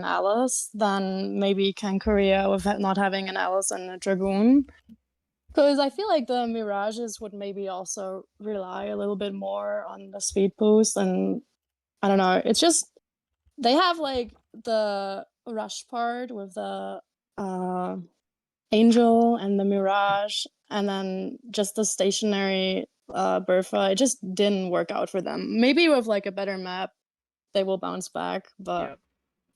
an Alice than maybe Can Korea with not having an Alice and a Dragoon. Because I feel like the Mirages would maybe also rely a little bit more on the speed boost, and I don't know. It's just they have like the rush part with the Angel and the Mirage, and then just the stationary Bertha. It just didn't work out for them. Maybe with like a better map, they will bounce back, but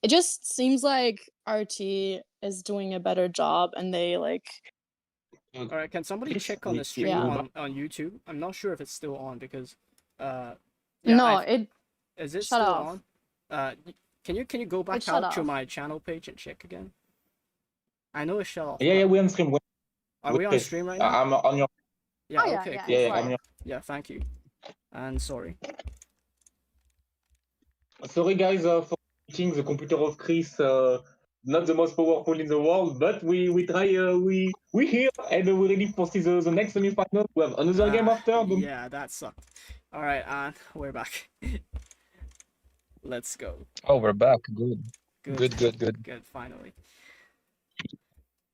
it just seems like RT is doing a better job, and they like. All right, can somebody check on the stream on YouTube? I'm not sure if it's still on because, is it still on? Can you go back out to my channel page and check again? I know it's shut off. Yeah, we're on stream. Are we on stream right now? I'm on your. Yeah. Oh, okay. Yeah. I'm your... Yeah. Thank you. And sorry. Sorry, guys, for meeting the computer of Chris. Not the most powerful in the world, but we try. We here and we're ready for the next semi-final. We have another game after. Yeah, that sucked. All right, and we're back. Let's go. Oh, we're back. Good. Finally.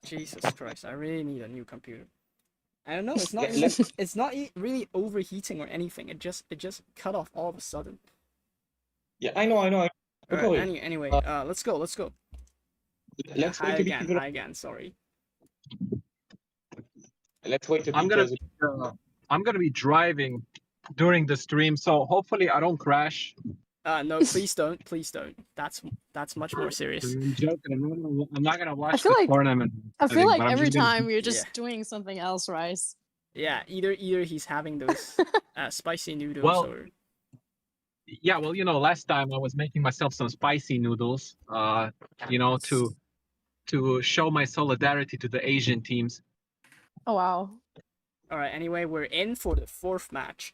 Jesus Christ! I really need a new computer. I don't know. It's not. It's not really overheating or anything. It just cut off all of a sudden. Yeah, I know. All right, anyway, let's go. Let's Hi again. Sorry. Let's wait. I'm gonna be driving during the stream, so hopefully I don't crash. No, please don't. That's much more serious. I'm joking. I'm not gonna watch the tournament. I feel like every time you're just doing something else, Rice. Yeah, either he's having those spicy noodles or. Yeah, well, last time I was making myself some spicy noodles, to show my solidarity to the Asian teams. Oh, wow. All right, anyway, we're in for the fourth match.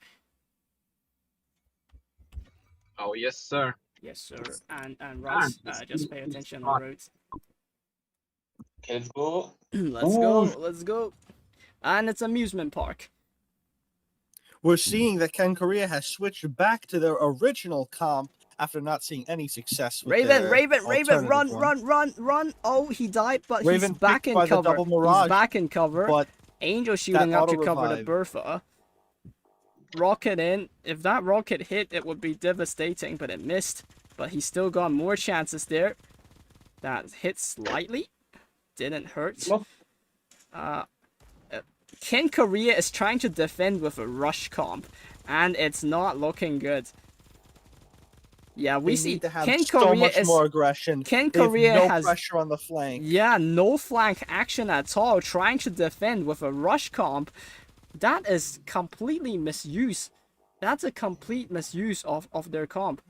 Oh, yes, sir. Yes, sir. And Ross, just pay attention on the roads. Okay, let's go. Let's go. And it's amusement park. We're seeing that Ken Korea has switched back to their original comp after not seeing any success with Raven, run. Oh, he died, but Raven he's back in cover. He's back in cover. But Angel shooting up to cover the Bertha. Rocket in. If that rocket hit, it would be devastating, but it missed. But he still got more chances there. That hit slightly. Didn't hurt. Ken Korea is trying to defend with a rush comp, and it's not looking good. Yeah, we see Ken Korea is more aggression. Ken Korea has no pressure on the flank. Yeah, no flank action at all. Trying to defend with a rush comp. That is completely misuse. That's a complete misuse of their comp.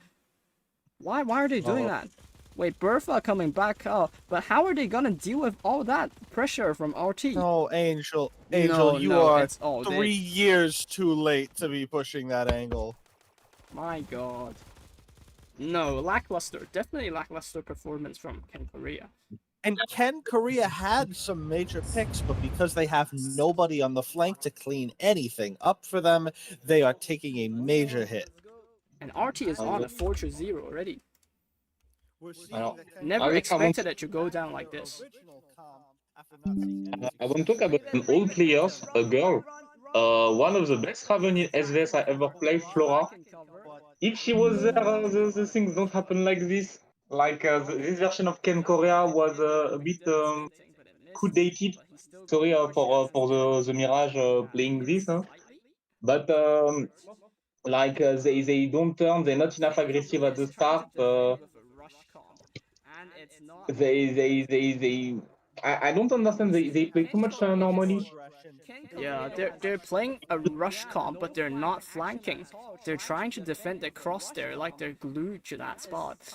Why are they doing that? Wait, Bertha coming back up, but how are they gonna deal with all that pressure from RT? No, Angel, you are 3 years too late to be pushing that angle. My God. No, lackluster. Definitely lackluster performance from Ken Korea. And Ken Korea had some major picks, but because they have nobody on the flank to clean anything up for them, they are taking a major hit. And RT is on a Fortress 0 already. Never expected it to go down like this. I want to talk about an old players, a girl. One of the best Raven in SVS I ever played, Flora. If she was there, the things don't happen like this. Like this version of Ken Korea was a bit coup-dated. Sorry for the Mirage playing this, huh? But they don't turn. They're not enough aggressive at the start. I don't understand. They play too much normally. Yeah, they're playing a rush comp, but they're not flanking. They're trying to defend the cross there, like they're glued to that spot,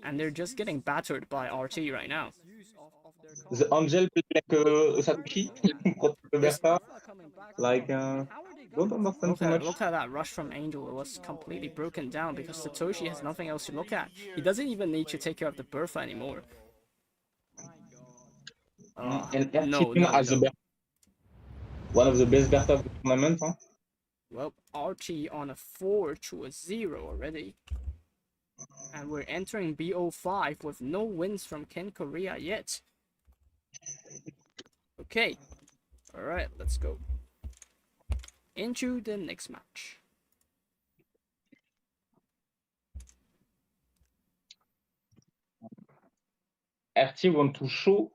and they're just getting battered by RT right now. The Angel play like Satoshi, don't understand too much. Look at that rush from Angel. It was completely broken down because Satoshi has nothing else to look at. He doesn't even need to take care of the Bertha anymore. One of the best Bertha of the tournament, huh? Well, RT on a 4-0 already. And we're entering BO5 with no wins from Ken Korea yet. Okay. Alright, let's go. Into the next match. RT want to show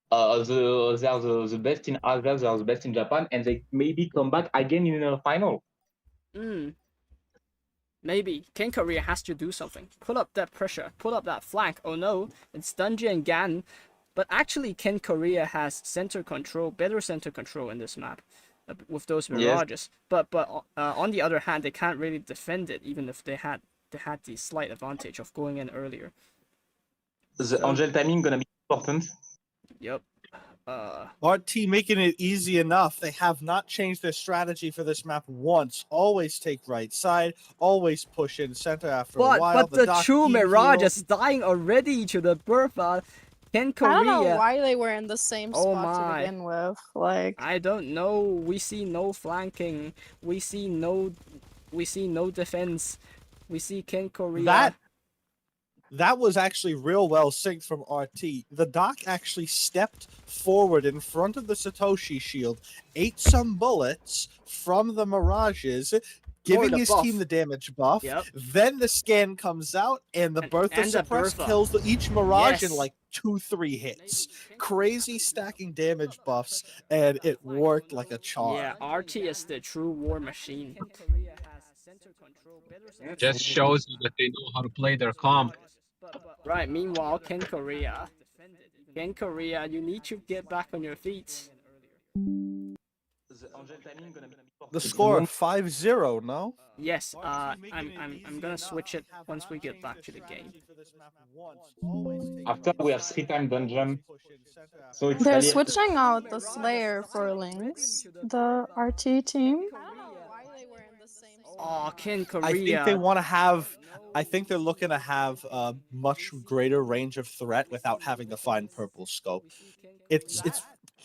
they are the best in Asia, they are the best in Japan, and they maybe come back again in the final. Maybe Ken Korea has to do something. Put up that pressure. Put up that flank. Oh no, it's Dungy and Gan. But actually, Ken Korea has center control, better center control in this map with those mirages. Yes. But on the other hand, they can't really defend it, even if they had the slight advantage of going in earlier. The Angel timing gonna be important. Yep. RT making it easy enough. They have not changed their strategy for this map once. Always take right side, always push in center after a while. But the true Mirage is dying already to the Bertha. Ken Korea. I don't know why they were in the same spot to begin with. Like, I don't know. We see no flanking. We see no defense. We see Ken Korea. That was actually real well synced from RT. The Doc actually stepped forward in front of the Satoshi shield, ate some bullets from the Mirages, giving his team the damage buff. Yep. Then the scan comes out, and the Bertha suppress kills each Mirage in like 2-3 hits. Crazy stacking damage buffs, and it worked like a charm. Yeah, RT is the true war machine. Just shows you that they know how to play their comp. Right, meanwhile, Ken Korea, you need to get back on your feet. The score 5-0, no? Yes, I'm gonna switch it once we get back to the game. After we have 3-time dungeon. So it's they're switching out the Slayer for Lynx, the RT team. Oh, Ken Korea. I think they want to have. I think they're looking to have a much greater range of threat without having to find purple scope. It's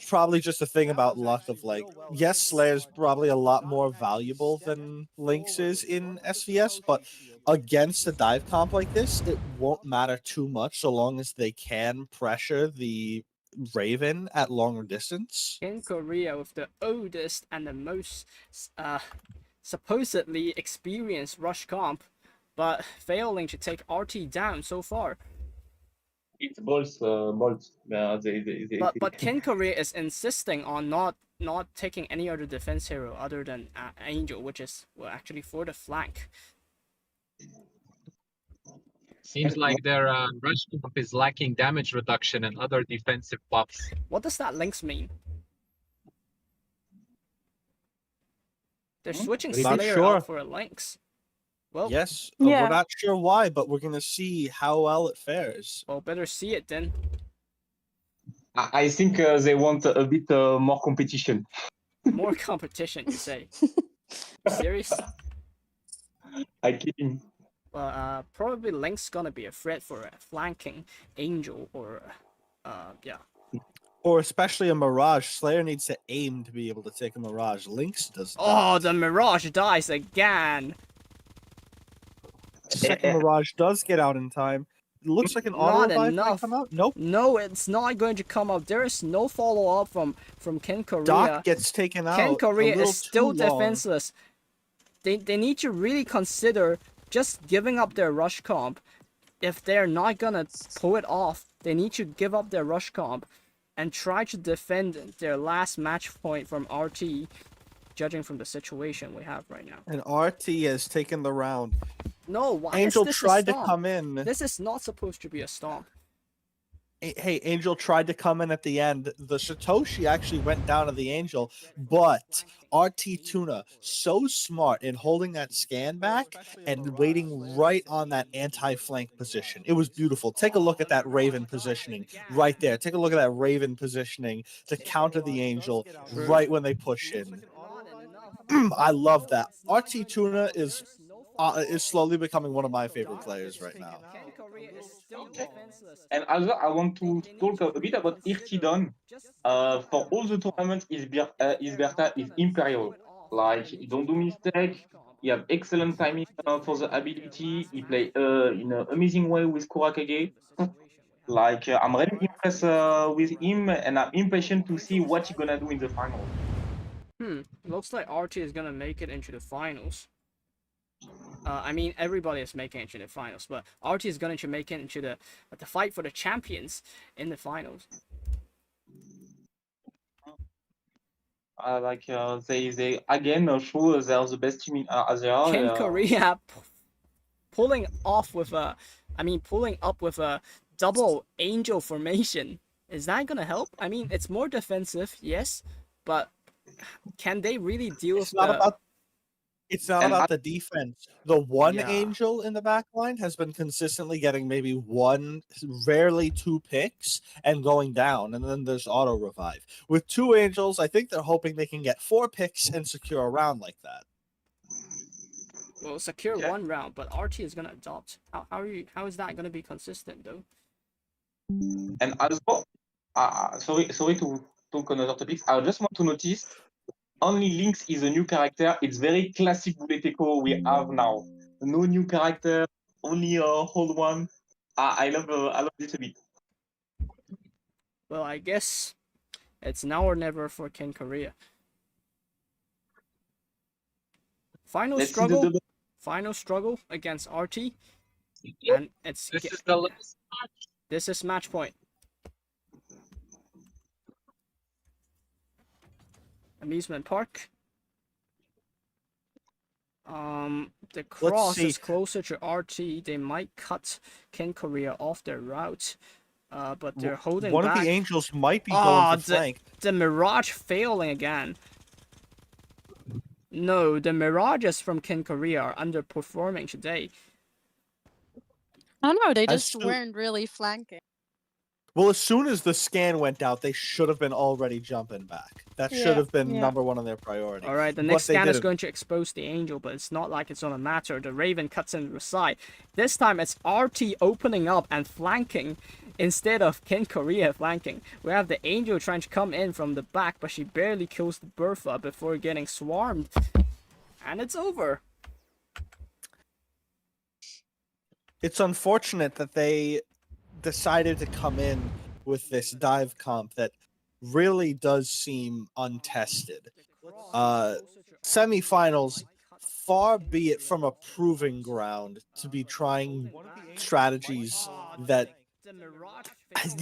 probably just a thing about luck of like, yes, Slayer's probably a lot more valuable than Lynx is in SVS, but against a dive comp like this, it won't matter too much so long as they can pressure the Raven at longer distance. Ken Korea with the oldest and the most supposedly experienced rush comp, but failing to take RT down so far. It's bolts. But Ken Korea is insisting on not taking any other defense hero other than Angel, which is actually for the flank. Seems like their rush comp is lacking damage reduction and other defensive buffs. What does that Lynx mean? They're switching Slayer out for a Lynx. Well, yes, we're not sure why, but we're gonna see how well it fares. Well, better see it then. I think they want a bit more competition. More competition, you say? Serious? I'm kidding. Well, probably Lynx gonna be a threat for flanking Angel or, yeah. Or especially a Mirage. Slayer needs to aim to be able to take a Mirage. Lynx does not. Oh, the Mirage dies again! Second Mirage does get out in time. It looks like an auto revive might come out. Nope. No, it's not going to come out. There is no follow-up from Ken Korea. Doc gets taken out. Ken Korea is still defenseless. They need to really consider just giving up their rush comp. If they're not gonna pull it off, they need to give up their rush comp and try to defend their last match point from RT, judging from the situation we have right now. And RT has taken the round. No, why Angel is this tried a to stomp? come in. This is not supposed to be a stomp. Hey, Angel tried to come in at the end. The Satoshi actually went down to the Angel, but RT Tuna so smart in holding that scan back and waiting right on that anti-flank position. It was beautiful. Take a look at that Raven positioning right there. Take a look at that Raven positioning to counter the Angel right when they push in. I love that. RT Tuna is slowly becoming one of my favorite players right now. And also, I want to talk a bit about Irtidon. For all the tournaments, his Bertha is Imperial. Like, he don't do mistake. He have excellent timing for the ability. He play in an amazing way with Kurakage. Like I'm really impressed with him, and I'm impatient to see what he's gonna do in the final. Looks like RT is gonna make it into the finals. I mean, everybody is making it to the finals, but RT is going to make it into the fight for the champions in the finals. They again show they are the best team in Asia. Ken Korea pulling up with a double angel formation. Is that gonna help? I mean, it's more defensive, yes, but can they really deal with It's not about the defense. The one angel in the back line has been consistently getting maybe one, rarely two picks and going down, and then there's auto revive. With two angels, I think they're hoping they can get 4 picks and secure a round like that. Well, secure one round, but RT is gonna adopt. How is that gonna be consistent though? And also, sorry to talk on other topics. I just want to notice only Lynx is a new character. It's very classic bullet echo we have now. No new character, only a old one. I love this a bit. Well, I guess it's now or never for Ken Korea. Final struggle against RT, and this is the last match. This is match point. Amusement park. The cross is closer to RT. They might cut Ken Korea off their route, but they're holding one back. Of the angels might be going for flank. The Mirage failing again. No, the Mirages from Ken Korea are underperforming today. I don't know, they just weren't really flanking. Well, as soon as the scan went out, they should have been already jumping back. That should have been number one on their priority. All right, the next scan is going to expose the angel, but it's not like it's on a matter. The Raven cuts in the side. This time, it's RT opening up and flanking instead of Ken Korea flanking. We have the angel trying to come in from the back, but she barely kills the Bertha before getting swarmed. And it's over. It's unfortunate that they decided to come in with this dive comp that really does seem untested. Semifinals, far be it from a proving ground to be trying strategies that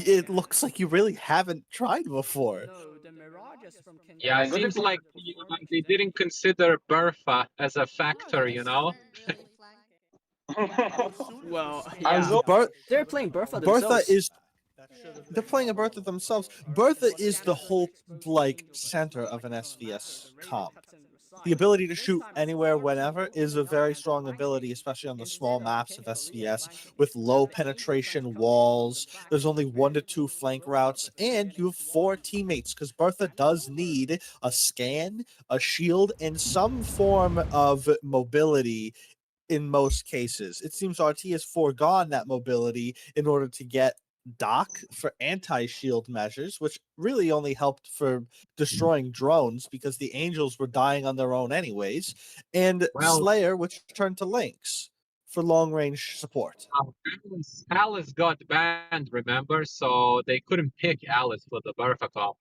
it looks like you really haven't tried before. Yeah, it seems like they didn't consider Bertha as a factor, you know? Well, yeah. They're playing Bertha themselves. They're playing a Bertha themselves. Bertha is the whole, center of an SVS comp. The ability to shoot anywhere, whenever, is a very strong ability, especially on the small maps of SVS, with low penetration walls. There's only 1 to 2 flank routes, and you have 4 teammates, because Bertha does need a scan, a shield, and some form of mobility in most cases. It seems RT has foregone that mobility in order to get Doc for anti-shield measures, which really only helped for destroying drones because the angels were dying on their own anyways, and Slayer, which turned to Lynx for long-range support. Alice got banned, remember? So they couldn't pick Alice for the Bertha comp.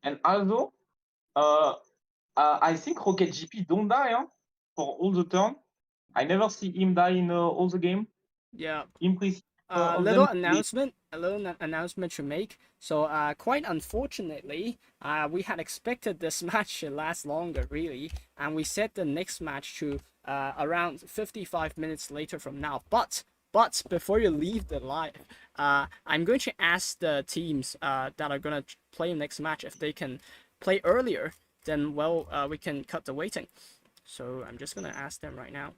And also, I think Rocket GP don't die for all the turn. I never see him die in all the game. Yeah. Impressive. A little announcement to make. So quite unfortunately, we had expected this match to last longer, really, and we set the next match to around 55 minutes later from now. But before you leave the live, I'm going to ask the teams that are gonna play next match if they can play earlier. Then we can cut the waiting. So I'm just gonna ask them right now.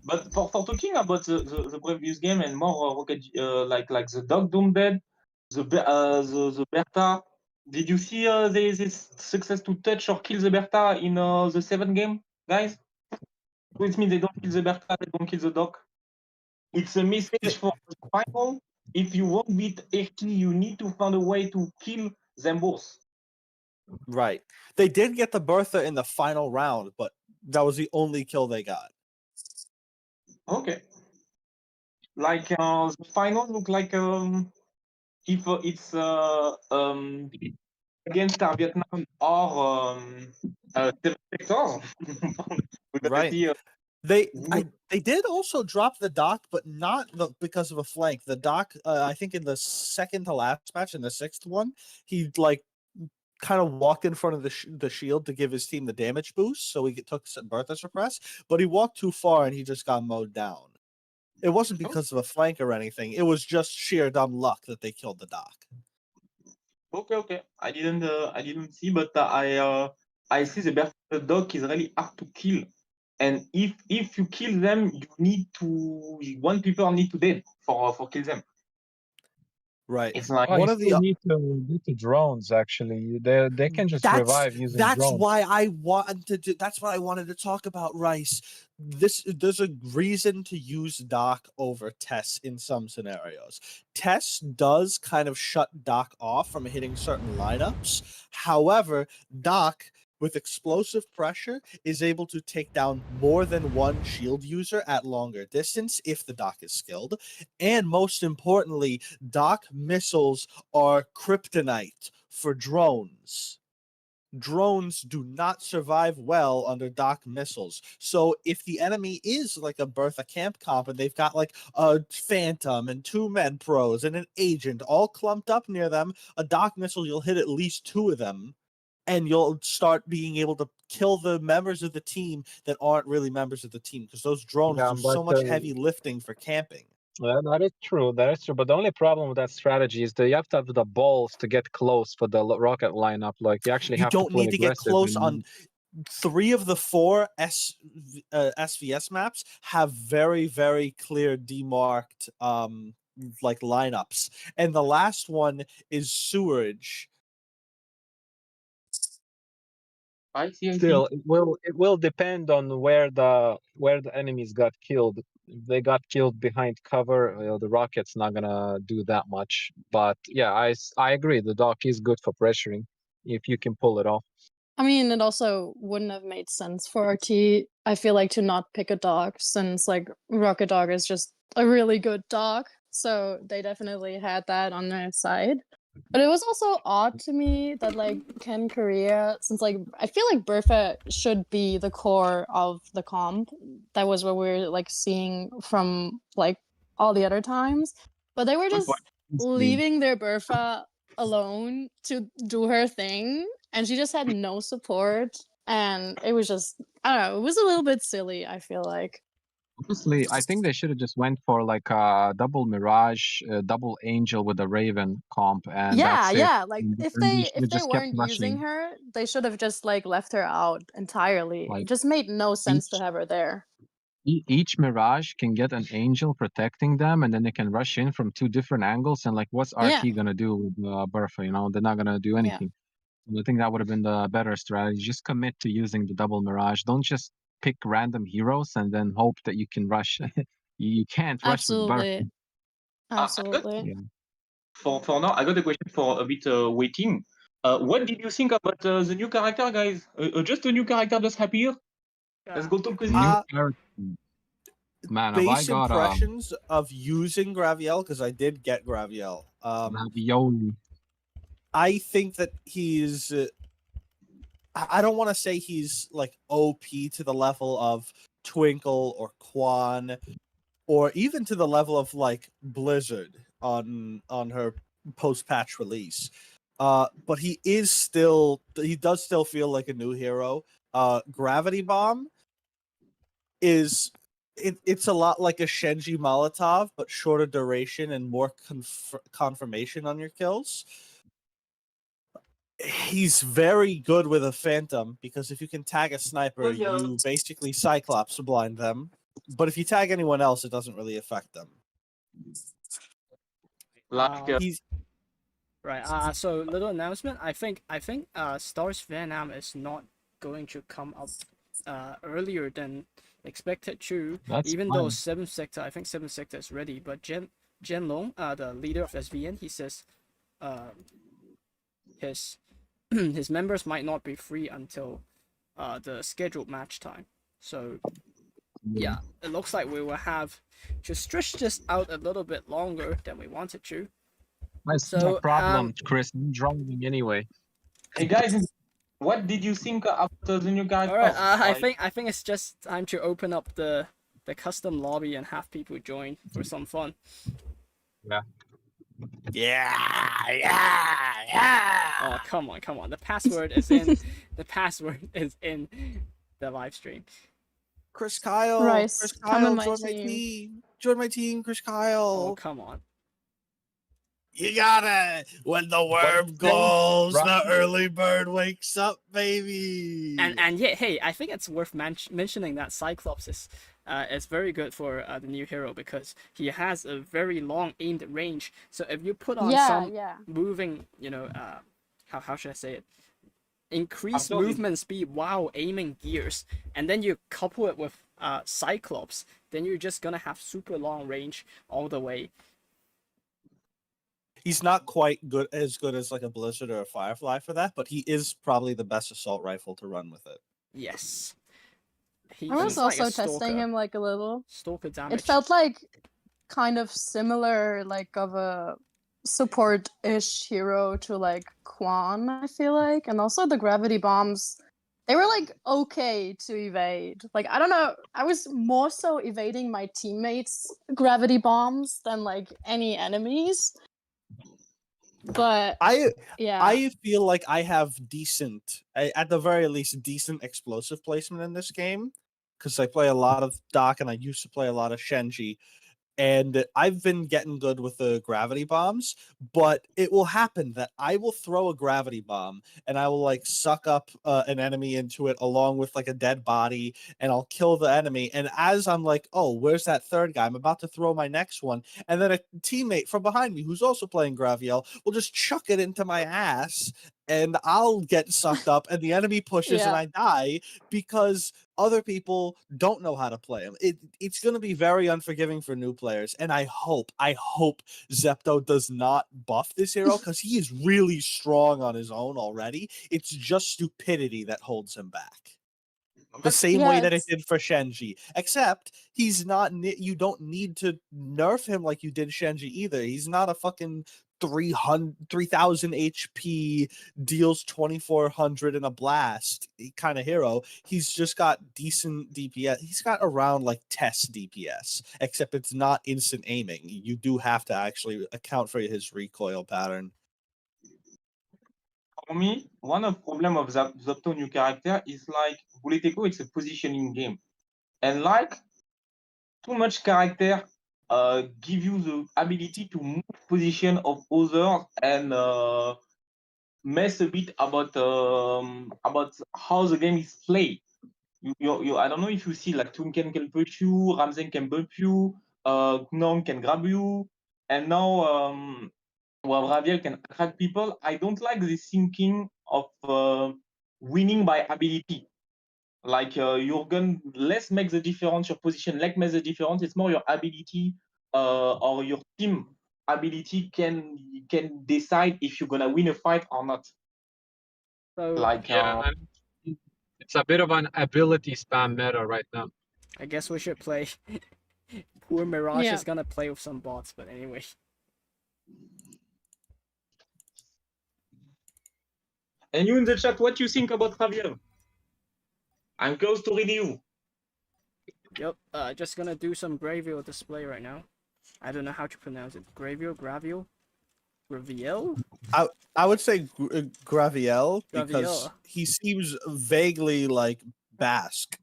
But for talking about the previous game and more Rocket, like the Dog Doom Dead, the Bertha, did you see the success to touch or kill the Bertha in the 7th game, guys? Which means they don't kill the Bertha, they don't kill the Dog. It's a message for the final. If you won't beat HT, you need to find a way to kill them both. Right. They did get the Bertha in the final round, but that was the only kill they got. Okay. Like the final look like if it's against StarsVietnam or Seven Sectors. We're gonna Right. see. They did also drop the Doc, but not because of a flank. The Doc, I think in the second to last match, in the sixth one, he like kind of walked in front of the shield to give his team the damage boost, so he took Bertha suppress. But he walked too far and he just got mowed down. It wasn't because of a flank or anything. It was just sheer dumb luck that they killed the Doc. Okay. I didn't see, but I see the Doc is really hard to kill. And if you kill them, you need to one people need to dead for kill them. Right. It's like one you of still the need to drones actually. They can just revive using that's drones. why I wanted to that's what I wanted to talk about, Rice. There's a reason to use Doc over Tess in some scenarios. Tess does kind of shut Doc off from hitting certain lineups. However, Doc with explosive pressure is able to take down more than one shield user at longer distance if the Doc is skilled. And most importantly, Doc missiles are kryptonite for drones. Drones do not survive well under Doc missiles. So if the enemy is like a Bertha camp comp and they've got like a Phantom and 2 med pros and an agent all clumped up near them, a Doc missile, you'll hit at least 2 of them. And you'll start being able to kill the members of the team that aren't really members of the team, because those drones do so much heavy lifting for camping. Yeah, that is true. That is true. But the only problem with that strategy is that you have to have the balls to get close for the rocket lineup. Like you actually have to don't need to get close on 3 of the 4 SVS maps have very, very clear demarked like lineups. And the last one is sewerage. I see. Still, it will depend on where the enemies got killed. If they got killed behind cover, the rocket's not gonna do that much. But yeah, I agree. The Doc is good for pressuring if you can pull it off. I mean, it also wouldn't have made sense for RT, I feel like, to not pick a dog, since like Rocket Dog is just a really good dog. So they definitely had that on their side. But it was also odd to me that like Ken Korea, since like I feel like Bertha should be the core of the comp. That was what we're like seeing from like all the other times. But they were just leaving their Bertha alone to do her thing, and she just had no support, and it was just, I don't know, it was a little bit silly, I feel like. Honestly, I think they should have just went for like a double Mirage, double Angel with a Raven comp, and that's it. Like And if then they should've just kept weren't using rushing. her, they should have just like left her out entirely. Like, It just made no sense to have her there. Each Mirage can get an Angel protecting them, and then they can rush in from 2 different angles. And like, what's RT gonna do with Bertha? You know, they're not gonna do anything. I think that would have been the better strategy. Just commit to using the double Mirage. Don't just pick random heroes and then hope that you can rush. You can't rush with Bertha. Absolutely. For now, I got a question for a bit waiting. What did you think about the new character, guys? Just a new character just appeared? Let's go talk with you. Man, base impressions of using Graviel, because I did get Graviel. I think that he's I don't want to say he's like OP to the level of Twinkle or Quan, or even to the level of like Blizzard on her post-patch release. But he does still feel like a new hero. Gravity Bomb is it's a lot like a Shenji Molotov, but shorter duration and more confirmation on your kills. He's very good with a Phantom, because if you can tag a sniper, you basically Cyclops blind them. But if you tag anyone else, it doesn't really affect them. Right. So little announcement. I think StarsVietnam is not going to come up earlier than expected to. Even though 7th sector, I think 7th sector is ready. But Jen Long, the leader of SVN, he says his his members might not be free until the scheduled match time. So yeah, it looks like we will have to stretch this out a little bit longer than we wanted to. That's no So problem, Chris. I'm driving anyway. Hey guys, what did you think after the new guide all right, pass? I think it's just time to open up the custom lobby and have people join for some fun. Yeah. Oh, come on. The password is in the live stream. Chris Kyle. Rice, Chris come in Kyle, my join my team. team. Join my team, Chris Kyle. Oh, come on. You got it. When the worm goes, the early bird wakes up, baby. And yeah, hey, I think it's worth mentioning that Cyclops is very good for the new hero because he has a very long aimed range. So if you put on some moving, you know, how should I say it? Increased movement speed while aiming gears, and then you couple it with Cyclops, then you're just gonna have super long range all the way. He's not quite as good as like a Blizzard or a Firefly for that, but he is probably the best assault rifle to run with it. Yes. I was also like testing him like a little. Stalker damage. It felt like kind of similar, like of a support-ish hero to like Quan, I feel like. And also the gravity bombs, they were like okay to evade. Like, I don't know, I was more so evading my teammates' gravity bombs than like any enemies. But I yeah, feel like I have at the very least, decent explosive placement in this game because I play a lot of Doc and I used to play a lot of Shenji. And I've been getting good with the gravity bombs, but it will happen that I will throw a gravity bomb and I will like suck up an enemy into it along with like a dead body, and I'll kill the enemy. And as I'm like, oh, where's that third guy? I'm about to throw my next one. And then a teammate from behind me who's also playing Graviel will just chuck it into my ass and I'll get sucked up and the enemy pushes and I die because other people don't know how to play him. It's going to be very unforgiving for new players, and I hope Zepto does not buff this hero because he is really strong on his own already. It's just stupidity that holds him back. The same way that it did for Shenji, except he's not. You don't need to nerf him like you did Shenji either. He's not a fucking 3,000 HP, deals 2,400 in a blast kind of hero. He's just got decent DPS. He's got around like test DPS, except it's not instant aiming. You do have to actually account for his recoil pattern. For me, one of the problem of Zopto new character is like Buleteko, it's a positioning game. And like too much character give you the ability to move position of others and mess a bit about how the game is played. I don't know if you see like Tunken can push you, Ramzen can bump you, Gnong can grab you, and now Graviel can attract people. I don't like this thinking of winning by ability. Like you're going less make the difference, your position less makes the difference. It's more your ability or your team ability can decide if you're gonna win a fight or not. So like it's a bit of an ability spam meta right now. I guess we should play. Poor Mirage is gonna play with some bots, but anyway. And you in the chat, what you think about Graviel? I'm close to read you. Yep, just gonna do some Graviel display right now. I don't know how to pronounce it. Graviel? Graviel? I would say Graviel because he seems vaguely like Basque.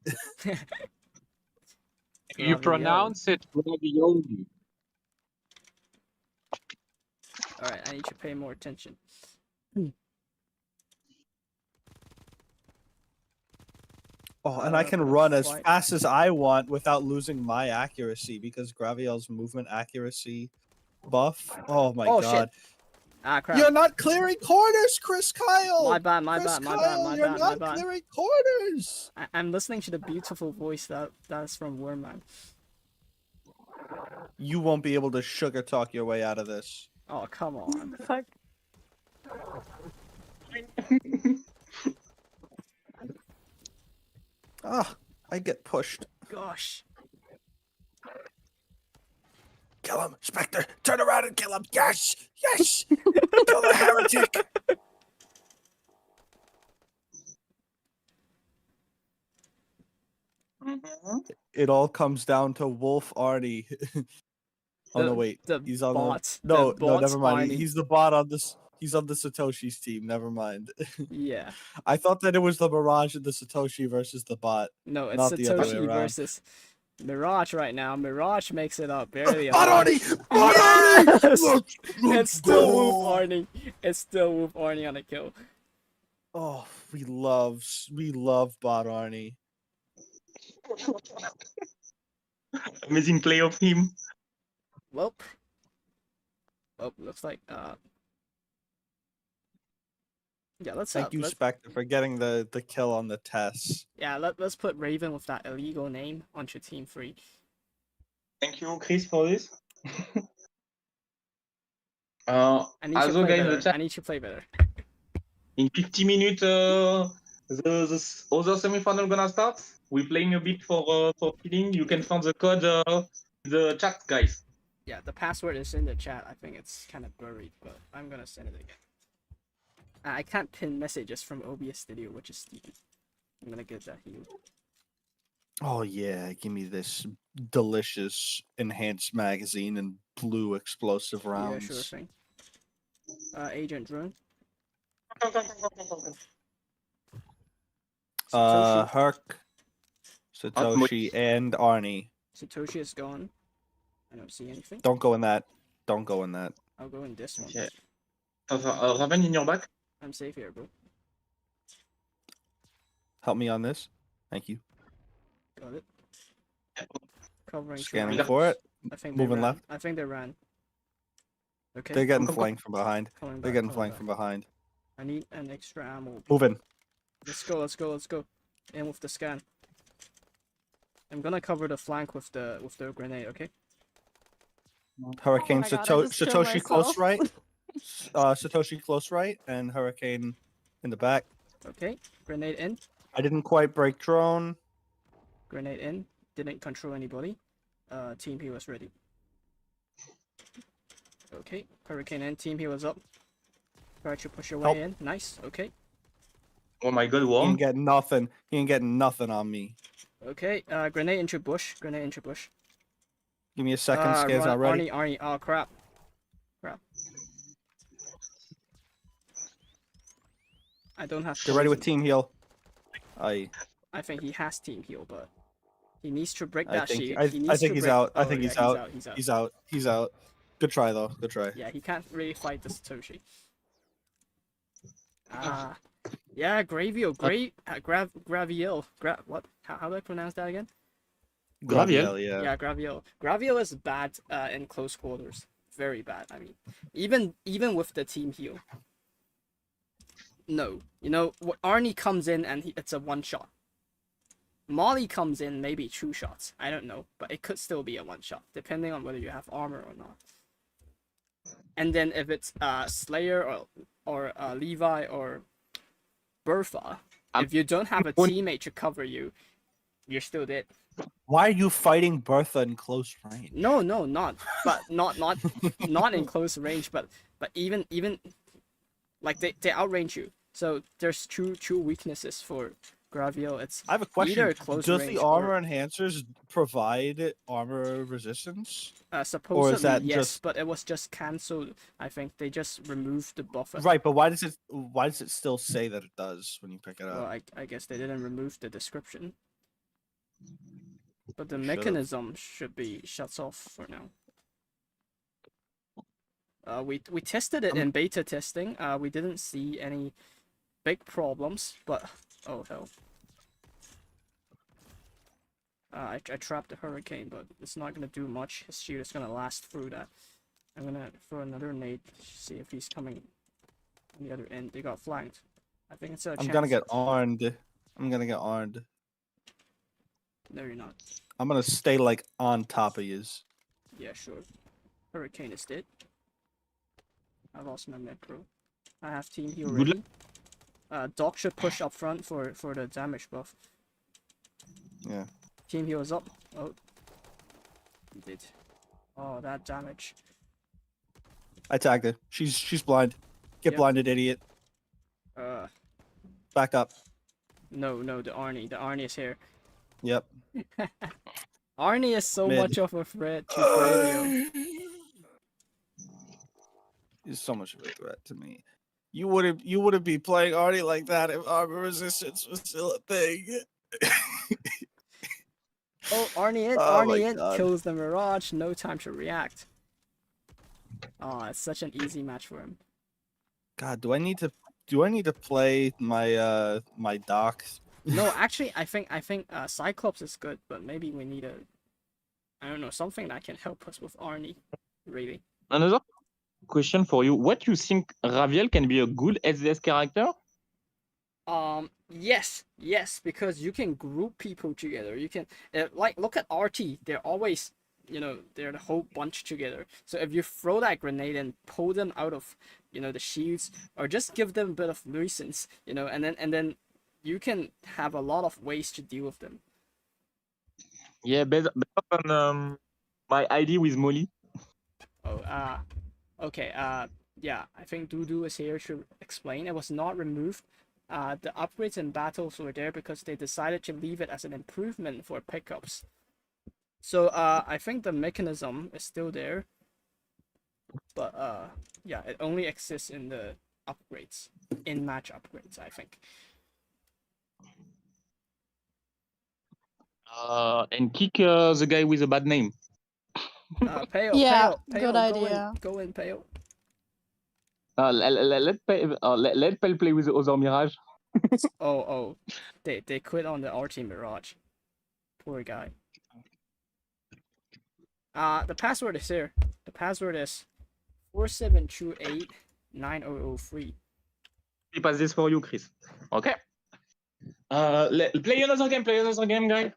You pronounce it Gravioli. Alright, I need to pay more attention. Oh, and I can run as fast as I want without losing my accuracy because Graviel's movement accuracy buff. Oh my god. Shit. Ah, crap. You're not clearing corners, Chris Kyle! My bad. You're not clearing corners! I'm listening to the beautiful voice that's from Wormman. You won't be able to sugar talk your way out of this. Oh, come on. Fuck. Ah, I get pushed. Gosh. Kill him, Spectre! Turn around and kill him! Yes! Yes! Kill the heretic! It all comes down to Wolf Arnie. Oh no, wait. He's on bot. the no, The no, bot's never mind. Arnie. He's the bot on this. He's on the Satoshi's team. Never mind. Yeah. I thought that it was the Mirage and the Satoshi versus the bot. No, it's Not the other way Satoshi around. versus Mirage right now. Mirage makes it up barely. Bot Arnie! Bot Yes! Arnie! It's still Wolf Arnie. It's still Wolf Arnie on a kill. Oh, we love bot Arnie. Amazing play of him. Well, looks like yeah. Thank you, Spectre, for getting the kill on the test. Yeah, let's put Raven with that illegal name onto Team 3. Thank you, Chris, for this. I need to also, play guys, better. the chat I need to play better. in 50 minutes, the other semi-final gonna start. We're playing a bit for killing. You can find the code in the chat, guys. Yeah, the password is in the chat. I think it's kind of buried, but I'm gonna send it again. I can't pin messages from OBS Studio, which is Steven. I'm gonna get that healed. Oh yeah, give me this delicious enhanced magazine and blue explosive rounds. Yeah, sure thing. Agent Drone. Herc, Satoshi, and Arnie. Satoshi is gone. I don't see anything. Don't go in that. Don't go in that. I'll go in this one. Okay. Raven in your back. I'm safe here, bro. Help me on this. Thank you. Got it. Covering. Scanning triangles. for it. I think Moving they ran. left. I think they ran. Okay. They're getting flanked from behind. Coming They're back, getting coming flanked back. from behind. I need an extra ammo. Moving. Let's go, let's go, let's go. In with the scan. I'm gonna cover the flank with the grenade, okay? Hurricane Oh my God, I just killed Satoshi close myself. right. Satoshi close right and Hurricane in the back. Okay. Grenade in. I didn't quite break drone. Grenade in. Didn't control anybody. Team P was ready. Okay. Hurricane in. Team P was up. Try to push your way Help. in. Nice. Okay. Oh my god, He warm. ain't getting nothing. He ain't getting nothing on me. Okay. Grenade into bush. Grenade into bush. Give me a second. Scans not ready. Arnie. Oh crap. Crap. I don't have. Get ready with poison. team heal. I think he has team heal, but he needs to break I that think shield. I He needs think to he's break... out. I Oh, think yeah, he's out. He's out. He's out. He's out. Good try though. Good try. Yeah, he can't really fight the Satoshi. Yeah, Graviel. Graviel. What? How do I pronounce that again? Graviel? Yeah, Graviel. Graviel is bad in close quarters. Very bad. I mean, even with the team heal. No, you know, Arnie comes in and it's a one shot. Molly comes in maybe 2 shots. I don't know, but it could still be a one shot depending on whether you have armor or not. And then if it's Slayer or Levi or Bertha, if you don't have a teammate to cover you, you're still dead. Why are you fighting Bertha in close range? No, not. But not in close range. But even like they outrange you. So there's two weaknesses for Graviel. It's I have a question. either close Does range the armor or, enhancers provide armor resistance? supposedly that yes, just- but it was just cancelled. I think they just removed the buffer. Right, but why does it still say that it does when you pick it up? Well, I guess they didn't remove the description. But the Should've. mechanism should be shuts off for now. We tested it in beta testing. We didn't see any big problems, but oh hell. I trapped the hurricane, but it's not gonna do much. His shield is gonna last through that. I'm gonna throw another nade, see if he's coming on the other end. They got flanked. I think it's a I'm gonna chance. get armed. I'm gonna get armed. No, you're not. I'm gonna stay like on top of yous. Yeah, sure. Hurricane is dead. I lost my macro. I have team heal Good ready. luck. Doc should push up front for the damage buff. Yeah. Team heals up. Oh, he did. Oh, that damage. I tagged her. She's blind. Get Yep. blinded, idiot. Back up. No, the Arnie. The Arnie is here. Yep. Arnie is so Mid. much of a threat to Graviel. He's so much of a threat to me. You wouldn't be playing Arnie like that if armor resistance was still a thing. Oh, Arnie it. Oh my Arnie it God. kills the Mirage. No time to react. Oh, it's such an easy match for him. God, do I need to play my my doc? No, actually, I think Cyclops is good, but maybe we need I don't know, something that can help us with Arnie, really. Another question for you: what you think Graviel can be a good SVS character? Yes, because you can group people together. You can like look at RT. They're always, they're the whole bunch together. So if you throw that grenade and pull them out of, the shields, or just give them a bit of nuisance, and then you can have a lot of ways to deal with them. Yeah, better than my ID with Molly. Oh, okay. Yeah, I think Dudu is here to explain. It was not removed. The upgrades and battles were there because they decided to leave it as an improvement for pickups. So I think the mechanism is still there, but yeah, it only exists in the upgrades, in-match upgrades, I think. And kick the guy with a bad name. Pale, Yeah, Pale, good idea. Go in, Pale. Let Pale play with the other Mirage. Oh, they quit on the RT Mirage. Poor guy. The password is here. The password is 47289003. He pass this for you, Chris. Okay. Play another game, guy.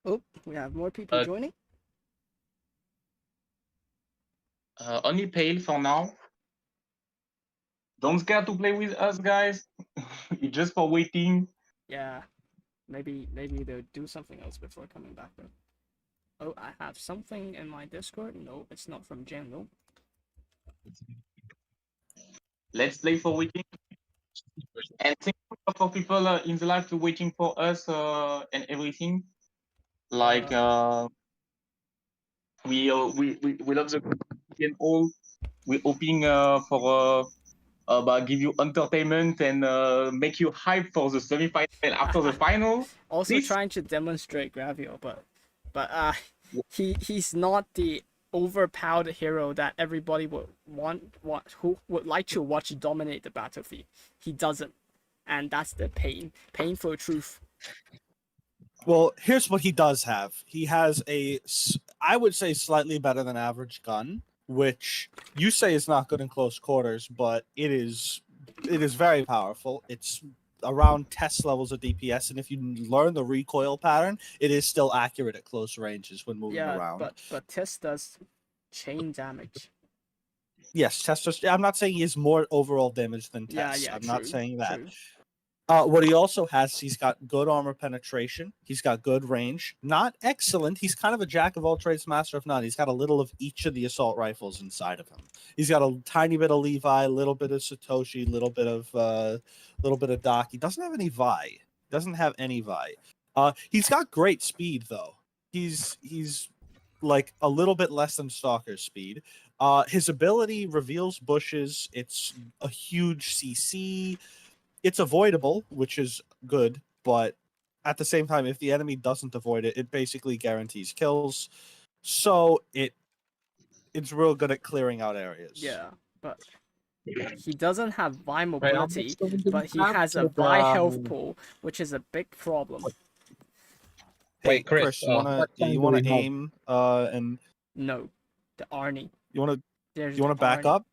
Oh, we have more people joining. Only Pale for now. Don't scare to play with us, guys. It's just for waiting. Yeah, maybe they'll do something else before coming back though. Oh, I have something in my Discord. No, it's not from General. Let's play for waiting. And thank you for people in the live to waiting for us and everything. Like we love the and all. We're hoping for give you entertainment and make you hype for the semi-final and after the final. Also Please. trying to demonstrate Graviel, but he's not the overpowered hero that everybody would who would like to watch dominate the battlefield. He doesn't, and that's the painful truth. Well, here's what he does have. He has I would say, slightly better than average gun, which you say is not good in close quarters, but it is very powerful. It's around test levels of DPS, and if you learn the recoil pattern, it is still accurate at close ranges when moving around. But test does chain damage. Yes, test does. I'm not saying he has more overall damage than test. Yeah, I'm true, not saying that. True. What he also has, he's got good armor penetration. He's got good range. Not excellent. He's kind of a jack of all trades, master of none. He's got a little of each of the assault rifles inside of him. He's got a tiny bit of Levi, a little bit of Satoshi, a little bit of Doc. He doesn't have any Vi. Doesn't have any Vi. He's got great speed though. He's like a little bit less than Stalker's speed. His ability reveals bushes. It's a huge CC. It's avoidable, which is good, but at the same time, if the enemy doesn't avoid it, it basically guarantees kills. So it's real good at clearing out areas. Yeah, but he doesn't have Vi mobility, but he has a Vi health pool, which is a big problem. Hey, Wait, Chris, you wanna aim and no, the Arnie. You wanna back Arnie. up?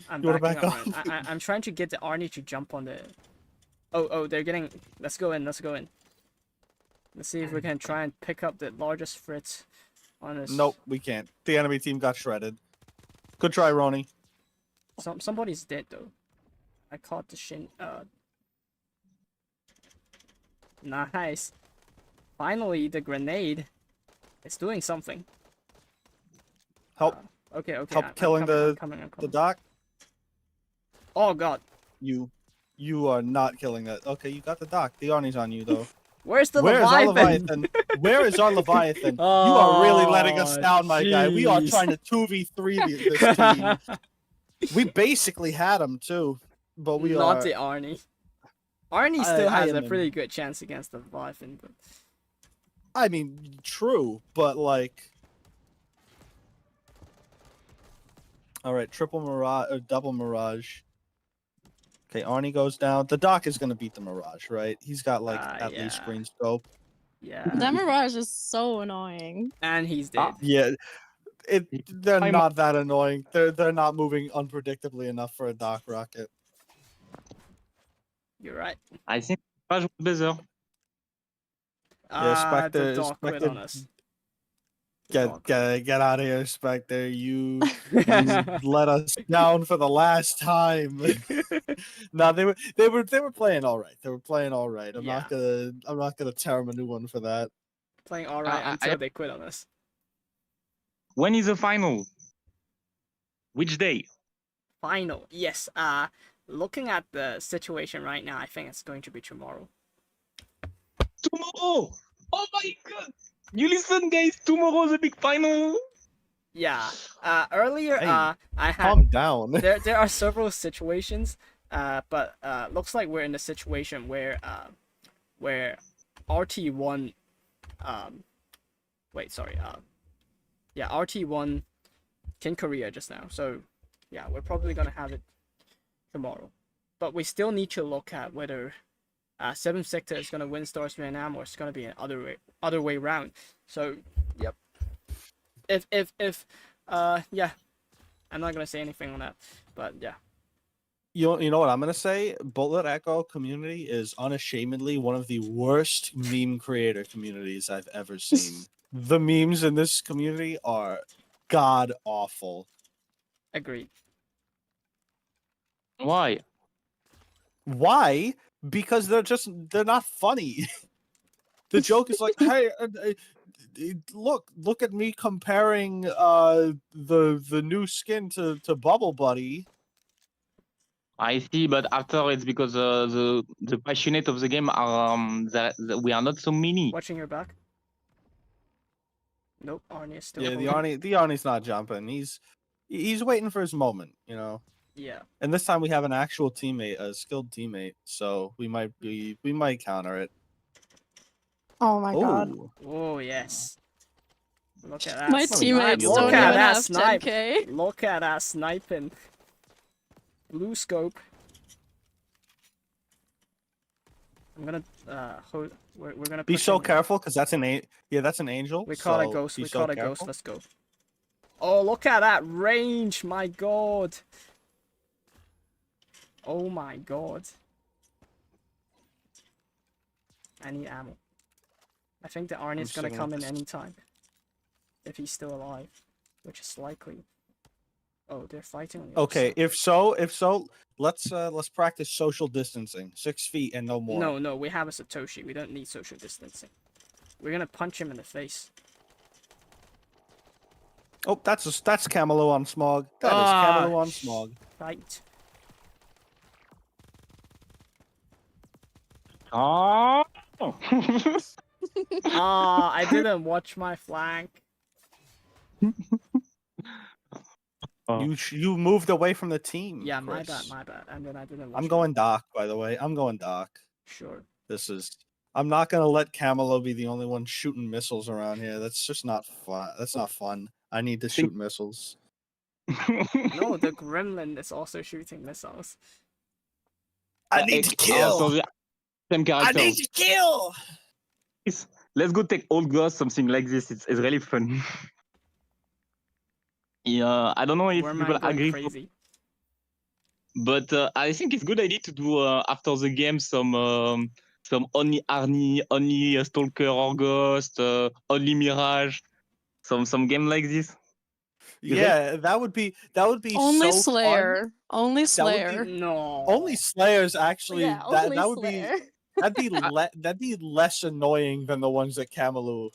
I'm you wanna backing back up. up? I'm trying to get the Arnie to jump on the. Oh, they're getting. Let's go in. Let's see if we can try and pick up the largest Fritz on this. Nope, we can't. The enemy team got shredded. Good try, Ronnie. Somebody's dead though. I caught the shin. Nice. Finally, the grenade is doing something. Help. Okay. Help I'm killing coming. the doc. Oh god. You are not killing that. Okay, you got the doc. The Arnie's on you though. Where's the Where's our Leviathan? Where is our Leviathan? You are really letting us down, my guy. We are trying to 2v3 this team. We basically had him too, but we Not are. the Arnie. Arnie still has a pretty good chance against the Leviathan, but I mean, true, but like. All right, triple mirage or double mirage. Okay, Arnie goes down. The doc is gonna beat the mirage, right? He's got like at least green scope. yeah. That mirage is so annoying. And he's dead. Yeah, they're not that annoying. They're not moving unpredictably enough for a doc rocket. You're right. I think Mirage was better. Yeah, Spectre, the doc quit Spectre, on us. get out of here, Spectre. You let us down for the last time. No, they were playing all right. They were playing all right. I'm not gonna tear them a new one for that. Playing all right until they quit on us. When is the final? Which day? Final, yes. Looking at the situation right now, I think it's going to be tomorrow. Tomorrow! Oh my god! You listen, guys. Tomorrow the big final. Yeah. Earlier, Hey, I had. Calm down. There are several situations. But looks like we're in a situation where RT won. Wait, sorry. Yeah, RT won King Korea just now. So, yeah, we're probably gonna have it tomorrow. But we still need to look at whether 7th Sector is gonna win StarsVietnam or it's gonna be an other way round. So, yep. If yeah, I'm not gonna say anything on that. But yeah. You know what I'm gonna say? Bullet Echo community is unashamedly one of the worst meme creator communities I've ever seen. The memes in this community are god awful. Agreed. Why? Why? Because they're not funny. The joke is like, hey, look at me comparing the new skin to Bubble Buddy. I see, but after it's because the passionate of the game are that we are not so many. Watching your back. Nope, Arnie is still. Yeah, holding. the Arnie's not jumping. He's waiting for his moment, you know. Yeah. And this time we have an actual teammate, a skilled teammate, so we might counter it. Oh my god. Oh yes. Look at that. My teammates don't even have 10k. Look at that sniping. Blue scope. I'm gonna hold. We're gonna be so him. Careful, because that's that's an angel. We caught a ghost. We caught a ghost. Let's go. Oh, look at that range! My god. Oh my god. I need ammo. I think the Arnie's gonna come in anytime. If he's still alive, which is likely. Oh, they're fighting on the Okay, other side. if so, let's practice social distancing. 6 feet and no more. No, we have a Satoshi. We don't need social distancing. We're gonna punch him in the face. Oh, that's Camelo on Smog. That is Camelo on Smog. Right. Oh. I didn't watch my flank. You moved away from the team. Yeah, Chris. my bad. And then I didn't watch I'm going Doc, by the way. I'm going Doc. Sure. I'm not gonna let Camelo be the only one shooting missiles around here. That's just not fun. That's not fun. I need to shoot missiles. No, the gremlin is also shooting missiles. I need to kill. Same character. I need to kill. Let's go take old ghost, something like this. It's really fun. Yeah, I don't know if people agree. Crazy. But I think it's good idea to do after the game some only Arnie, only Stalker or Ghost, only Mirage, some game like this. Yeah, that would be Only so fun. Slayer. Only That would be Slayer. No. only Slayers actually. Yeah, that only that would Slayer. be that'd be less annoying than the ones at Camelot.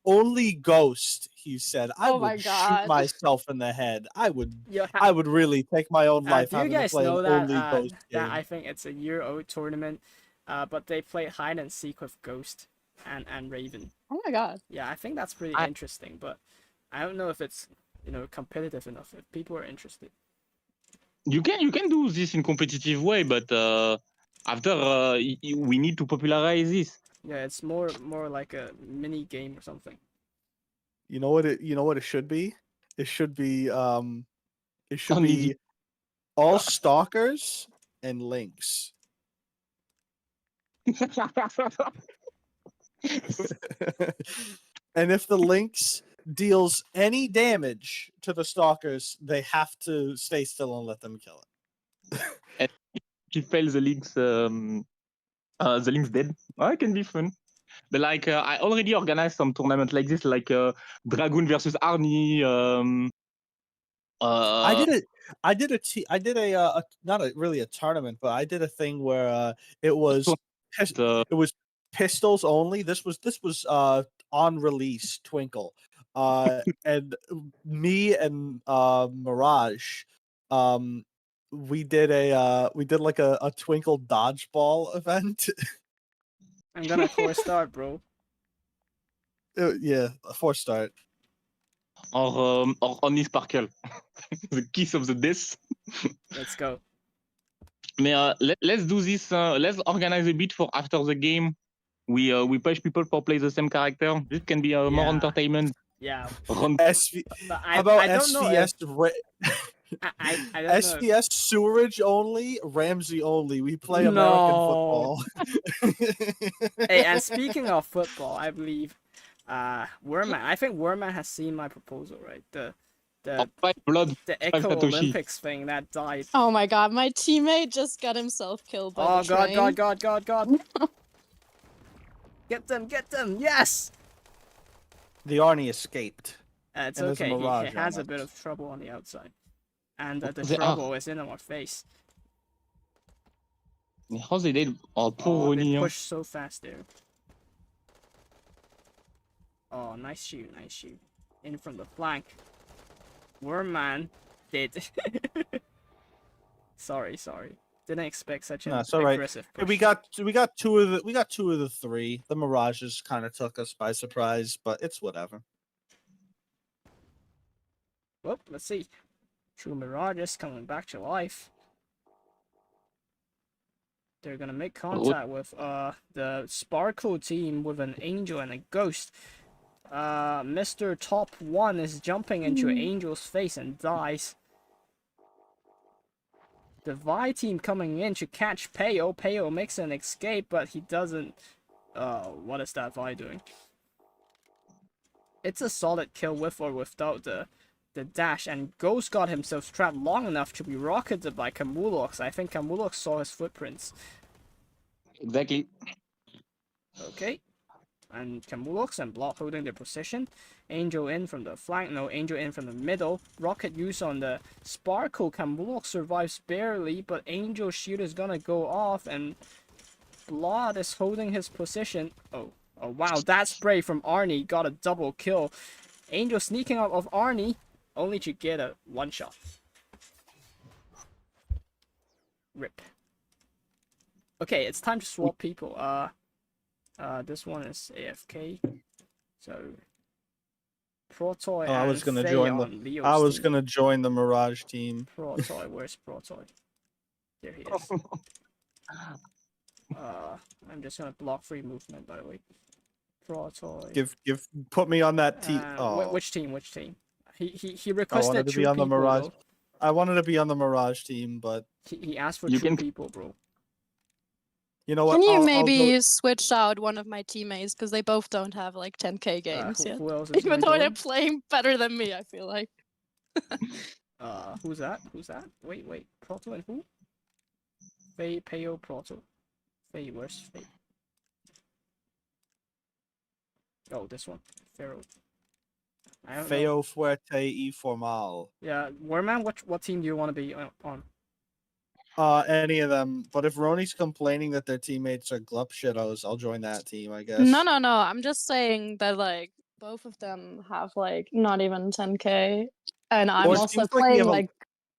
Only Ghost, he said. I Oh my would shoot God. myself in the head. I would Yeah, really take my own life do you having to guys play an know that only Ghost that game. I think it's a year-old tournament, but they play hide and seek with Ghost and Raven. Oh my God. Yeah, I think that's pretty interesting, but I don't know if it's competitive enough. If people are interested. You can do this in competitive way, but after we need to popularize this. Yeah, it's more like a mini game or something. You know what it should be? It should be Only all stalkers and links. And if the links deals any damage to the stalkers, they have to stay still and let them kill it. If you fail the links dead. Oh, it can be fun. But like I already organized some tournament like this, like Dragoon versus Arnie. I did a not really a tournament, but I did a thing where it was pistols only. This was on release Twinkle, and me and Mirage, we did like a Twinkle dodgeball event. I'm gonna 4-star, bro. Yeah, a 4-star. Or Only Sparkle, the kiss of the death. Let's go. Mais let's do this. Let's organize a bit for after the game. We push people for play the same character. This can be more entertainment. Yeah. How about I don't SVS? know I don't SVS sewerage only, Ramsey only. We play American football. Hey, and speaking of football, I believe Worman. I think Worman has seen my proposal, right? The Echo Olympics thing that died. Oh my God, my teammate just got himself killed by the train. God. Get them, yes! The Arnie escaped. It's okay, he has a bit of trouble on the outside. And the trouble is in our face. How they did? They push so fast there. Oh, nice shoot. In from the flank. Wormman did. Sorry. Didn't expect such an aggressive push. We got two of the three. The Mirages kind of took us by surprise, but it's whatever. Well, let's see. True Mirages coming back to life. They're gonna make contact with the Sparkle team with an Angel and a Ghost. Mr. Top 1 is jumping into Angel's face and dies. The Vi team coming in to catch Peo. Peo makes an escape, but he doesn't. What is that Vi doing? It's a solid kill with or without the dash, and Ghost got himself trapped long enough to be rocketed by Kamulox. I think Kamulox saw his footprints. Exactly. Okay. And Kamulox and Block holding their position. Angel in from the flank. No, Angel in from the middle. Rocket use on the Sparkle. Kamulox survives barely, but Angel's shield is gonna go off, and Blood is holding his position. Oh wow, that spray from Arnie got a double kill. Angel sneaking up of Arnie, only to get a one-shot. Rip. Okay, it's time to swap people. This one is AFK. So Protoy. I was gonna join the Mirage team. Protoy, where's Protoy? There he is. I'm just gonna block free movement, by the way. Protoy. Put me on that team. Which team? He requested I wanted to be on the Mirage. I wanted to be on the Mirage team, but he asked for two people, bro. You know what? Can you maybe switch out one of my teammates, because they both don't have like 10k games yet. Who else is even though they're playing better than me, I feel like. Who's that? Wait. Proto and who? Faye, Peo, Proto. Faye, where's Faye? Oh, this one. Pharaoh. I don't know. Feo fuerte y formal. Yeah, Warman, what team do you want to be on? Any of them. But if Roni's complaining that their teammates are glup shittos, I'll join that team, I guess. No. I'm just saying that like both of them have like not even 10k, and I'm Or it also seems like we have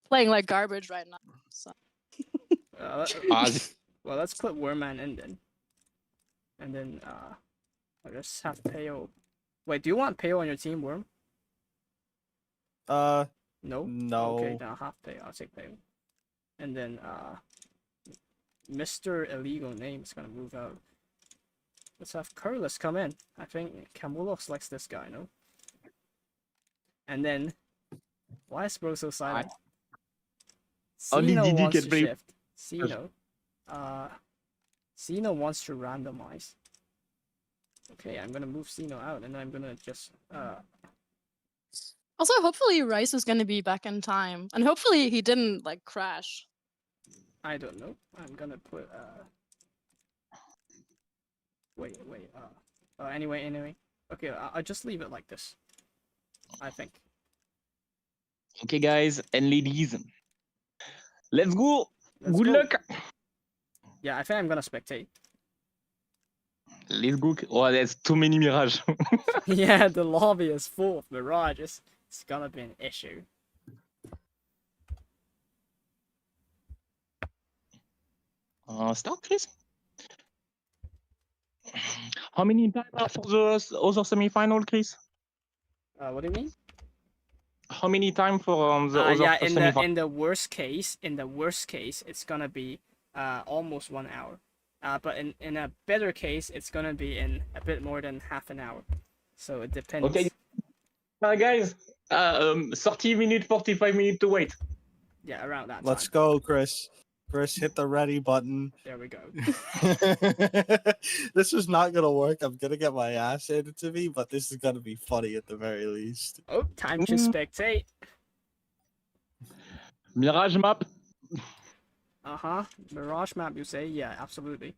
playing like garbage right now. So. Well, let's put Warman in then. And then I'll just have Peo. Wait, do you want Peo on your team, Worm? No. Okay, then I'll have Peo. I'll take Peo. And then Mr. Illegal Name is gonna move out. Let's have Curlis come in. I think Camulox likes this guy, no? And then why is Bro so silent? Sino wants to shift. Sino. Sino wants to randomize. Okay, I'm gonna move Sino out, and then I'm gonna just Also, hopefully Rice is gonna be back in time, and hopefully he didn't like crash. I don't know. I'm gonna put wait. Anyway. Okay, I'll just leave it like this. I think. Okay, guys and ladies, let's go. Good luck. Yeah, I think I'm gonna spectate. Let's go. Oh, there's too many Mirage. Yeah, the lobby is full of mirages. It's gonna be an issue. Start, Chris. How many times are for the other semi-final, Chris? What do you mean? How many time for the other yeah, semi-final? in the worst case, it's gonna be almost 1 hour. But in a better case, it's gonna be in a bit more than half an hour. So it depends. Okay, guys, 30 minutes, 45 minutes to wait. Yeah, around that. Let's go, Chris. Chris, hit the ready button. There we go. This is not gonna work. I'm gonna get my ass handed to me, but this is gonna be funny at the very least. Oh, time to spectate. Mirage map. Mirage map, you say? Yeah, absolutely.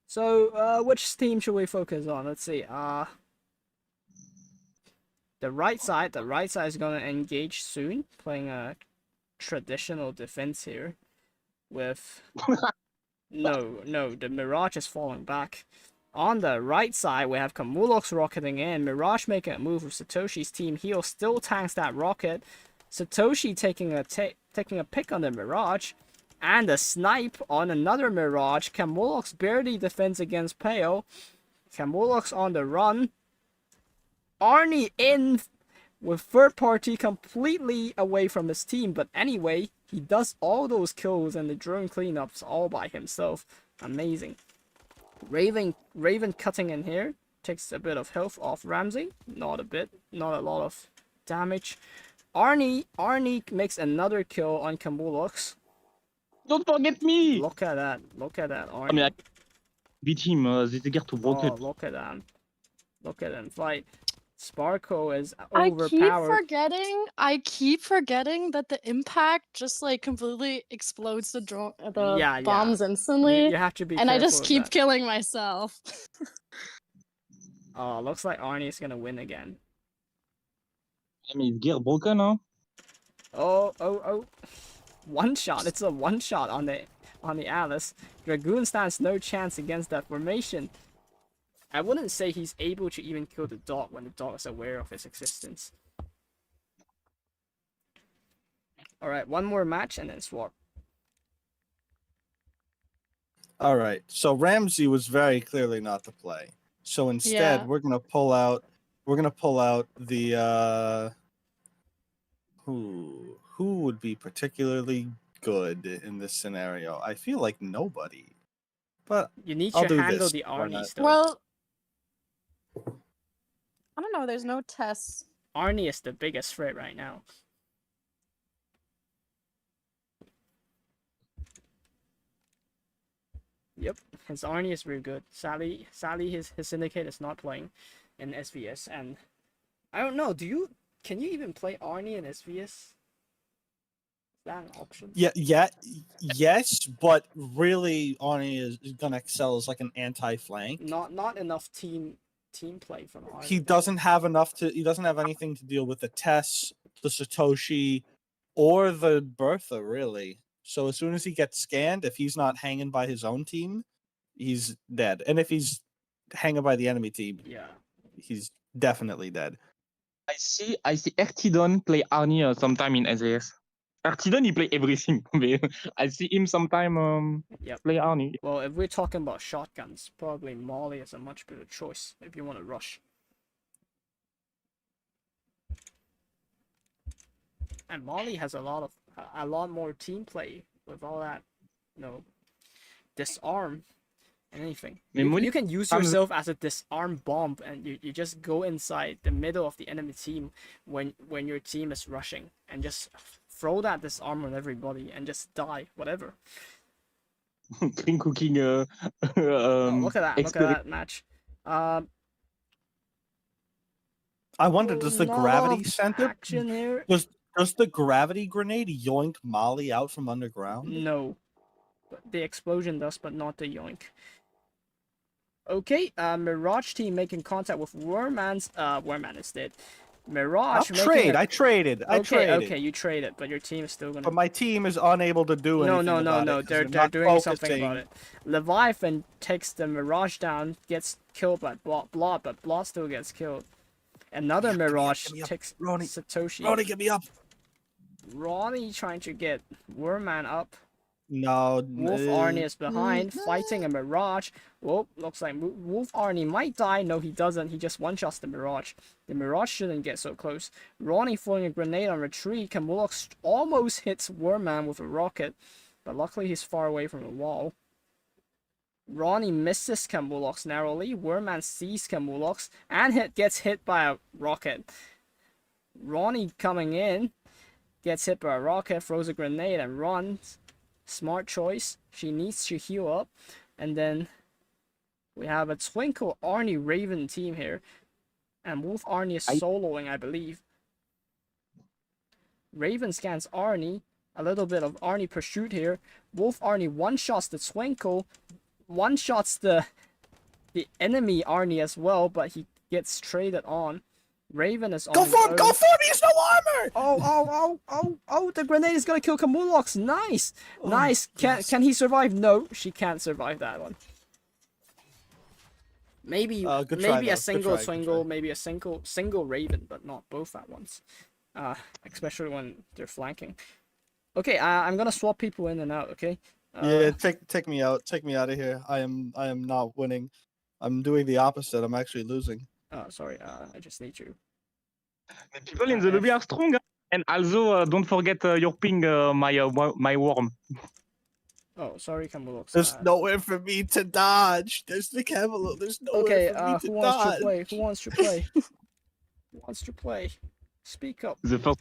So, which team should we focus on? Let's see. The right side is gonna engage soon, playing a traditional defense here. With no, the Mirage is falling back. On the right side, we have Camulox rocketing in. Mirage making a move with Satoshi's team heal, still tanks that rocket. Satoshi taking a pick on the Mirage, and a snipe on another Mirage. Camulox barely defends against Peo. Camulox on the run. Arnie in with third party completely away from his team, but anyway, he does all those kills and the drone cleanups all by himself. Amazing. Raven cutting in here. Takes a bit of health off Ramsey. Not a lot of damage. Arnie makes another kill on Camulox. Don't forget me! Look at that, Arnie. I mean, I beat him, they get to walk it. Look at them fight. Sparkle is overpowered. I keep forgetting that the impact just like completely explodes the bombs instantly. You have to be and I just careful keep with that. killing myself. Oh, looks like Arnie's gonna win again. I mean, gear broken, huh? Oh. One shot. It's a one shot on the Alice. Dragoon stands no chance against that formation. I wouldn't say he's able to even kill the dog when the dog is aware of his existence. Alright, one more match and then swap. Alright, so Ramsey was very clearly not the play. So instead, we're gonna pull out the who would be particularly good in this scenario? I feel like nobody. But you need to handle the Arnie stuff. Well, I don't know, there's no tests. Arnie is the biggest threat right now. Yep, his Arnie is really good. Sadly his Syndicate is not playing in SVS, and I don't know, can you even play Arnie in SVS? Is that an option? Yes, but really Arnie is gonna excel as like an anti-flank. Not enough team team play from Arnie. He doesn't have enough to. He doesn't have anything to deal with the Tess, the Satoshi, or the Bertha really. So as soon as he gets scanned, if he's not hanging by his own team, he's dead. And if he's hanging by the enemy team, Yeah. he's definitely dead. I see Ertidon play Arnie sometime in SVS. Ertidon, he play everything. I see him sometime Yep. play Arnie. Well, if we're talking about shotguns, probably Molly is a much better choice if you want to rush. And Molly has a lot more team play with all that, disarm and anything. You can use yourself as a disarm bomb, and you just go inside the middle of the enemy team when your team is rushing, and just throw that disarm on everybody and just die, whatever. Green cooking. Look at that! Look at that match. I wonder, does the gravity center action here? Does the gravity grenade yoink Molly out from underground? No. But the explosion does, but not the yoink. Okay, Mirage team making contact with Wormman's. Wormman is dead. Mirage. I traded. Okay, you traded, but your team is still gonna. But my team is unable to do anything. No. They're doing something about it. Leviathan takes the Mirage down, gets killed by Blot, but Blot still gets killed. Another Mirage takes Satoshi. Ronnie, get me up. Ronnie trying to get Wormman up. No. Wolf Arnie is behind, fighting a Mirage. Well, looks like Wolf Arnie might die. No, he doesn't. He just one-shots the Mirage. The Mirage shouldn't get so close. Ronnie throwing a grenade on retreat. Camullox almost hits Wormman with a rocket, but luckily he's far away from the wall. Ronnie misses Camullox narrowly. Wormman sees Camullox and gets hit by a rocket. Ronnie coming in, gets hit by a rocket, throws a grenade and runs. Smart choice. She needs to heal up. And then we have a Twinkle Arnie Raven team here. And Wolf Arnie is soloing, I believe. Raven scans Arnie. A little bit of Arnie pursuit here. Wolf Arnie one-shots the Twinkle. One-shots the enemy Arnie as well, but he gets traded on. Raven is on. Go for him! He's no armor! Oh, the grenade is gonna kill Camullox. Nice! Nice. Can he survive? No, she can't survive that one. Maybe a single Twingle, maybe a single Raven, but not both at once. Especially when they're flanking. Okay, I'm gonna swap people in and out, okay? Yeah, take me out. Take me out of here. I am not winning. I'm doing the opposite. I'm actually losing. Oh, sorry. I just need you. The people in the lobby are strong, and also don't forget your ping, my worm. Oh, sorry, Camullox. There's nowhere for me to dodge. There's the Camullox. There's nowhere for me to dodge. Who wants to play? Who wants to play? Speak up. The first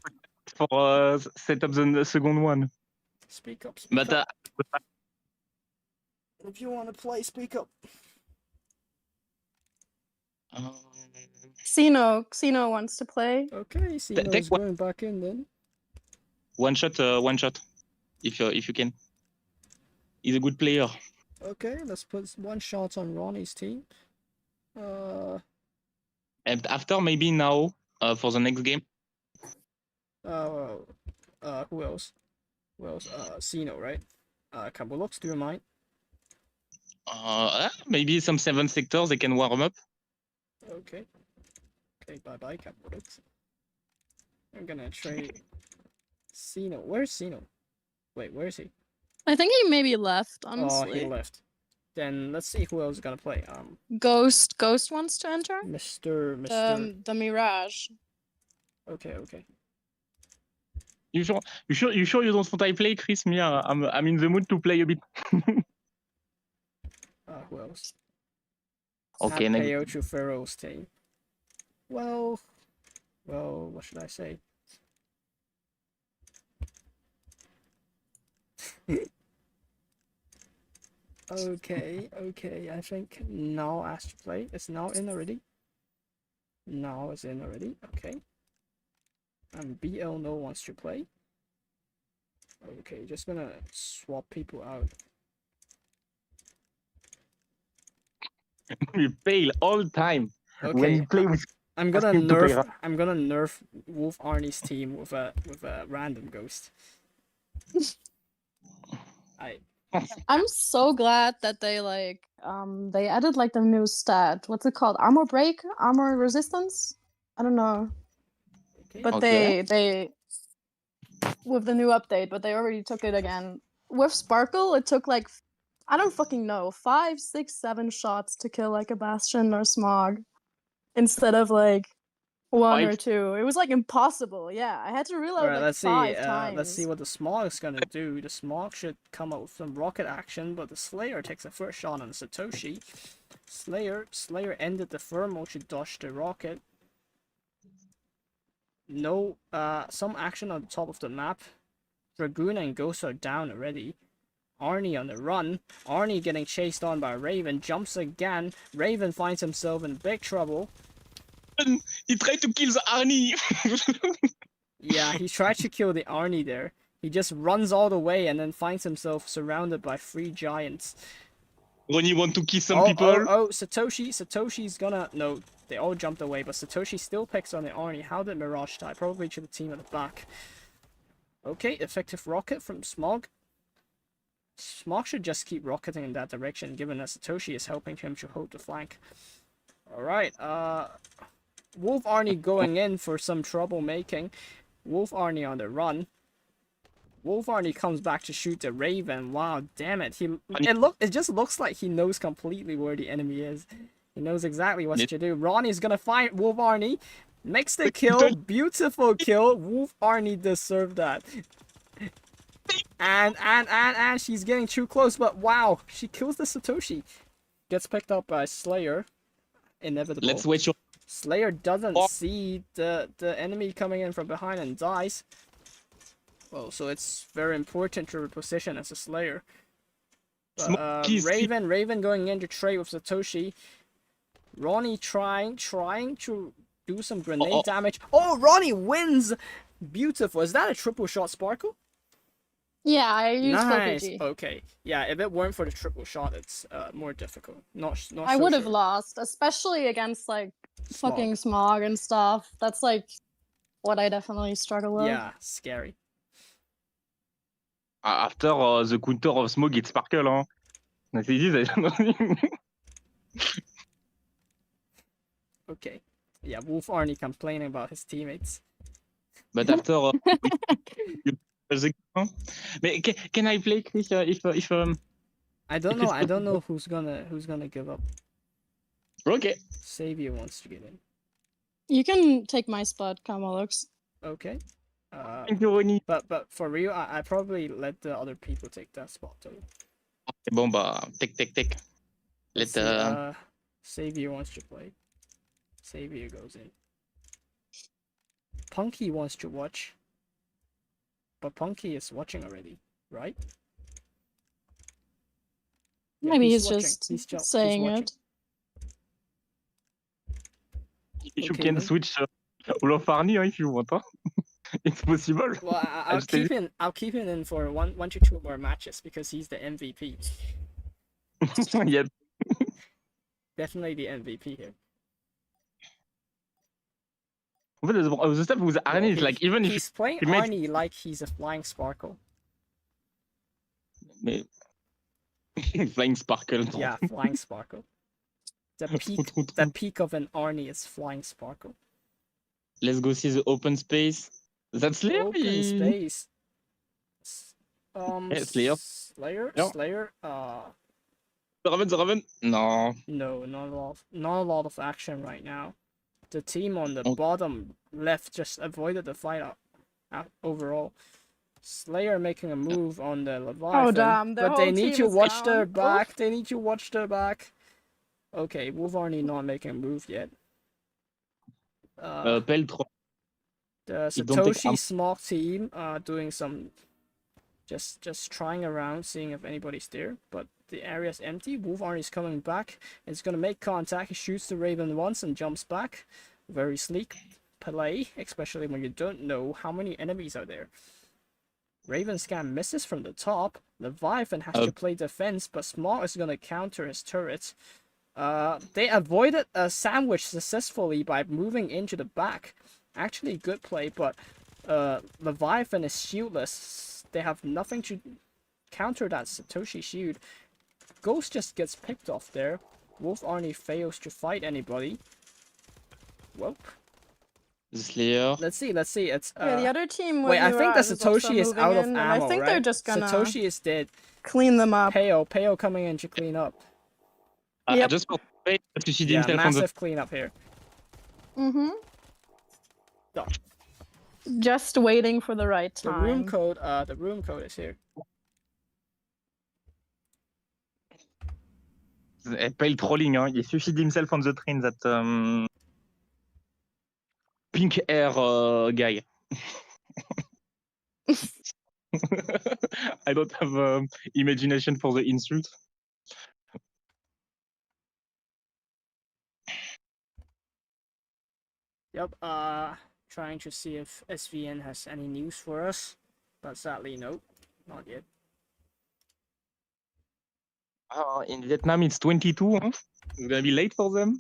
for set up the second one. Speak up. But if you want to play, speak up. Xeno wants to play. Okay, Xeno's going back in then. One shot, if you can. He's a good player. Okay, let's put one shot on Ronnie's team. And after maybe now for the next game. Who else? Xeno, right? Camullox, do you mind? Maybe some 7 sectors they can warm up. Okay. Okay, bye-bye, Camullox. I'm gonna trade Xeno. Where's Xeno? Wait, where is he? I think he maybe left, honestly. Oh, he left. Then let's see who else is gonna play. Ghost wants to enter? Mr. The Mirage. Okay. You sure you don't want I play, Chris? Me, I'm in the mood to play a bit. Who else? Okay, Peyocho Pharaoh's team. Well, what should I say? Okay, I think now asked to play. It's now in already. Now it's in already, okay. And BL no wants to play. Okay, just gonna swap people out. We fail all the time. when you play with. I'm gonna Ask him to play nerf Wolf Arnie's team with a random ghost. I'm so glad that they they added like the new stat. What's it called? Armor break? Armor resistance? I don't know. Okay. But they with the new update, but they already took it again. With Sparkle, it took like I don't fucking know, 5, 6, 7 shots to kill like a Bastion or Smog instead of like 1 or 2. It was like impossible. Yeah, I had to reload Alright, like 5 times. let's see what the Smog is gonna do. The Smog should come out with some rocket action, but the Slayer takes the first shot on Satoshi. Slayer ended the thermal, she dodged the rocket. No, some action on the top of the map. Dragoon and Ghost are down already. Arnie on the run. Arnie getting chased on by Raven. Jumps again. Raven finds himself in big trouble. He tried to kill the Arnie. Yeah, he tried to kill the Arnie there. He just runs all the way and then finds himself surrounded by 3 giants. Ronnie want to kill some people. Oh, Satoshi's gonna... No, they all jumped away, but Satoshi still picks on the Arnie. How did Mirage die? Probably to the team at the back. Okay, effective rocket from Smog. Smog should just keep rocketing in that direction, given that Satoshi is helping him to hold the flank. Alright, Wolf Arnie going in for some troublemaking. Wolf Arnie on the run. Wolf Arnie comes back to shoot the Raven. Wow, damn it. It just looks like he knows completely where the enemy is. He knows exactly what to do. Ronnie's gonna find Wolf Arnie. Makes the kill. Beautiful kill. Wolf Arnie deserved that. And she's getting too close, but wow, she kills the Satoshi. Gets picked up by Slayer. Inevitable. Let's wait. Slayer doesn't see the enemy coming in from behind and dies. Well, so it's very important to reposition as a Slayer. But, Raven going in to trade with Satoshi. Ronnie trying to do some grenade damage. Oh, Ronnie wins! Beautiful. Is that a triple shot Sparkle? Yeah, I used nice. PG. Okay. Yeah, if it weren't for the triple shot, it's more difficult. Not I so would have sure. lost, especially against like fucking Smog and stuff. That's like what I definitely struggle with. Yeah, scary. After the counter of Smog, it's Sparkle, huh? That's easy. Okay. Yeah, Wolf Arnie complaining about his teammates. But after but can I play Chris if I don't know. I don't know who's gonna give up. Okay. Savior wants to get in. You can take my spot, Kamalux. Okay. Thank you, Ronnie. But for real, I probably let the other people take that spot too. Bon bah, take. Let Savior wants to play. Savior goes in. Punky wants to watch. But Punky is watching already, right? Yeah, Maybe he's just saying it. You can switch all of Arnie if you want, huh? It's possible. Well, I'll keep him in for one to two more matches because he's the MVP. Yep. Definitely the MVP here. But the stuff with Arnie is like even if he's playing Arnie like he's a flying Sparkle. Flying Sparkle. Yeah, flying Sparkle. The peak of an Arnie is flying Sparkle. Let's go see the open space. That's Slayer. Open space. Slayer. Slayer. Yeah. Slayer. The Raven. No. No, not a lot of action right now. The team on the bottom left just avoided the fight overall. Slayer making a move on the Leviathan. Oh damn! But they need to watch their back. They need to watch their back. Okay, Wolf Arnie not making a move yet. Peltro. The Satoshi Smog team doing some just trying around, seeing if anybody's there, but the area's empty. Wolf Arnie is coming back. It's gonna make contact. He shoots the Raven once and jumps back. Very sleek play, especially when you don't know how many enemies are there. Raven scan misses from the top. Leviathan has to play defense, but Smog is gonna counter his turrets. They avoided a sandwich successfully by moving into the back. Actually, good play, but Leviathan is shieldless. They have nothing to counter that Satoshi shield. Ghost just gets picked off there. Wolf Arnie fails to fight anybody. Well, Slayer. let's see. It's Yeah, the other team with wait, I think the Mirage is also Satoshi is moving out of in, and ammo, I think right? they're just gonna Satoshi is dead. clean them up. Peo coming in to clean up. Yep. Just for wait, succeeded Yeah, himself on the massive cleanup here. Mm-hmm. Done. Just waiting for the right The time. room code is here. Pale trolling, hein. He suicided himself on the train, that pink hair guy. I don't have imagination for the insult. Yep, trying to see if SVN has any news for us, but sadly, no, not yet. In Vietnam, it's 22. Huh? It's gonna be late for them.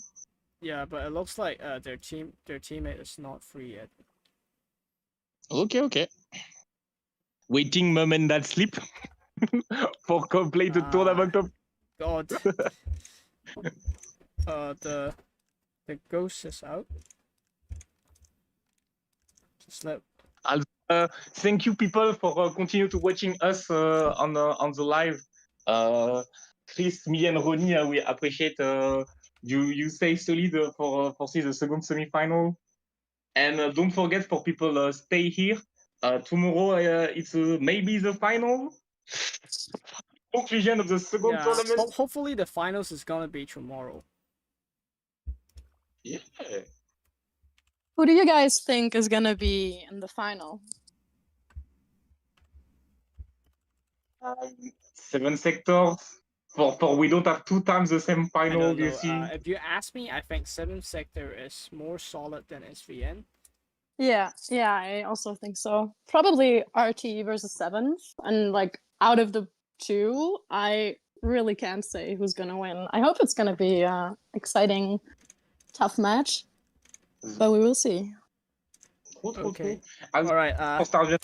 Yeah, but it looks like their teammate is not free yet. Okay. Waiting moment that sleep for complete the tournament of. God. The ghost is out. Just let. Thank you, people, for continue to watching us on the live. Chris, me, and Ronnie, we appreciate you stay solid for see the second semi-final. And don't forget, for people stay here. Tomorrow it's maybe the final conclusion of the second tournament. Hopefully the finals is gonna be tomorrow. Yeah. Who do you guys think is gonna be in the final? 7 sectors. For we don't have 2 times the same final. Do you see? If you ask me, I think 7th sector is more solid than SVN. Yeah, I also think so. Probably RT versus 7th, and like out of the two, I really can't say who's gonna win. I hope it's gonna be an exciting, tough match, but we will see. Okay. All right. The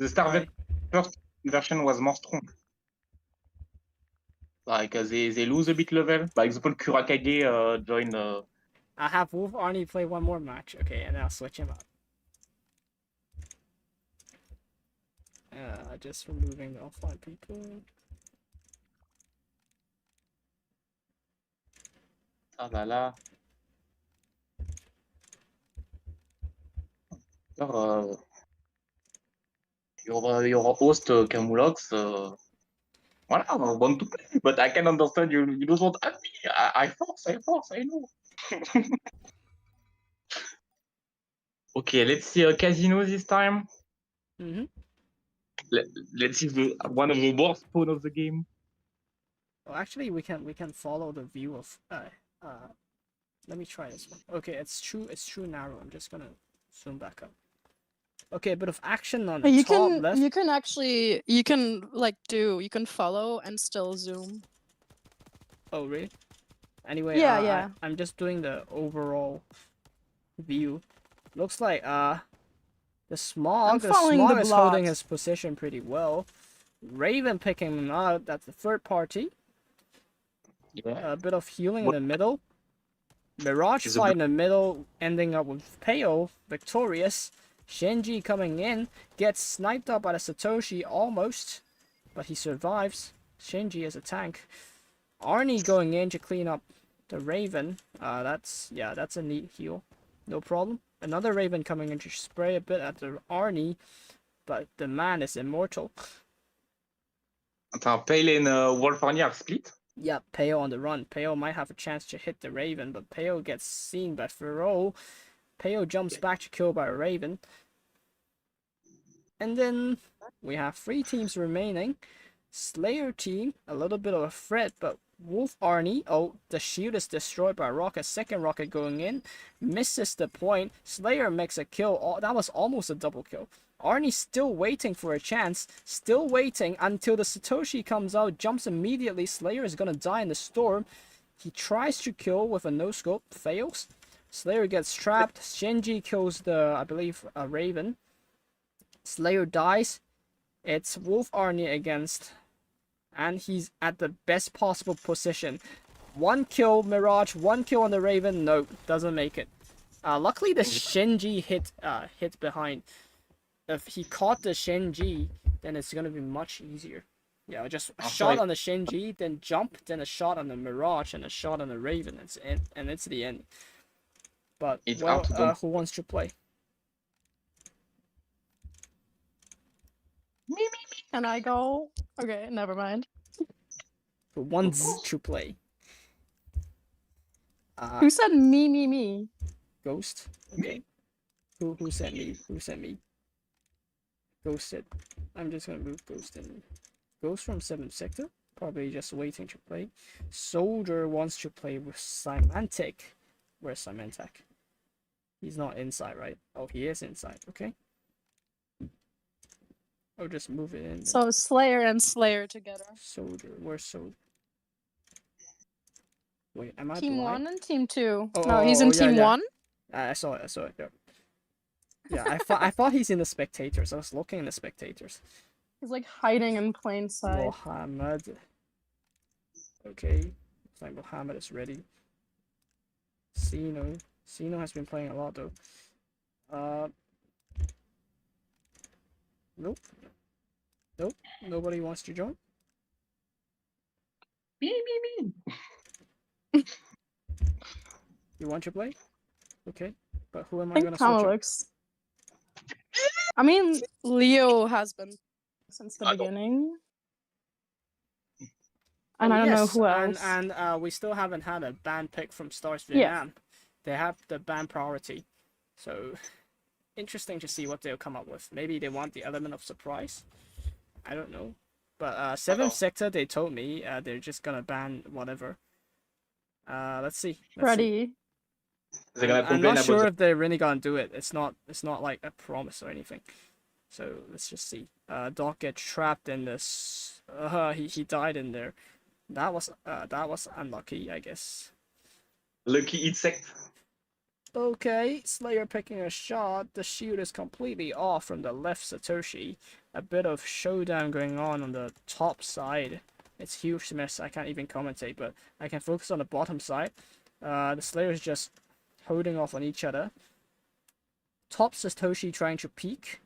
StarsVietnam first version was more strong. Like they lose a bit level. For example, Kurakage joined. I have Wolf Arnie play one more match, okay, and I'll switch him up. Just removing the offline people. Ah là là. Alors, your host Camulox. Voilà, I want to play, but I can understand you don't want to add me. I force, I know. Okay, let's see a casino this time. Let's see one of the worst spawn of the game. Well, actually, we can follow the view of. Let me try this one. Okay, it's true narrow. I'm just gonna zoom back up. Okay, a bit of action on the top left. You can follow and still zoom. Oh really? Anyway, yeah. I'm just doing the overall view. Looks like the Smog is holding his position pretty well. Raven picking him out. That's the third party. Yeah. A bit of healing in the middle. Mirage fight in the middle, ending up with Peo victorious. Shinji coming in, gets sniped up by the Satoshi almost, but he survives. Shinji is a tank. Arnie going in to clean up the Raven. That's a neat heal. No problem. Another Raven coming in to spray a bit at the Arnie, but the man is immortal. Pale and Wolf Arnie are split. Yep, Peo on the run. Peo might have a chance to hit the Raven, but Peo gets seen by Fero. Peo jumps back to kill by a Raven. And then we have 3 teams remaining. Slayer team, a little bit of a threat, but Wolf Arnie, the shield is destroyed by a rocket. Second rocket going in, misses the point. Slayer makes a kill. That was almost a double kill. Arnie still waiting for a chance, still waiting until the Satoshi comes out, jumps immediately. Slayer is gonna die in the storm. He tries to kill with a no-scope, fails. Slayer gets trapped. Shinji kills the, I believe, a Raven. Slayer dies. It's Wolf Arnie against, and he's at the best possible position. 1 kill Mirage, 1 kill on the Raven. No, doesn't make it. Luckily the Shinji hit behind. If he caught the Shinji, then it's gonna be much easier. Yeah, just a shot on the Shinji, then jump, then a shot on the Mirage, and a shot on the Raven. And it's the end. But well, who wants to play? Me. Can I go? Okay, never mind. Who wants to play? Who said me? Ghost. Okay. Who sent me? Who sent me? Ghost said. I'm just gonna move Ghost in. Ghost from 7th sector. Probably just waiting to play. Soldier wants to play with Symantec. Where's Symantec? He's not inside, right? Oh, he is inside. Okay. I'll just move it in. So Slayer and Slayer together. Soldier. Where's Soldier? Wait, am I Team blind? 1 and Team 2. Oh, no, he's in Team 1. I saw it. Yeah, I thought he's in the spectators. I was looking in the spectators. He's like hiding in plain sight. Mohammed. Okay. Looks like Mohammed is ready. Sino has been playing a lot though. Nope. Nobody wants to join. Me. You want to play? Okay. But who am I I think gonna switch? I mean, Leo has been since the beginning. And I don't know who else. And we still haven't had a ban pick from StarsVietnam. Yeah. They have the ban priority. So, interesting to see what they'll come up with. Maybe they want the element of surprise. I don't know. But 7th sector, they told me they're just gonna ban whatever. Let's see. Ready. I'm not sure if they're really gonna do it. It's not like a promise or anything. So let's just see. Doc gets trapped in this. He died in there. That was unlucky, I guess. Lucky insect. Okay, Slayer picking a shot. The shield is completely off from the left Satoshi. A bit of showdown going on the top side. It's huge mess. I can't even commentate, but I can focus on the bottom side. The Slayer is just holding off on each other. Top Satoshi trying to peek.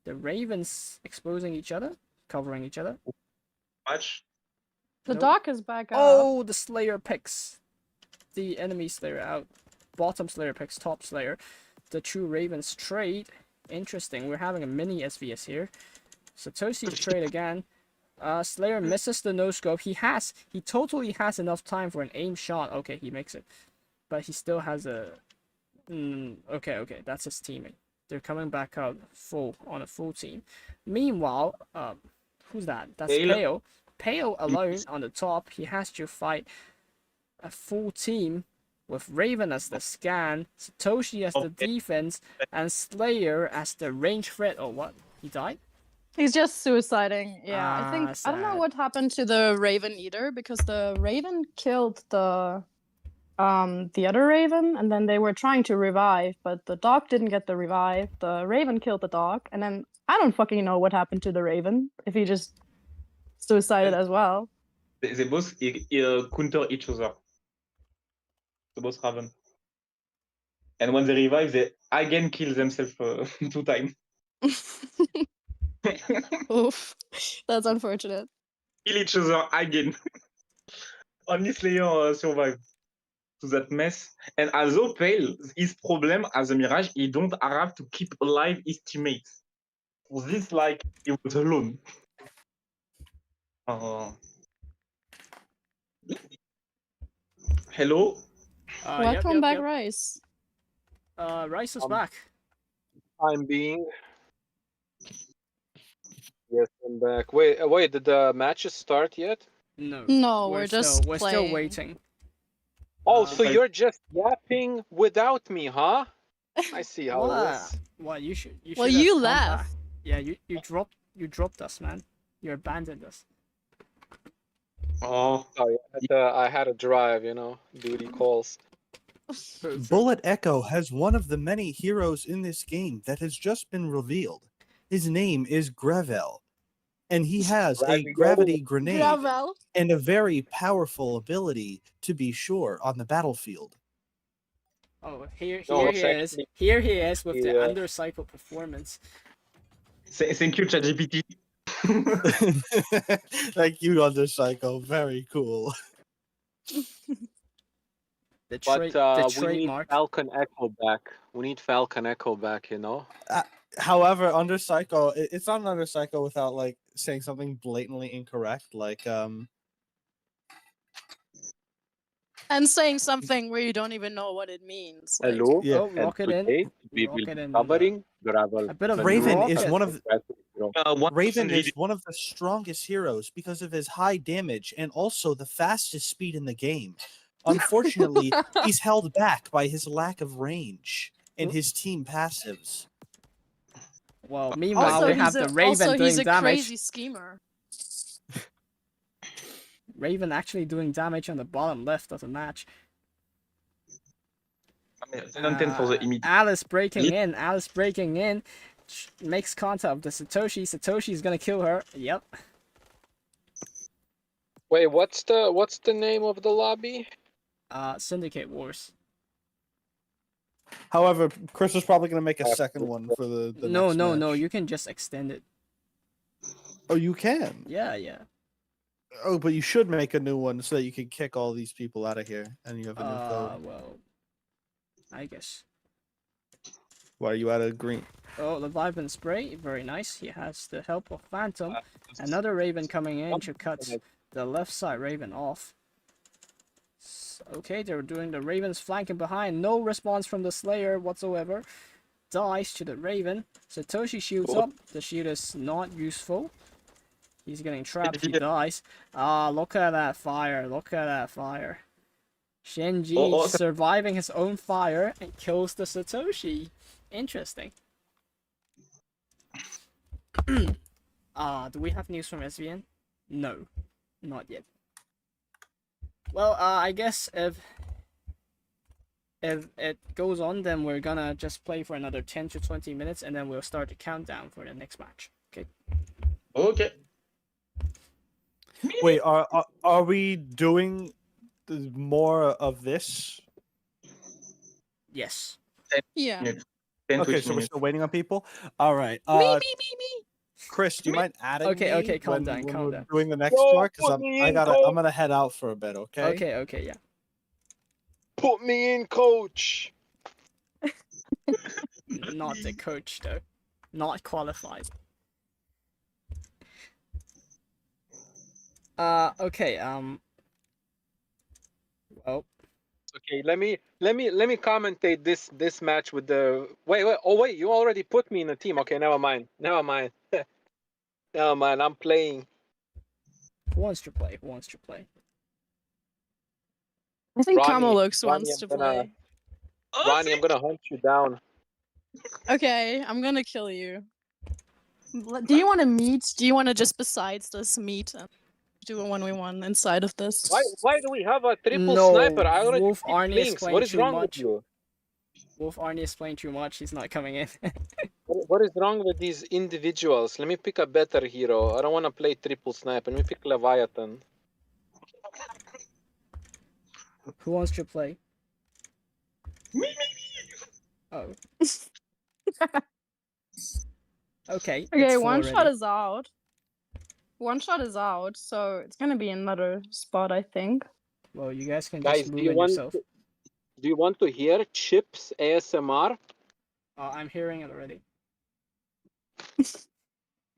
The Ravens exposing each other, covering each other. Much. The Doc is back up. Oh, the Slayer picks the enemy Slayer out. Bottom Slayer picks top Slayer. The two Ravens trade. Interesting. We're having a mini SVS here. Satoshi trade again. Slayer misses the no-scope. He totally has enough time for an aim shot. Okay, he makes it. But he still has a... okay, that's his teammate. They're coming back out on a full team. Meanwhile, who's that? That's Pale. Pale alone on the top. He has to fight a full team with Raven as the scan, Satoshi as the defense, and Slayer as the range threat. Oh, what? He died? He's just suiciding. Yeah, I don't know what happened to the Raven either, because the Raven killed the other Raven, and then they were trying to revive, but the Doc didn't get the revive. The Raven killed the Doc, and then I don't fucking know what happened to the Raven, if he just suicided as well. They both counter each other. The both Raven. And when they revive, they again kill themselves 2 times. Oof, that's unfortunate. Kill each other again. Only Slayer survived to that mess. And although Pale, his problem as a Mirage, he don't have to keep alive his teammates. For this, like, he was alone. Hello? Welcome back, Rice. Rice is back. Time being. Yes, I'm back. Wait, did the matches start yet? No, we're just we're playing. still waiting. Oh, so you're just yapping without me, huh? I see how it is. What you should Well, have you come left. back. Yeah, you dropped us, man. You abandoned us. Oh, Oh yeah, I had a drive, you know, duty calls. Bullet Echo has one of the many heroes in this game that has just been revealed. His name is Graviel, and he has a gravity grenade Gravel. and a very powerful ability, to be sure, on the battlefield. Oh, here No, he it's is. actually Here he is with the the, undercycle performance. Thank you, ChatGPT. Thank you, Undercycle. Very cool. The But we need trademark. Falcon Echo back. We need Falcon Echo back, you know? However, Undercycle, it's not an Undercycle without like saying something blatantly incorrect, like And saying something where you don't even know what it means. Like, Hello? yeah. Oh, rocket in. Today we will Rocket be in. covering Gravel. A bit of Raven is rocket. one of One Raven person is one of the strongest heroes because of his high damage and also the fastest speed in the game. Unfortunately, he's held back by his lack of range and his team passives. Well, meanwhile also, we have the Raven he's doing a damage. crazy schemer. Raven actually doing damage on the bottom left of the match. for the immediate. Alice breaking in. Alice breaking in. Makes contact with the Satoshi. Satoshi's gonna kill her. Yep. Wait, what's the name of the lobby? Syndicate Wars. However, Chris is probably going to make a second one for the No, next no, match. no. You can just extend it. Oh, you can? Yeah, yeah. Oh, but you should make a new one so that you can kick all these people out of here and you have a new code. Well, I guess. Why are you out of green? Oh, the Vibrant Spray, very nice. He has the help of Phantom. Another Raven coming in to cut the left side Raven off. Okay, they're doing the Raven's flanking behind. No response from the Slayer whatsoever. Dies to the Raven. Satoshi shoots up. The shield is not useful. He's getting trapped. He dies. Ah, look at that fire. Look at that fire. Shenji surviving his own fire and kills the Satoshi. Interesting. Do we have news from SVN? No, not yet. Well, I guess if it goes on, then we're gonna just play for another 10 to 20 minutes, and then we'll start the countdown for the next match. Okay. Okay. Wait, are we doing more of this? Yes. Yeah. Okay, so we're still waiting on people. All right. Me. Chris, do you mind adding me? Okay, calm down, when calm we're down. doing the next part, because I'm gonna head out for a bit. Okay. Okay, yeah. Put me in, coach. Not the coach though. Not qualified. Okay, well. Okay, let me commentate this match with the wait, you already put me in a team. Okay, never mind. Never mind, I'm playing. Who wants to play? I think Ronnie, Kamalux wants to play. Ronnie, I'm gonna hunt you down. Okay, I'm gonna kill you. Do you want to meet? Do you want to just besides this meet and do a 1v1 inside of this? Why do we have a triple No, sniper? I already Wolf picked Arnie is links. playing What is too wrong much. with you? Wolf Arnie is playing too much. He's not coming in. What is wrong with these individuals? Let me pick a better hero. I don't want to play triple sniper. Let me pick Leviathan. Who wants to play? Me. Oh. Okay. Okay, one shot is out. One shot is out, so it's gonna be another spot, I think. Well, you guys can Guys, just move in yourself. Do you want to hear Chips ASMR? I'm hearing it already.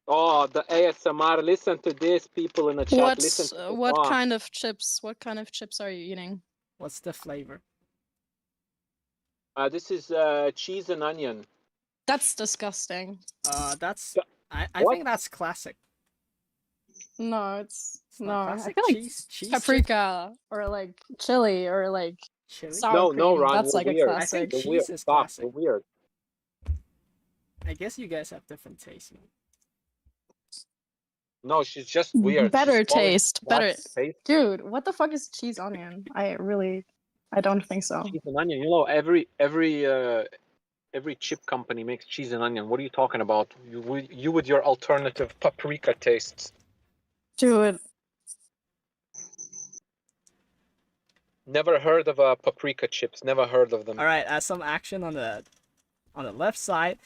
Oh, the ASMR. Listen to this, people in the chat. Listen to what kind of chips? What kind of chips are you eating? What's the flavor? This is cheese and onion. That's disgusting. That's I think that's classic. No, it's no. I Classic feel like cheese paprika or like chili or like chili. sour cream. No, Ron, that's we're like weird. a I think classic. cheese is Stop, classic. we're weird. I guess you guys have different tastes. No, she's just weird. Better She's calling taste. black Better. paste. Dude, what the fuck is cheese onion? I don't think so. Cheese and onion. You know, every chip company makes cheese and onion. What are you talking about? You with your alternative paprika tastes. Dude, Never heard of paprika chips. Never heard of them. All right, some action on the left side.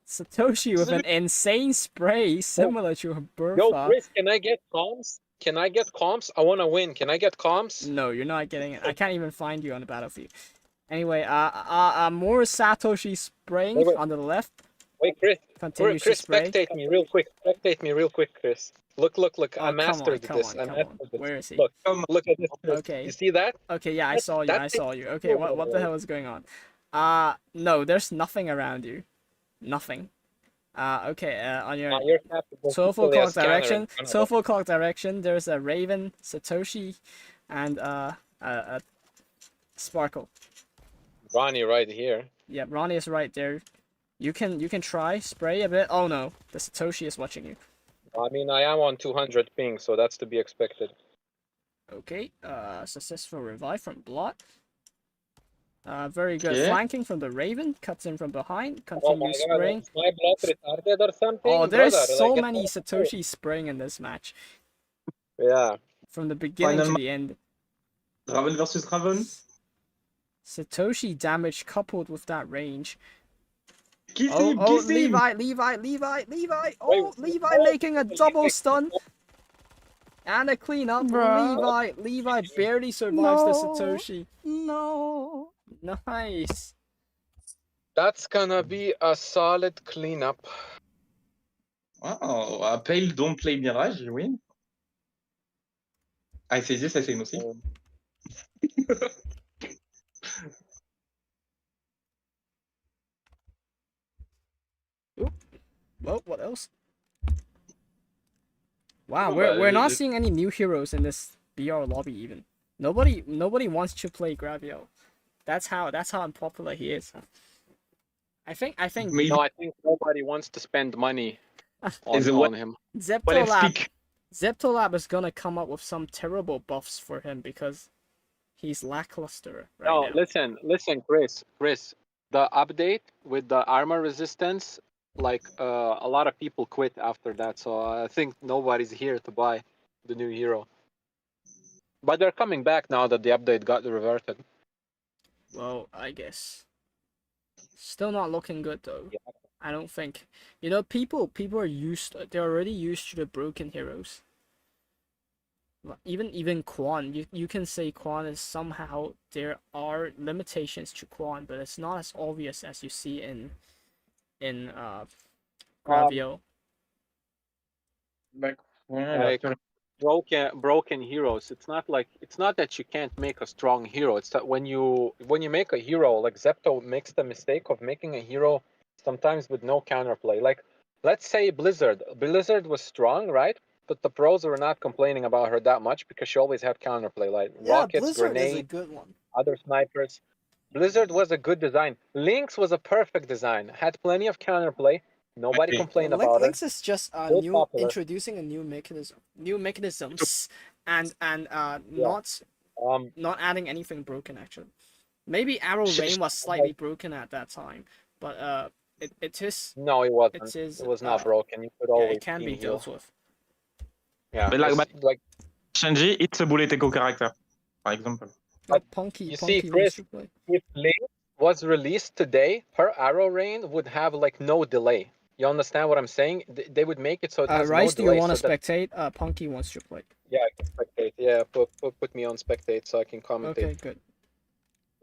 Satoshi with an insane spray similar to Yo, Bertha. Chris, can I get comms? Can I get comms? I want to win. Can I get comms? No, you're not getting it. I can't even find you on the battlefield. Anyway, more Satoshi spraying Wait. on the left. Wait, Chris. Continues Chris, to spray. spectate me real quick. Spectate me real quick, Chris. Look. Oh, I mastered this. come on. Where is he? Look at this. Chris. Okay. You see that? Okay, yeah, I saw you. Okay, what the hell is going on? No, there's nothing around you. Nothing. Okay, on your 12 o'clock direction. 12 o'clock direction, there's a Raven, Satoshi, and Sparkle. Ronnie right here. Yeah, Ronnie is right there. You can try spray a bit. Oh no, the Satoshi is watching you. I mean, I am on 200 ping, so that's to be expected. Okay, successful revive from Blot. Very good. Yeah. Flanking from the Raven, cuts in from behind, continues spraying. Is my block retarded or something? Oh, there's brother? so Like, many Satoshi spraying in this match. Yeah. From the beginning to the end. Raven versus Raven. Satoshi damage coupled with that range. Kiss Oh, him, oh, kiss him. Levi. Oh, Levi making a double stun. And a cleanup. Bruh. Levi barely survives the No. Satoshi. No. Nice. That's gonna be a solid cleanup. Wow, Pale don't play Mirage, you win. I say this, I say no. Well, what else? Wow, we're not seeing any new heroes in this BR lobby even. Nobody wants to play Graviel. That's how unpopular he is. I think Maybe. No, I think nobody wants to spend money on him. Zeptolab is gonna come up with some terrible buffs for him because he's lackluster right No, now. listen, Chris. The update with the armor resistance, like a lot of people quit after that, so I think nobody's here to buy the new hero. But they're coming back now that the update got reverted. Well, I guess. Still not looking good though. Yeah. I don't think. You know, people are they're already used to the broken heroes. Even Quan, you can say Quan is somehow, there are limitations to Quan, but it's not as obvious as you see in Graviel. Like, broken heroes. It's not that you can't make a strong hero. It's that when you make a hero, like Zepto makes the mistake of making a hero sometimes with no counterplay. Like, let's say Blizzard. Blizzard was strong, right? But the pros were not complaining about her that much because she always had counterplay, like rockets, Blizzard grenades, is a good one. other snipers. Blizzard was a good design. Lynx was a perfect design. Had plenty of counterplay. Nobody complained about Lynx is just Still popular. introducing a new mechanisms, and not adding anything broken actually. Maybe Arrow Rain was slightly broken at that time, but it is. No, it wasn't. It is. It was not broken. You could Yeah, always it can be team heal. dealt with. Yeah, But like Shenji, it's a bullet echo character, for example. But Punky, you Punky see, wants Chris, to play. if Lynx was released today, her arrow rain would have like no delay. You understand what I'm saying? They would make it so it has Rice, no do delay. you want to so that- spectate? Punky wants to play. Yeah, I can spectate. Yeah, put me on spectate so I can commentate. Okay, good.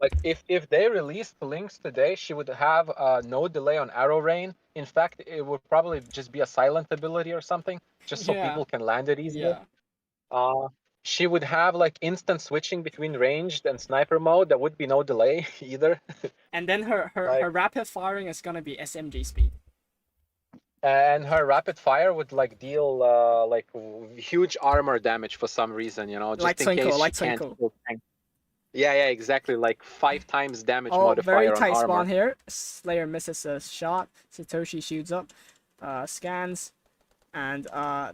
Like if they released Lynx today, she would have no delay on arrow rain. In fact, it would probably just be a silent ability or something, just so Yeah. people can land it easier. Yeah. She would have like instant switching between ranged and sniper mode. There would be no delay either. And then her rapid firing is gonna be SMG speed. And her rapid fire would like deal like huge armor damage for some reason, you know, just Like in Twinkle, case like she can't Twinkle. kill tank. Yeah, exactly. Like 5 times damage Oh, modifier very on tight armor. spawn here. Slayer misses a shot. Satoshi shoots up. Scans. and a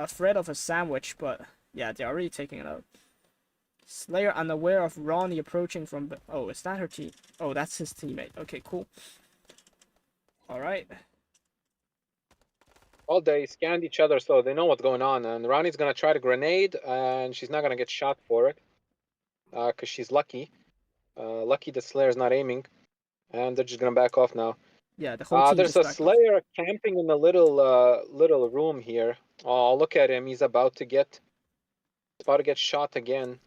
threat of a sandwich, but yeah, they're already taking it out. Slayer unaware of Ronnie approaching from... Oh, is that her team? Oh, that's his teammate. Okay, cool. Alright. Well, they scanned each other, so they know what's going on. And Ronnie's gonna try to grenade, and she's not gonna get shot for it. Because she's lucky. Lucky the Slayer's not aiming. And they're just gonna back off now. Yeah, the whole team there's just a backed Slayer camping in the little room here. Oh, look at him. He's about to get shot again.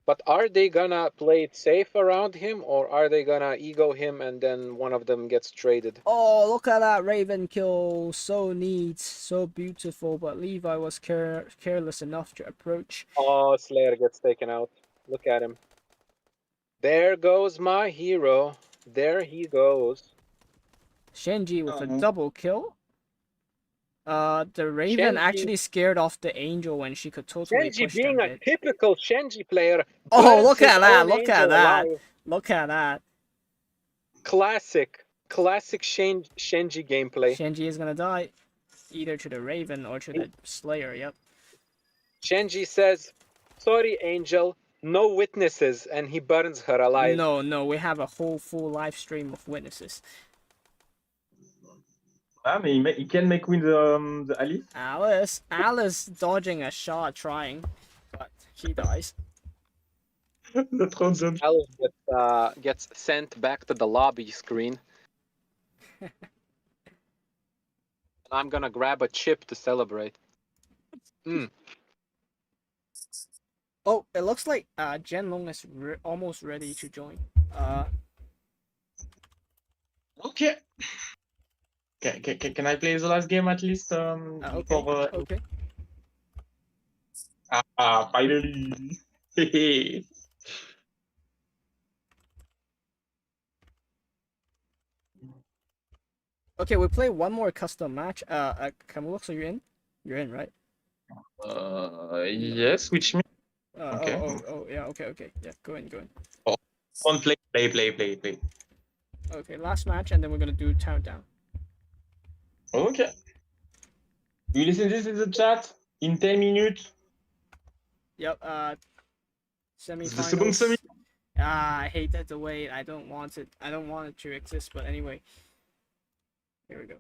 But are they gonna play it safe around him, or are they gonna ego him and then one of them gets traded? Oh, look at that Raven kill. So neat, so beautiful, but Levi was careless enough to approach. Oh, Slayer gets taken out. Look at him. There goes my hero. There he goes. Shenji with a double kill. The Raven Shenji- actually scared off the Angel when she could totally Shenji push being them a mid. typical Shenji player. Oh, burns look his at that, own look at angel that. alive. Look at that. Classic Shenji gameplay. Shenji is gonna die. Either to the Raven or to the Slayer, yep. Shenji says, "Sorry, Angel, no witnesses," and he burns her alive. No, we have a whole full live stream of witnesses. Ah, mais he can make win the Alice. Alice dodging a shot, trying, but she dies. The Trojan. Alice gets sent back to the lobby screen. I'm gonna grab a chip to celebrate. Oh, it looks like Genlong is almost ready to join. Okay. Can I play the last game at least? Okay. Finally. Okay, we play one more custom match. Camulux, are you in? You're in, right? Yes, which means okay. Oh, yeah, okay. Yeah, go in. on play. Okay, last match, and then we're gonna do countdown. Okay. You listen this in the chat in 10 minutes. Yep, The second semi-finals. semi. I hate that the wait. I don't want it to exist, but anyway. Here we go.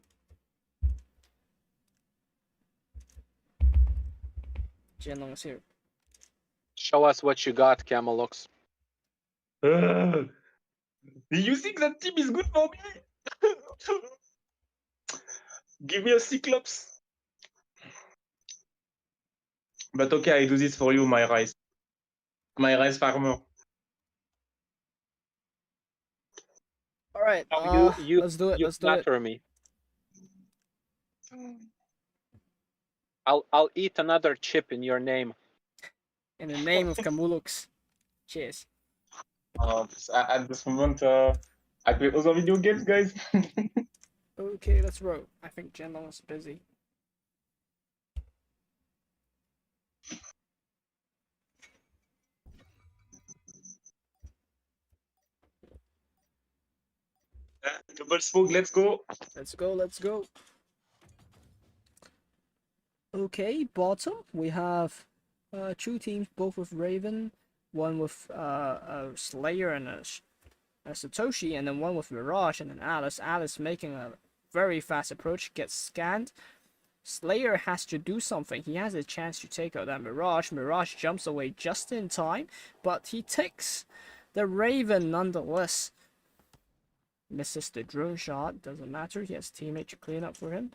Jianlong is here. Show us what you got, Camelux. Do you think that team is good for me? Give me a Cyclops. But okay, I do this for you, my rice farmer. All right, You let's do it. You flatter me. I'll eat another chip in your name. In the name of Camulux. Cheers. At this moment, I play other video games, guys. Okay, let's roll. I think Jianlong is busy. Double smoke, let's go. Let's go. Okay, bottom we have two teams, both with Raven, one with a Slayer and a Satoshi, and then one with Mirage and an Alice. Alice making a very fast approach, gets scanned. Slayer has to do something. He has a chance to take out that Mirage. Mirage jumps away just in time, but he takes the Raven nonetheless. Misses the drone shot, doesn't matter. He has teammate to clean up for him.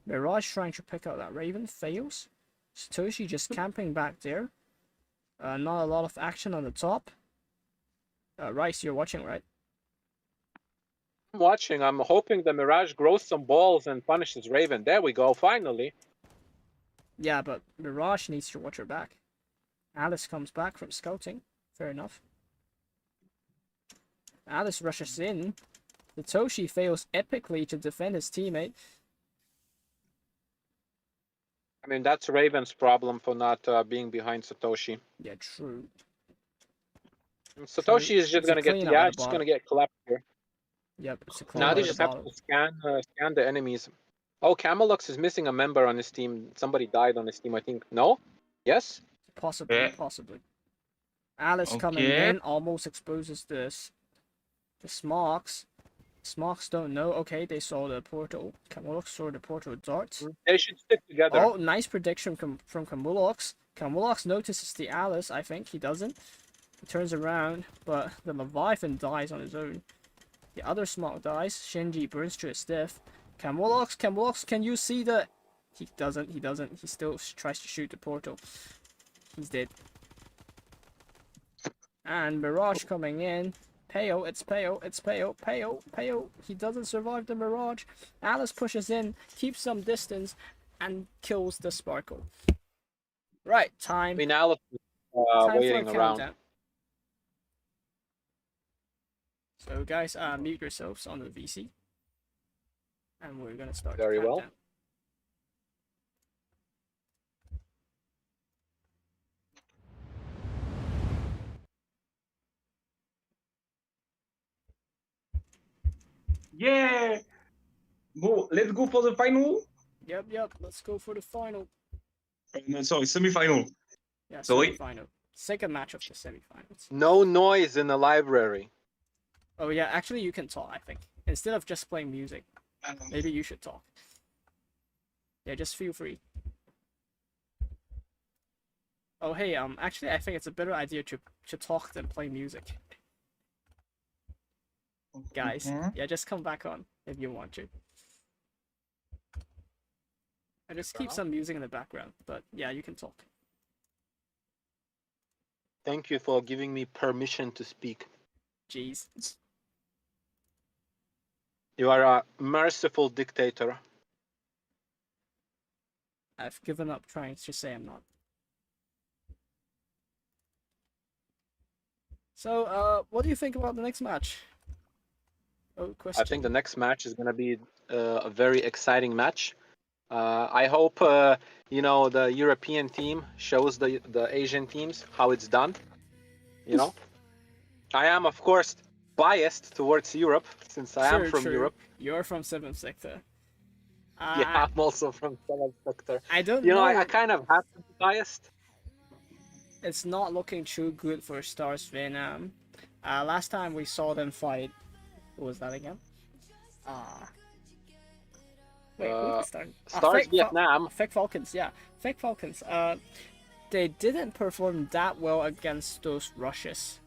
Mirage trying to pick out that Raven, fails. Satoshi just camping back there. Not a lot of action on the top. Rice, you're watching, right? I'm watching. I'm hoping the Mirage grows some balls and punishes Raven. There we go, finally. Yeah, but Mirage needs to watch her back. Alice comes back from scouting. Fair enough. Alice rushes in. Satoshi fails epically to defend his teammate. I mean, that's Raven's problem for not being behind Satoshi. Yeah, true. Satoshi is just It's a gonna get clean up at the just gonna get clapped here. Yep, it's a clean Now up they at just the have bottom. to scan the enemies. Oh, Camelux is missing a member on his team. Somebody died on his team, I think. No? Yes? Possibly, Yeah. possibly. Alice coming Okay. in almost exposes this. The Smocks. Smocks don't know. Okay, they saw the portal. Camulux saw the portal darts. They should stick together. Oh, nice prediction from Camulux. Camulux notices the Alice, I think. He doesn't. He turns around, but the Leviathan dies on his own. The other Smock dies. Shinji burns to a stiff. Camulux, can you see the... He doesn't. He still tries to shoot the portal. He's dead. And Mirage coming in. Pale, it's Pale. He doesn't survive the Mirage. Alice pushes in, keeps some distance, and kills the Sparkle. Right, time. I mean, Alice is Time waiting for a around. countdown. So guys, mute yourselves on the VC. And we're gonna start. Very the well. countdown. Yeah. Let's go for the final. Yep, let's go for the final. No, sorry, semi-final. Yeah, Sorry? semi-final. Second match of the semi-finals. No noise in the library. Oh yeah, actually you can talk, I think. Instead of just playing music. Maybe you should talk. Yeah, just feel free. Oh hey, actually I think it's a better idea to talk than play music. Guys, yeah, just come back on if you want to. I just keep some music in the background, but yeah, you can talk. Thank you for giving me permission to speak. Jeez. You are a merciful dictator. I've given up trying to say I'm not. So, what do you think about the next match? Oh, question. I think the next match is going to be a very exciting match. I hope, you know, the European team shows the Asian teams how it's done. You know? I am, of course, biased towards Europe, since I am from Europe. You're from 7th Sector. Yeah, I'm also from 7th Sector. I don't know. know. I kind of have to be biased. It's not looking too good for StarsVietnam. Last time we saw them fight, who was that again? Wait, who was that? StarsVietnam. Fake Falcons, yeah. Fake Falcons. They didn't perform that well against those rushes.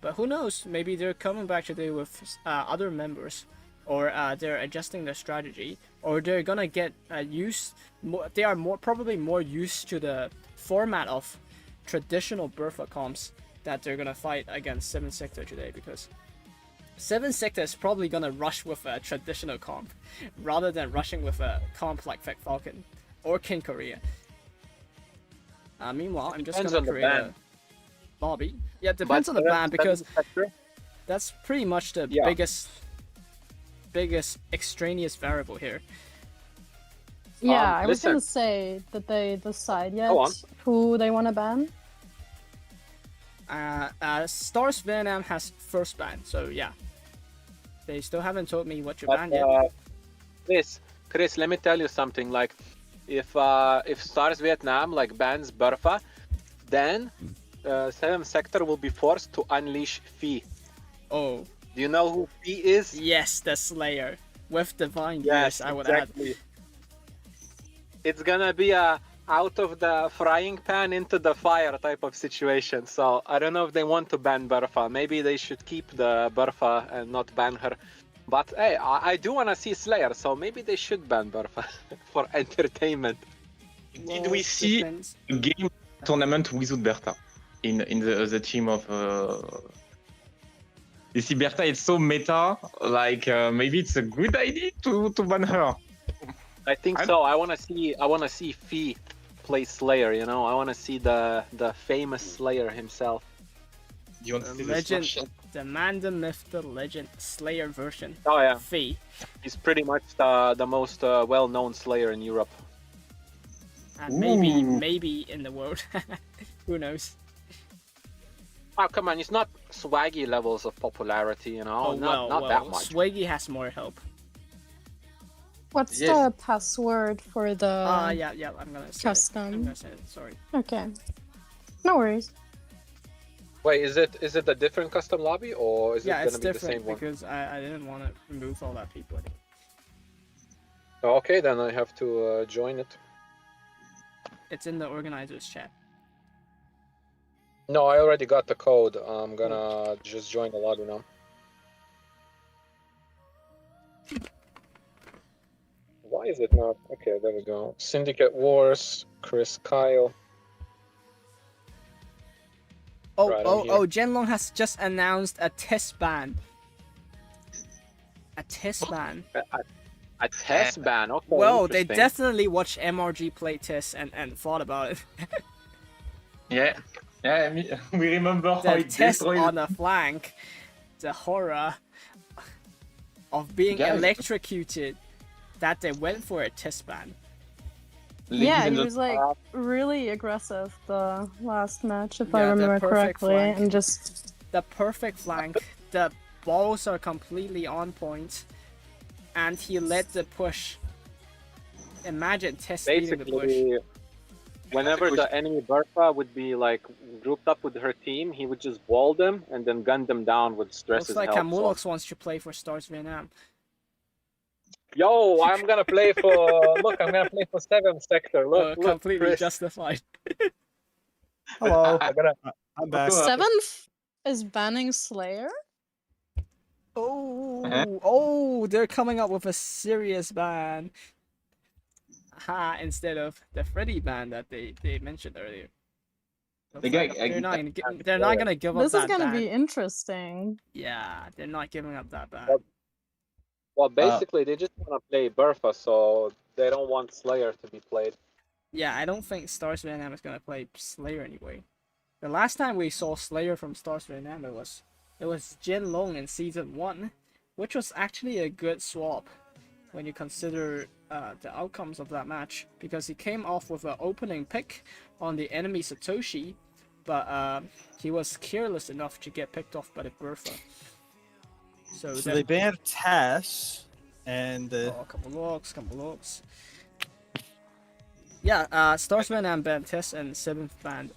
But who knows? Maybe they're coming back today with other members. Or they're adjusting their strategy. Or they're gonna get used... They are probably more used to the format of traditional Bertha comps that they're gonna fight against 7th Sector today, because 7th Sector is probably gonna rush with a traditional comp rather than rushing with a comp like Fake Falcon or King Korea. Meanwhile, I'm just gonna create a lobby. Yeah, it depends on the ban, because that's pretty much the biggest extraneous variable here. Yeah, I was gonna say that they decide yet who they want to ban. StarsVietnam has first ban, so yeah. They still haven't told me what you banned yet. Chris, let me tell you something. Like, if StarsVietnam like bans Bertha, then 7th Sector will be forced to unleash Phi. Oh. Do you know who Phi is? Yes, the Slayer with Divine Gears. I would add. It's gonna be a out of the frying pan into the fire type of situation. So I don't know if they want to ban Bertha. Maybe they should keep the Bertha and not ban her. But hey, I do want to see Slayer, so maybe they should ban Bertha for entertainment. Did we see a game tournament without Bertha in the team of? You see, Bertha is so meta. Like maybe it's a good idea to ban her. I think so. I want to see Phi play Slayer. You know, I want to see the famous Slayer himself. You want to see legend, the man, the myth, the legend, Slayer version. Oh yeah, Phi. He's pretty much the most well-known Slayer in Europe. And maybe in the world. Who knows? Oh come on, it's not Swaggy levels of popularity, you know. Oh, not that much. Swaggy has more help. What's Yes. the password for the Yeah, I'm gonna say custom? it. I'm gonna say it, sorry. Okay. No worries. Wait, is it a different custom lobby or is it Yeah, gonna it's be the different same one? because I didn't want to remove all that people. Oh, okay, then I have to join it. It's in the organizers chat. No, I already got the code. I'm gonna just join the lobby now. Why is it not? Okay, there we go. Syndicate Wars, Chris Kyle. Oh, Right, I'm here. Genlong has just announced a test ban. A test ban. A test ban. Okay. Well, they interesting. definitely watched MRG play tests and thought about it. Yeah, I mean, we remember how The it test destroyed. on the flank, the horror of being Guys. electrocuted, that they went for a test ban. Yeah, Even he though- was like really aggressive the last match, if I Yeah, the remember perfect correctly, flank. and just The perfect flank, the balls are completely on point, and he led the push. Imagine test leading the push. Basically, whenever the enemy Bertha would be like grouped up with her team, he would just wall them and then gun them down with stress Looks as like hell. Kamulox wants to play for StarsVietnam. Yo, I'm gonna play for. Look, I'm gonna play for 7th sector. Look, look, Completely Chris. justified. Hello. I'm gonna. I'm back. seventh is banning Slayer. Oh, they're coming up with a serious ban. Instead of the Freddy ban that they mentioned earlier. The guy- They're not gonna give up This is that gonna ban. be interesting. Yeah, they're not giving up that ban. Well, basically, they just wanna play Bertha, so they don't want Slayer to be played. Yeah, I don't think StarsVietnam is gonna play Slayer anyway. The last time we saw Slayer from StarsVietnam, it was Jin Long in season 1, which was actually a good swap when you consider the outcomes of that match, because he came off with an opening pick on the enemy Satoshi, but he was careless enough to get picked off by the Bertha. So They banned Tess and couple logs. Yeah, StarsVietnam banned Tess and 7th banned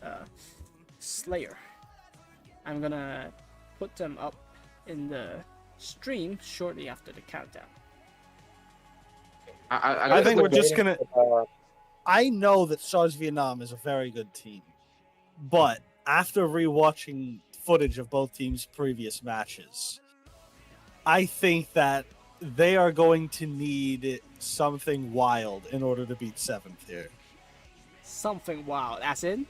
Slayer. I'm gonna put them up in the stream shortly after the countdown. I think we're just gonna. Uh, I know that StarsVietnam is a very good team, but after rewatching footage of both teams' previous matches, I think that they are going to need something wild in order to beat 7th here. Something wild, as in?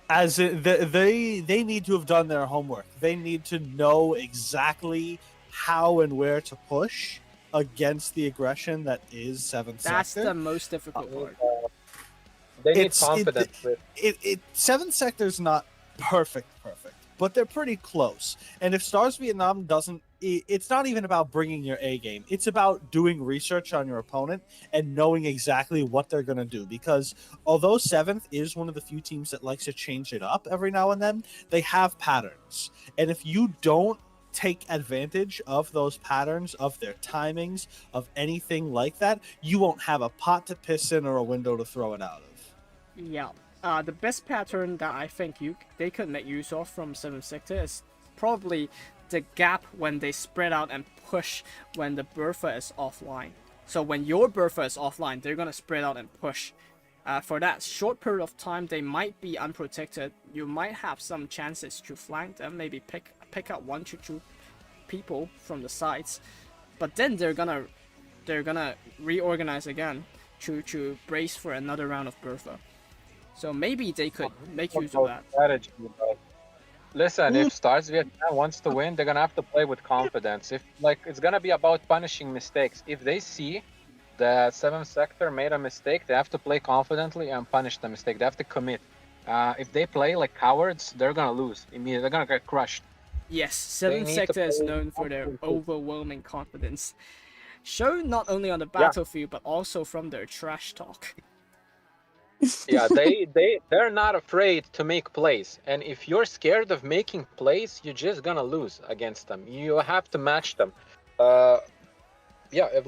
As they need to have done their homework. They need to know exactly how and where to push against the aggression that is 7th That's sector. the most difficult part. they need confidence. with 7th sector's not perfect, but they're pretty close. And if StarsVietnam doesn't, it's not even about bringing your A game. It's about doing research on your opponent and knowing exactly what they're going to do. Because although 7th is one of the few teams that likes to change it up every now and then, they have patterns. And if you don't take advantage of those patterns, of their timings, of anything like that, you won't have a pot to piss in or a window to throw it out of. Yeah. The best pattern that I think they could make use of from 7th sector is probably the gap when they spread out and push when the Bertha is offline. So when your Bertha is offline, they're gonna spread out and push. For that short period of time, they might be unprotected. You might have some chances to flank them, maybe pick up 1 to 2 people from the sides, but then they're gonna reorganize again to brace for another round of Bertha. So maybe they could make use of that. strategy, but listen, if StarsVietnam wants to win, they're gonna have to play with confidence. If it's gonna be about punishing mistakes. If they see that 7th sector made a mistake, they have to play confidently and punish the mistake. They have to commit. If they play like cowards, they're gonna lose immediately. They're gonna get crushed. Yes, They 7th need to sector is play known for their confidently. overwhelming confidence, shown not only on the battlefield but also from their trash talk. Yeah, they're not afraid to make plays, and if you're scared of making plays, you're just gonna lose against them. You have to match them. Yeah, if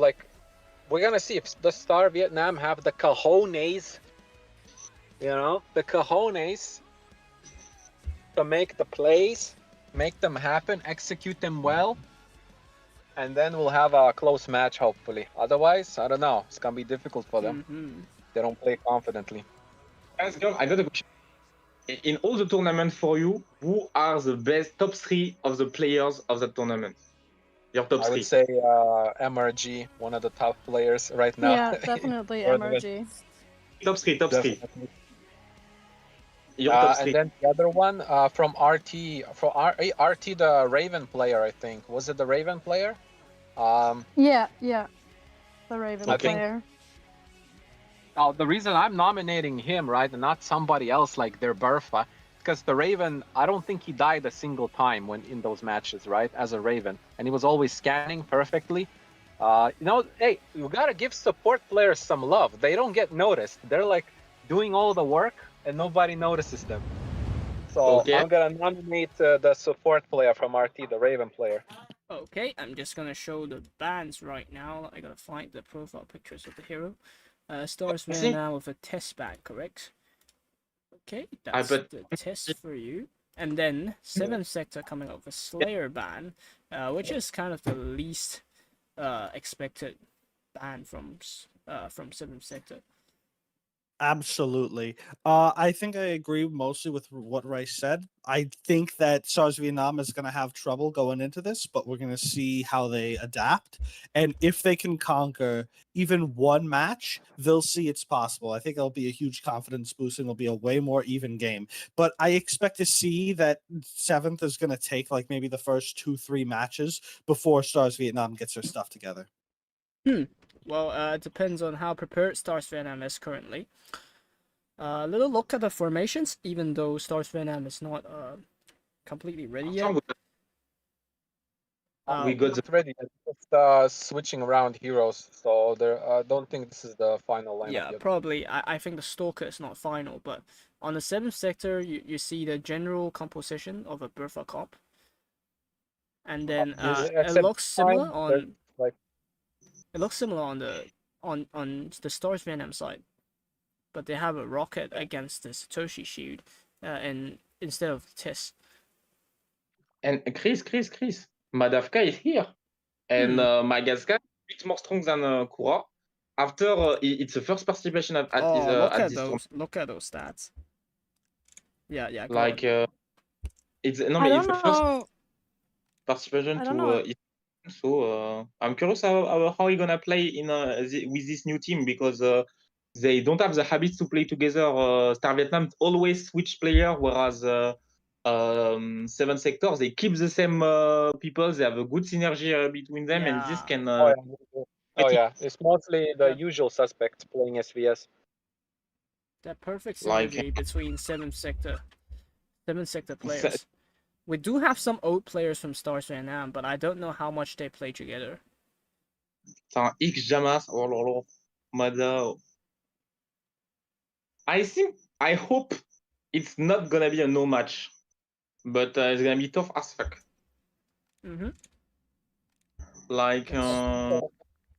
we're gonna see if the StarsVietnam have the cojones, the cojones to make the plays, make them happen, execute them well, and then we'll have a close match, hopefully. Otherwise, I don't know. It's gonna be difficult for them. They don't play confidently. Guys, I got a question. In all the tournaments for you, who are the best top 3 of the players of the tournament? Your top 3. I would say MRG, one of the top players right now. Yeah, definitely MRG. Top 3, top 3. Definitely. Your top 3. And then the other one from RT, RT, the Raven player, I think. Was it the Raven player? Yeah, the Raven player. The reason I'm nominating him, right, and not somebody else like their Berfa, because the Raven, I don't think he died a single time when in those matches, right, as a Raven, and he was always scanning perfectly. Hey, you gotta give support players some love. They don't get noticed. They're like doing all the work, and nobody notices them. So I'm gonna nominate the support player from RT, the Raven player. Okay, I'm just gonna show the bans right now. I gotta find the profile pictures of the hero. StarsVietnam with a test ban, correct? Okay, that's the test for you. And then 7th sector coming up with a Slayer ban, which is kind of the least expected ban from 7th sector. Absolutely. I think I agree mostly with what Rice said. I think that StarsVietnam is going to have trouble going into this, but we're going to see how they adapt. And if they can conquer even one match, they'll see it's possible. I think it'll be a huge confidence boost and it'll be a way more even game. But I expect to see that 7th is going to take like maybe the first 2-3 matches before StarsVietnam gets their stuff together. Well, it depends on how prepared StarsVietnam is currently. A little look at the formations, even though StarsVietnam is not completely ready yet. We got it ready. Just switching around heroes, so I don't think this is the final lineup Yeah, yet. probably. I think the Stalker is not final, but on the 7th sector, you see the general composition of a Bertha comp. And then it looks similar on... It looks similar on the StarsVietnam side, but they have a rocket against the Satoshi shield, and instead of Tess. And Chris, Madavka is here, and Magaska is a bit more strong than Kura. After it's the first participation at this tournament. Look at those stats. Yeah. Like it's I don't the first know. participation to. So I'm curious how he gonna play in with this new team, because they don't have the habit to play together. StarsVietnam always switch player, whereas 7 sectors they keep the same people. They have a good synergy between them, and this can. It's mostly the usual suspects playing SVS. That perfect synergy between 7th sector players. We do have some old players from StarsVietnam, but I don't know how much they play together. X Jamas, Mada. I hope it's not gonna be a no match, but it's gonna be tough as fuck.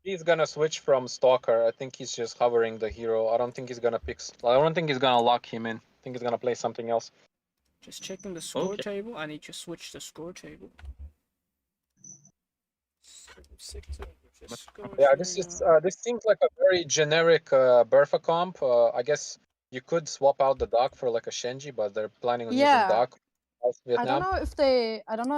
He's gonna switch from Stalker. I think he's just hovering the hero. I don't think he's gonna pick. I don't think he's gonna lock him in. I think he's gonna play something else. Just checking the score table. I need to switch the score table. This seems like a very generic Bertha comp. I guess you could swap out the doc for like a Shenji, but they're planning on using doc. I don't know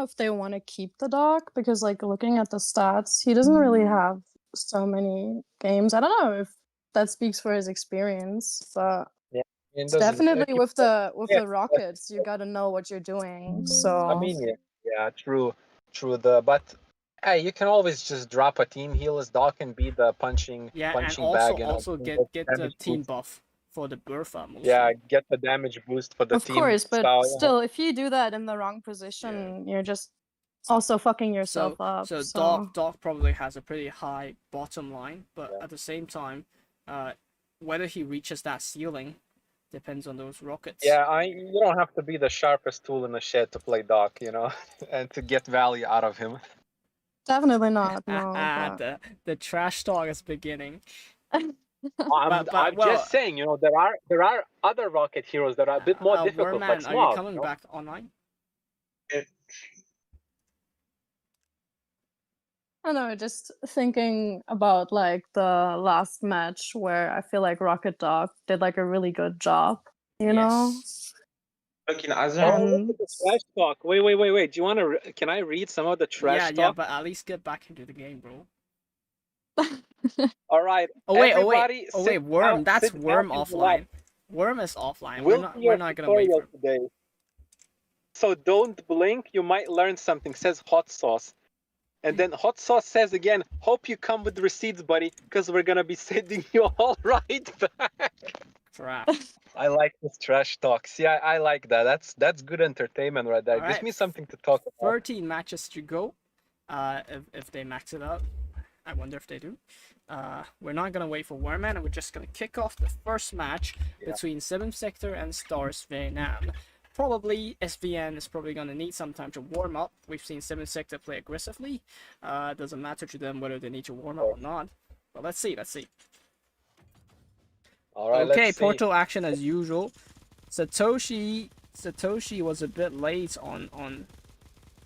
if they want to keep the doc, because like looking at the stats, he doesn't really have so many games. I don't know if that speaks for his experience, but it's definitely with the rockets, you gotta know what you're doing. So I mean, true. But hey, you can always just drop a team heal as doc and be the punching bag. And also get the team buff for the Bertha mostly. Yeah, get the damage boost for the team. Of course, but still, if you do that in the wrong position, you're just also fucking yourself up. So Doc probably has a pretty high bottom line, but at the same time, whether he reaches that ceiling depends on those rockets. Yeah, you don't have to be the sharpest tool in the shed to play Doc, and to get value out of him. Definitely not. No. The trash talk is beginning. I'm Well, just saying, you know, there are other rocket heroes that are a bit more difficult, like Wormman, are you Smog. coming back online? I don't know, just thinking about like the last match where I feel like Rocket Dog did like a really good job, you know? Like in Azure. And The trash talk. Wait. Do you want to? Can I read some of the trash Yeah, talk? but at least get back into the game, bro. All right. Oh wait, Worm. That's Worm offline. Worm is offline. We're not gonna wait for today. So don't blink. You might learn something. Says Hot Sauce. And then Hot Sauce says again, hope you come with receipts, buddy, because we're gonna be sending you all right back. Crap. I like this trash talk. See, I like that. That's good entertainment right there. It gives me something to talk about. 13 matches to go. If they max it out. I wonder if they do. We're not gonna wait for Wormman, and we're just gonna kick off the first match between 7th Sector and StarsVietnam. Probably SVN is probably gonna need some time to warm up. We've seen 7th Sector play aggressively. Doesn't matter to them whether they need to warm up or not. But let's see. All right. Okay, let's see. Portal action as usual. Satoshi was a bit late on.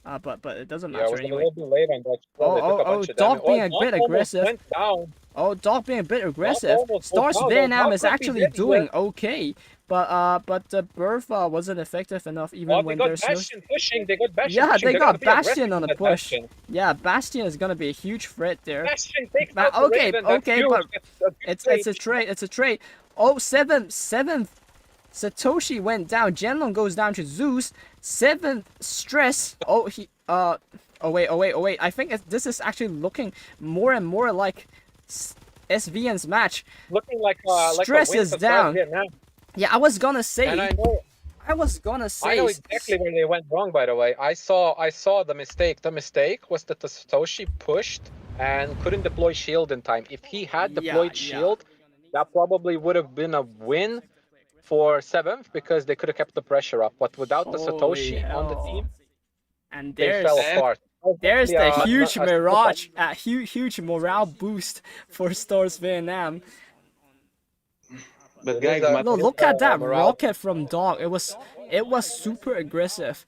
But it doesn't matter anyway. A little bit late on that. Dog being a bit aggressive. Went down. Oh, Dog being a bit aggressive. StarsVietnam is actually doing okay, but the Bertha wasn't effective enough even when there's no. Pushing. They got Bastion. Yeah, pushing. they got Bastion on the that push. Bastion. Yeah, Bastion is gonna be a huge threat there. Bastion takes out the Okay, Raven. That's huge. but That's it's a trade. Oh, seventh. Satoshi went down. Genlong goes down to Zeus. 7th Stress. Oh, he oh wait. I think this is actually looking more and more like SVN's match. Looking like Stress like a win is for down. StarsVietnam. Yeah, I was gonna say. And I know exactly where they went wrong, by the way. I saw the mistake. The mistake was that the Satoshi pushed and couldn't deploy shield in time. If he had deployed shield, that probably would have been a win for 7th because they could have kept the pressure up. But without the Satoshi on the team, and they fell apart. There's the huge Mirage, huge morale boost for StarsVietnam. But guys, no, look at that rocket from Dog. It was super aggressive.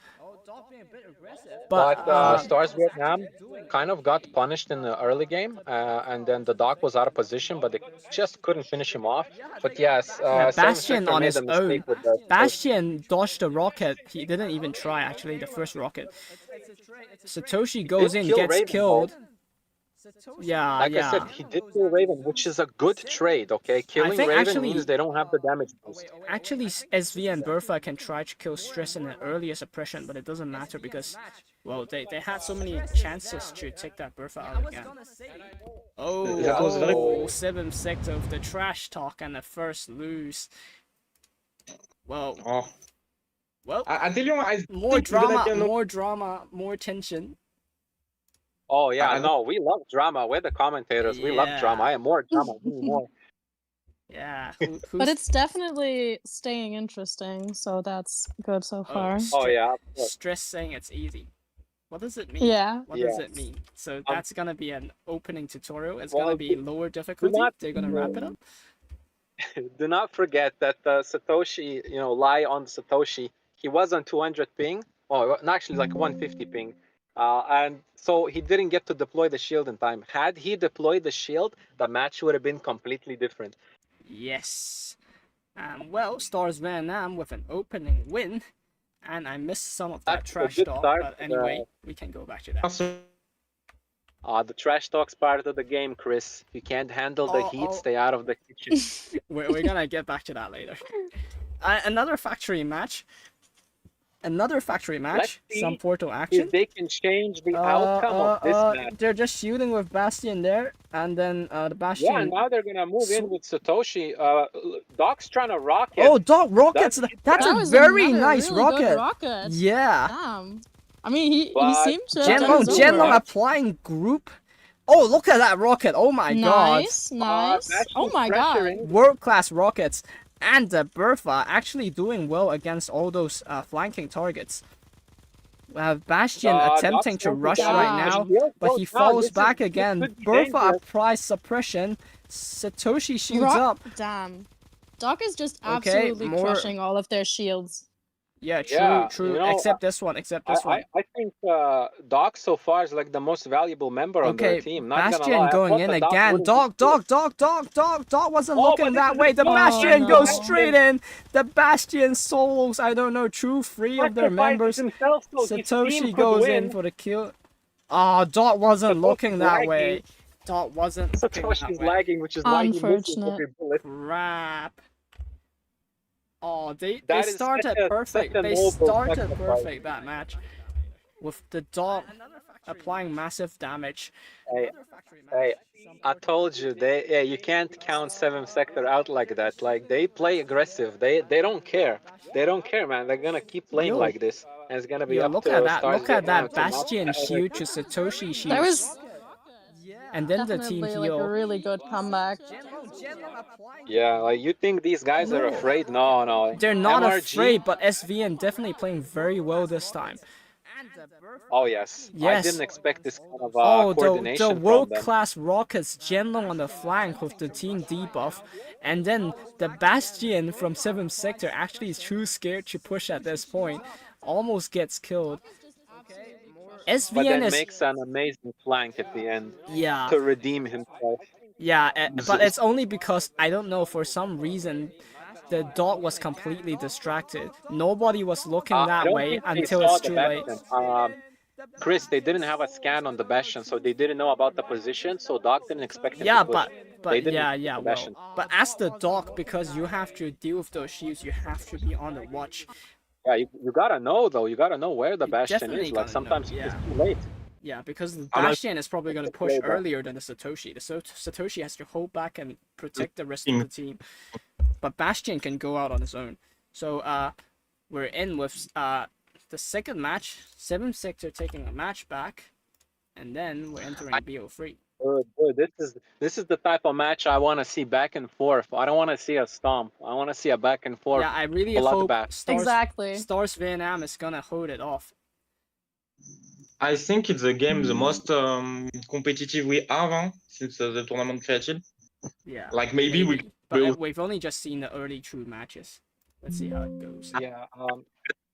But StarsVietnam kind of got punished in the early game, and then the Dog was out of position, but they just couldn't finish him off. But yes, Bastion on his own. Bastion dodged the rocket. He didn't even try, actually, the first rocket. Satoshi goes in, gets killed. Yeah, like I said, he did kill Raven, which is a good trade, okay? Killing Raven means they don't have the damage boost. Actually, SV and Bertha can try to kill Stress in the earlier suppression, but it doesn't matter because, well, they had so many chances to take that Bertha out again. Oh, 7th Sector of the trash talk and the first lose. Well, I tell you, more drama, more tension. Oh yeah, no, we love drama. We're the commentators. We love drama. I am more drama. More. Yeah. But it's definitely staying interesting, so that's good so far. Oh yeah. Stress saying it's easy. What does it mean? Yeah. What does it mean? So that's gonna be an opening tutorial. It's gonna be lower difficulty. They're gonna wrap it up. Do not forget that Satoshi, lie on Satoshi. He was on 200 ping. Oh, actually like 150 ping. And so he didn't get to deploy the shield in time. Had he deployed the shield, the match would have been completely different. Yes. Well, StarsVietnam with an opening win. And I missed some of that trash talk, but anyway, we can go back to that. The trash talk's part of the game, Chris. If you can't handle the heat, stay out of the kitchen. We're gonna get back to that later. Another factory match. Some Portal action. If they can change the outcome of this match. They're just shooting with Bastion there, and then the Bastion. Yeah, now they're gonna move in with Satoshi. Doc's trying to rocket. Oh, Doc rockets! That's a very nice really good rocket. rocket. Yeah. Damn. I mean, he seemed to. Genlong applying group. Oh, look at that rocket! Oh my god! Nice. Oh my god! World-class rockets. And the Bertha actually doing well against all those flanking targets. We have Bastion Doc's attempting to going rush down. right now, Shield but goes he down. falls back This again. could be Bertha dangerous. applies suppression. Satoshi shields Rock, up. damn. Doc is just Okay, absolutely more- crushing all of their shields. Yeah, true, Yeah, true. you know, except this one, except this one. I think Doc so far is like the most valuable member on their Okay, team. Not gonna Bastion lie. I going thought in that Doc again. wouldn't be good. Dog wasn't Oh, looking but this that is way. a The good Bastion fight. goes Oh, no. straight in. The Bastion solos, I don't know, true 3 of their Sacrifices members. himself so his team Satoshi could goes in win. for the kill. Ah, Dot wasn't Satoshi's looking that lagging. way. Dot wasn't looking that Satoshi's way. lagging, which is why he misses Unfortunate. every bullet. Crap. Oh, they That is started such a- perfect. such a They noble started sacrifice. perfect that match. With the dog applying massive damage. Hey, I told you, you can't count 7th sector out like that. Like, they play aggressive. They don't care. They don't care, man. They're gonna keep playing Yo. like this. And it's gonna be Yo, up look to at that! Stars Look at Vietnam that to mount Bastion that. shield to Satoshi shield. That was And then the team definitely like a heal. really good comeback. Yeah, like, you think these guys are afraid? No. They're not MRG? afraid, but SVN definitely playing very well this time. Oh, yes. I Yes. didn't expect this kind of Oh, coordination the from them. world-class Rockets Genlo on the flank with the team debuff. And then the Bastion from 7th sector actually is too scared to push at this point. Almost gets killed. But SVN then is... makes an amazing flank at the end Yeah. to redeem himself. Yeah, but it's only because, I don't know, for some reason, the dog was completely distracted. Nobody was looking I that don't way think they until saw it's the too late. Bastion. Chris, they didn't have a scan on the Bastion, so they didn't know about the position, so Doc didn't expect him Yeah, to push. They didn't yeah, expect the well. Bastion. But as the dog, because you have to deal with those shields, you have to be on the watch. Yeah, you gotta know, though. You gotta know where the You Bastion definitely is. Like, gotta sometimes know, it's yeah. too late. Yeah, because the I'm not- Bastion is probably going to push Playback. earlier than the Satoshi. The Satoshi has to hold back and protect the rest of the team. But Bastion can go out on his own. So, we're in with the second match. 7th sector taking a match back. And then we're entering BO3. Good. This is the type of match I want to see back and forth. I don't want to see a stomp. I want to see a back and forth. Yeah, I really bloodbath. hope Exactly. StarsVietnam is going to hold it off. I think it's the game the most competitive we have since the tournament created. Yeah. Like maybe we. But we've only just seen the early true matches. Let's see how it goes. Yeah.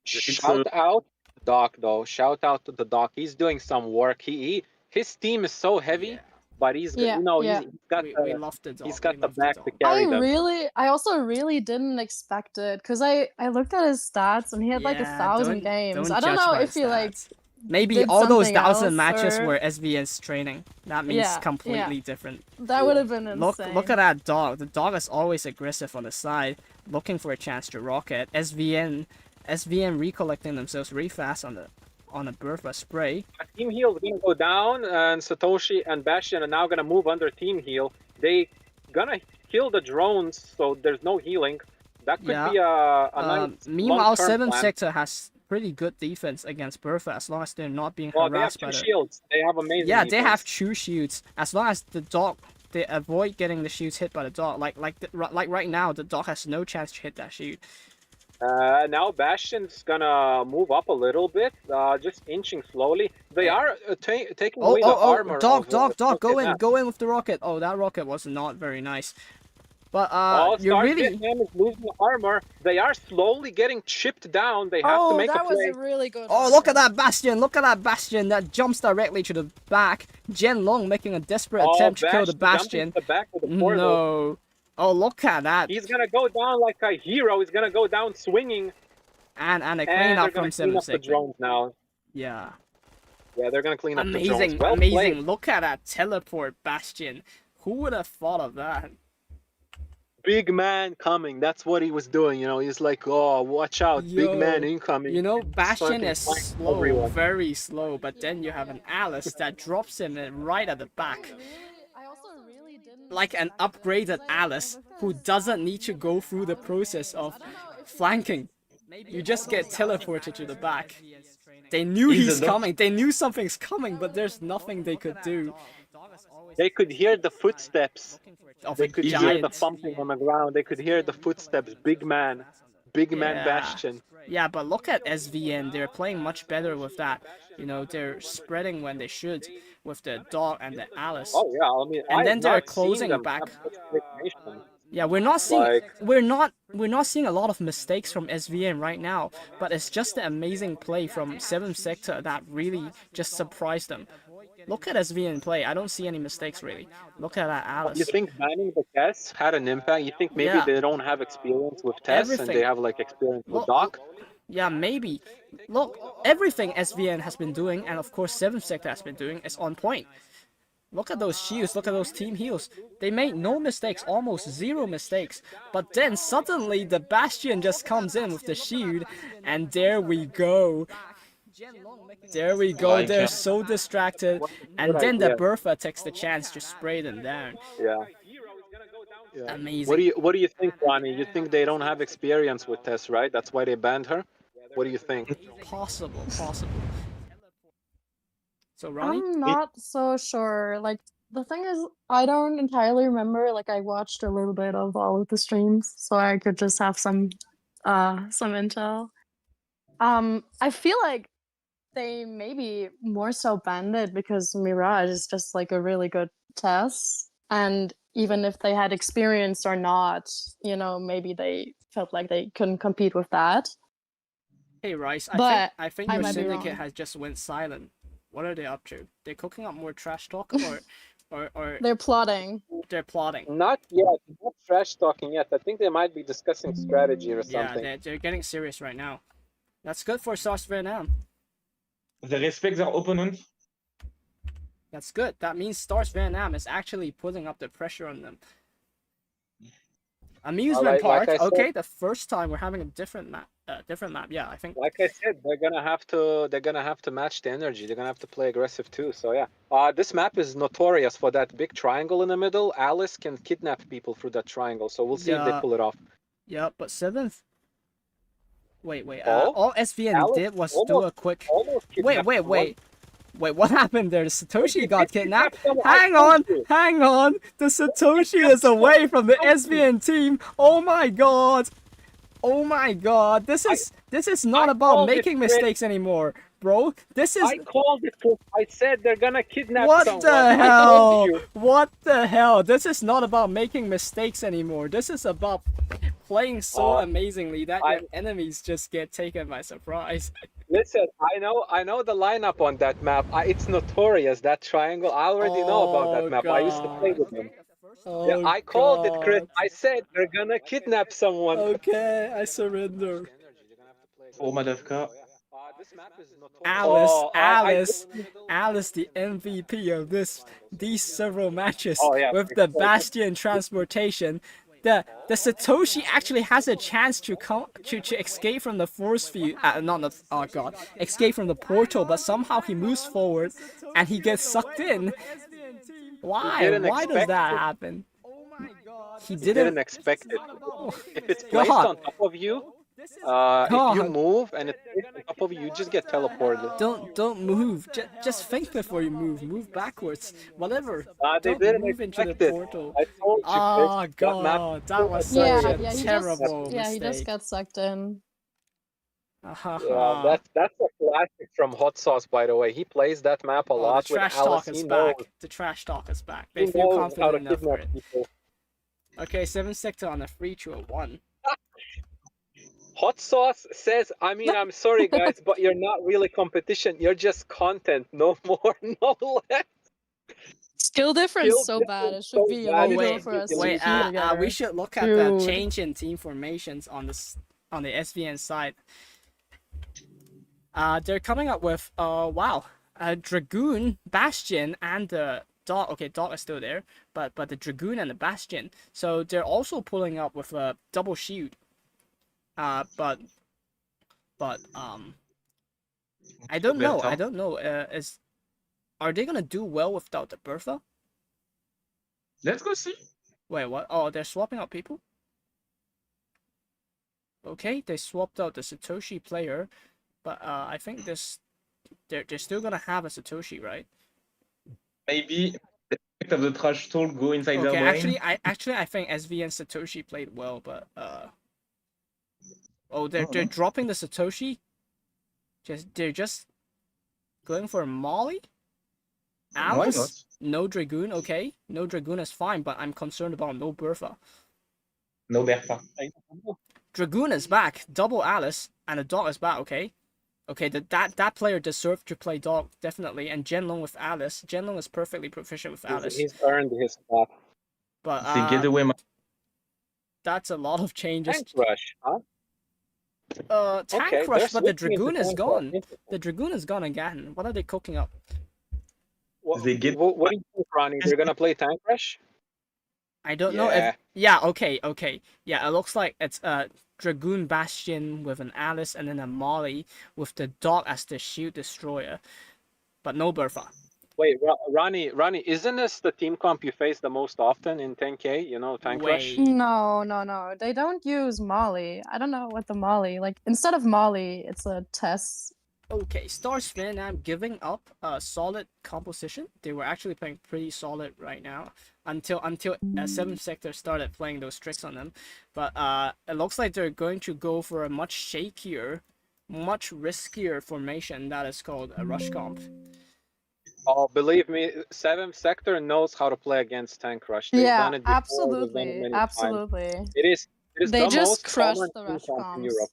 Shout out to Doc, though. Shout out to the Doc. He's doing some work. His team is so heavy, Yeah. but he's Yeah, he's got We love the dog. he's got we the love back dog. to carry them. I also really didn't expect it because I looked at his stats and he had like 1,000 games. I don't judge know by if he like stats. Maybe did all those something 1,000 else, matches or- were SVN's training. That means Yeah, completely different. that would have been insane. Look at that dog. The dog is always aggressive on the side, looking for a chance to rock it. SVN recollecting themselves really fast on the Bertha spray. Team heal is gonna go down, and Satoshi and Bastion are now gonna move under team heal. They gonna kill the drones, so there's no healing. That could be a nice Meanwhile, long-term 7th plan. sector has pretty good defense against Bertha as long as they're not being Well, they have harassed two by the... shields. They have amazing. Yeah, they have defense. 2 shields. As long as the dog, they avoid getting the shields hit by the dog. Like right now, the dog has no chance to hit that shield. Now Bastion's gonna move up a little bit, just inching slowly. They are taking away the armor. Dog, of go in, Vietnam. go in with the rocket. Oh, that rocket was not very nice. But you're Stars really... Vietnam is losing armor. They are slowly getting chipped down. They have to make a that was play. a really good. Oh, look at that Bastion! Look at that Bastion that jumps directly to the back. Jen Long making a desperate attempt to kill the Bastion. jumping to the back with the portal. No. Oh, look at that. He's gonna go down like a hero. He's gonna go down swinging. And a And clean they're up gonna from clean 7th up the sector. drones now. Yeah. Yeah, they're gonna clean up the drones. Amazing, Well amazing. played. Look at that teleport Bastion. Who would have thought of that? Big man coming. That's what he was doing. You know, he's like, oh, watch out, Yo, big man incoming. You know, Bastion fucking is flank slow, everyone. very slow, but then you have an Alice that drops him right at the back. I also really didn't. Like an upgraded Alice who doesn't need to go through the process of flanking. You just get teleported to the back. They knew he's coming, they knew something's coming, but there's nothing they could do. They could hear the footsteps. Of They a could hear the giant. thumping on the ground. They could hear the footsteps. Big man. big man Bastion. Yeah, but look at SVN. They're playing much better with that. You know, they're spreading when they should with the dog and the Alice. Oh yeah, I mean, and then they're not closing them back. have such coordination. Yeah, we're not seeing Like- we're not seeing a lot of mistakes from SVN right now, but it's just the amazing play from 7th sector that really just surprised them. Look at SVN play. I don't see any mistakes really. Look at that Alice. You think banning the Tess had an impact? You think maybe Yeah. they don't have experience with Tess and Everything. they have like experience with Look, Doc? Yeah, maybe. Look, everything SVN has been doing, and of course 7th sector has been doing, is on point. Look at those shields, look at those team heals. They made no mistakes, almost 0 mistakes. But then suddenly the Bastion just comes in with the shield, and there we go. There we go, they're so distracted. And then the Bertha takes the chance to spray them down. Yeah. Amazing. What do you think, Ronnie? You think they don't have experience with Tess, right? That's why they banned her? What do you think? Possible. So Ronnie? I'm not so sure. Like, the thing is, I don't entirely remember. Like, I watched a little bit of all of the streams, so I could just have some intel. I feel like they maybe more so banned it because Mirage is just like a really good test, and even if they had experience or not, you know, maybe they felt like they couldn't compete with that. Hey Rice, I think I your might be syndicate wrong. has just went silent. What are they up to? They're cooking up more trash talk, or They're plotting. they're plotting? Not yet. Not trash talking yet. I think they might be discussing strategy or something. Yeah, they're getting serious right now. That's good for StarsVietnam. They respect their opponent. That's good. That means StarsVietnam is actually putting up the pressure on them. Amusement park. like I said, okay, the first time we're having a different map. Yeah, I think. Like I said, they're gonna have to match the energy. They're gonna have to play aggressive too. So yeah, this map is notorious for that big triangle in the middle. Alice can kidnap people through that triangle. So we'll see if they pull it off. Yeah, but 7th. Wait. Oh? All SVN Alice did was do a quick. Almost kidnapped Wait. Wait, what happened there? The Satoshi got kidnapped? someone. Hang on! The Satoshi is away from the SVN team! Oh my god! This is not about making mistakes anymore, bro. This is... I called it. I said they're gonna kidnap someone. What the I hell? told you. What the hell? This is not about making mistakes anymore. This is about playing so amazingly that your enemies just get taken by surprise. Listen, I know the lineup on that map. It's notorious, that triangle. I already know about that map. I used to play with them. Yeah, I called it, Chris. I said they're gonna kidnap someone. Okay, I surrender. Oh, Madavka. This map is notorious. Alice, the MVP of these several matches yeah, with the Bastion transportation. The Satoshi actually has a chance to escape from the force field. Escape from the portal, but somehow he moves forward and he gets sucked in. Why? Why does that happen? He didn't expect it. If it's placed on top of you, if you move and it's placed on top of you, you just get teleported. Don't move. Just think before you move. Move backwards. Whatever. They Don't didn't move into the expect it. portal. I told you, Oh Chris, god, that was such a terrible mistake. he just got sucked in. Yeah, that's a classic from Hot Sauce, by the way. He plays that map a lot The with trash Alice. talk is back. The trash talk is back. They He feel knows how to confident enough for kidnap it. people. Okay, 7th sector on a 3-2-1. Hot Sauce says, I mean, I'm sorry guys, but you're not really competition. You're just content. No more, no less. Skill difference so bad. It should be illegal for us to Wait, compete together. we should look at the change in team formations on the SVN side. They're coming up with Dragoon, Bastion, and the Dog. Okay, Dog is still there, but the Dragoon and the Bastion. So they're also pulling up with a double shield. I don't know. Are they gonna do well without the Bertha? Let's go see. Wait, what? Oh, they're swapping out people? Okay, they swapped out the Satoshi player, but I think they're still gonna have a Satoshi, right? Maybe the effect of the trash talk go inside their brain. Actually, I think SVN Satoshi played well, but Oh, they're dropping the Satoshi. They're just going for a Molly. Alice, not? no Dragoon. Okay, no Dragoon is fine, but I'm concerned about no Bertha. No Bertha. Dragoon is back. Double Alice and a dog is back. Okay. Okay, that player deserved to play dog, definitely. And Genlong with Alice. Genlong is perfectly proficient with Alice. He's earned his spot. But They get away. that's a lot of changes. Tank rush, huh? Tank Okay, rush, but the switching into Dragoon is tank gone. rush. The Dragoon is gone again. What are they cooking up? What, They get- what do you think, Ronnie? They're gonna play tank rush? I don't know if... Yeah, okay. Yeah, it looks like it's Dragoon Bastion with an Alice and then a Molly with the dog as the shield destroyer. But no Bertha. Wait, Ronnie, isn't this the team comp you face the most often in 10K? You know, tank rush? No. They don't use Molly. I don't know what the Molly... Like, instead of Molly, it's a Tess. Okay, StarsVietnam giving up a solid composition. They were actually playing pretty solid right now until 7th sector started playing those tricks on them. But it looks like they're going to go for a much shakier, much riskier formation that is called a rush comp. Oh, believe me, 7th sector knows how to play against tank rush. They've done it before. Absolutely. It is They the just most crushed common the team rush comp in comps. Europe.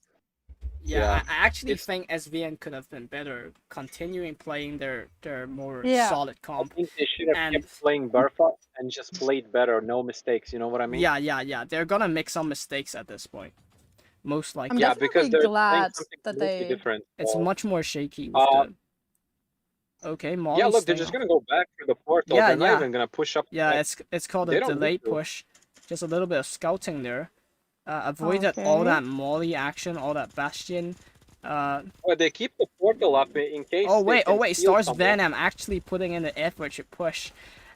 Yeah, I actually think SVN could have been better continuing playing their more solid I comp. think they should have kept playing Bertha and just played better, no mistakes. You know what I mean? Yeah. They're gonna make some mistakes at this point. Most likely. I'm because definitely they're glad something that completely they... different. It's much more shaky with the... Okay, Molly's Yeah, look, they're staying just on. gonna go back to the portal. Yeah, they're not even gonna push up. Yeah, it's called They a don't need delayed to. push. Just a little bit of scouting there. Avoided all that Molly action, all that Bastion. Well, they keep the portal up in case. Oh wait, steal StarsVietnam actually putting in the effort to push.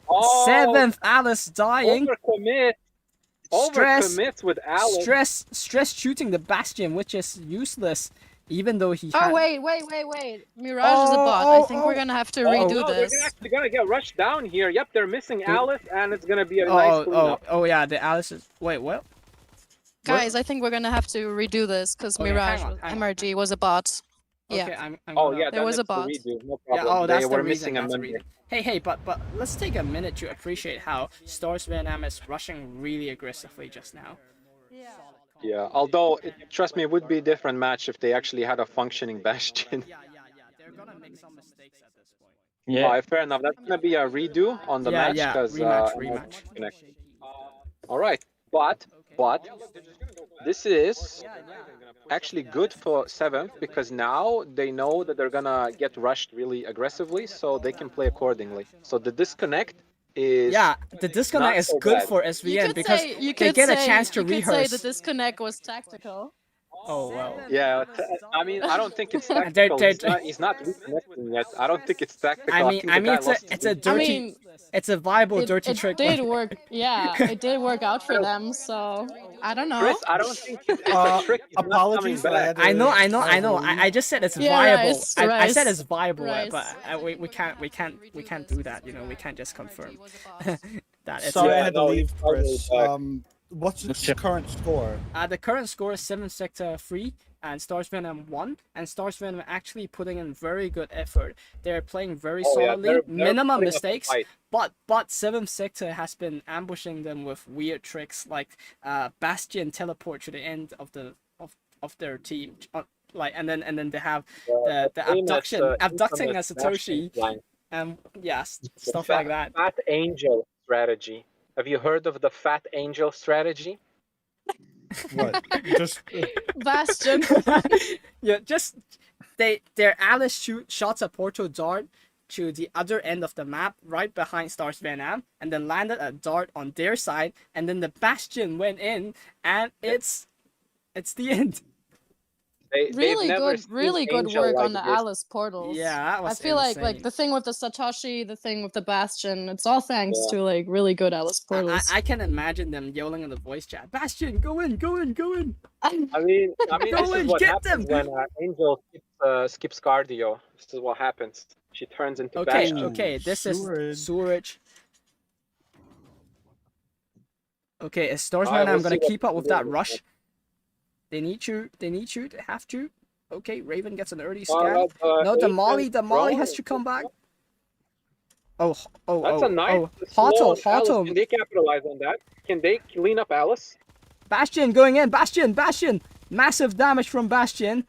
Oh, 7th Alice dying. Overcommit with Alice. Stress shooting the Bastion, which is useless. Even though he Oh, wait. Mirage is a bot. I think we're gonna have to redo this. They're actually gonna get rushed down here. Yep, they're missing Alice, and it's gonna be a nice cleanup. Oh yeah, the Alice is... Wait, what? Guys, I think we're gonna have to redo this because Mirage MRG was a bot. Okay, Yeah. There was a bot. No Yeah, problem. that's They the were reason. missing a That's the member. reason. Hey, but let's take a minute to appreciate how StarsVietnam is rushing really aggressively just now. Yeah, although, trust me, it would be a different match if they actually had a functioning Bastion. Yeah. They're gonna make some mistakes at this point. Yeah. Alright, fair enough. That's gonna be a redo on the match because rematch. Alright, but this is actually good for 7th because now they know that they're gonna get rushed really aggressively, so they can play accordingly. So the disconnect is the disconnect is good for SVN because they get a chance to rehearse. You could say the disconnect was tactical. Oh well. Yeah, I mean, I don't think it's tactical. He's not reconnecting yet. I don't think it's tactical. I mean, it's a viable dirty trick. It did work. Yeah, it did work out for them. So I don't know. Chris, I don't think it's a trick. Apologies. I know. I just said it's viable. I said it's viable, but we can't do that. You know, we can't just confirm that. It's Sorry, I had to leave, Chris. What's the current score? The current score is 7th sector 3 and StarsVietnam 1, and StarsVietnam actually putting in very good effort. They're playing very solidly, they're minimum putting up a mistakes, fight. but 7th sector has been ambushing them with weird tricks like Bastion teleport to the end of their team, and then they have the abducting a Satoshi, and stuff like that. Fat Angel strategy. Have you heard of the Fat Angel strategy? What? Just Bastion. Yeah, just their Alice shots a portal dart to the other end of the map, right behind StarsVietnam, and then landed a dart on their side, and then the Bastion went in, and it's the end. Really good work on the Alice portals. Yeah, that was I feel insane. like the thing with the Satoshi, the thing with the Bastion, it's all thanks to like really good Alice portals. I can imagine them yelling in the voice chat, Bastion, go in. I mean, this is what happens when Angel skips cardio. This is what happens. She turns into Bastion. Okay, this is sewerage. Okay, as StarsVietnam, I'm gonna keep up with that rush. They need you. They need you. They have to. Okay, Raven gets an early scan. No, the Molly has to come back. Oh, That's a nice Hotel, Alice. Can they capitalize on that? Can they clean up Alice? Bastion going in. Bastion. Massive damage from Bastion.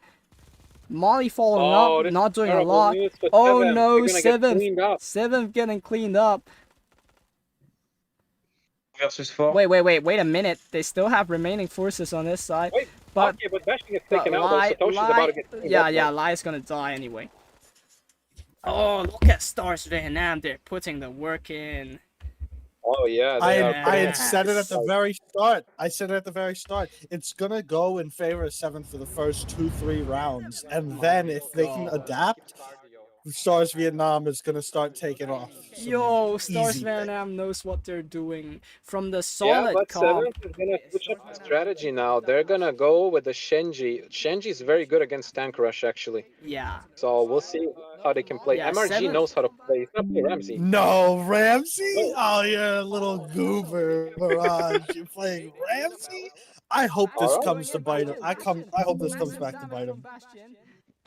Molly following up, not doing a lot. Oh no, Seventh getting cleaned up. Versus 4. Wait a minute. They still have remaining forces on this side. But Bastion gets taken out. Satoshi's about to get cleaned up. Yeah, Lai's gonna die anyway. Oh, look at StarsVietnam. They're putting the work in. Oh yeah, I had said it at the very start. It's gonna go in favor of 7th for the first 2-3 rounds, and then if they can adapt, StarsVietnam is gonna start taking off. Yo, StarsVietnam knows what they're doing from the solid but comp. 7th is gonna switch up the strategy now. They're gonna go with the Shenji. Shenji is very good against tank rush, actually. Yeah. So we'll see how they can play. Yeah, MRG knows how to play. He's not playing Ramsey. No, Ramsey? Oh, you're a little goober, Mirage. You're playing Ramsey? I hope this comes to bite him. I hope this comes back to bite him.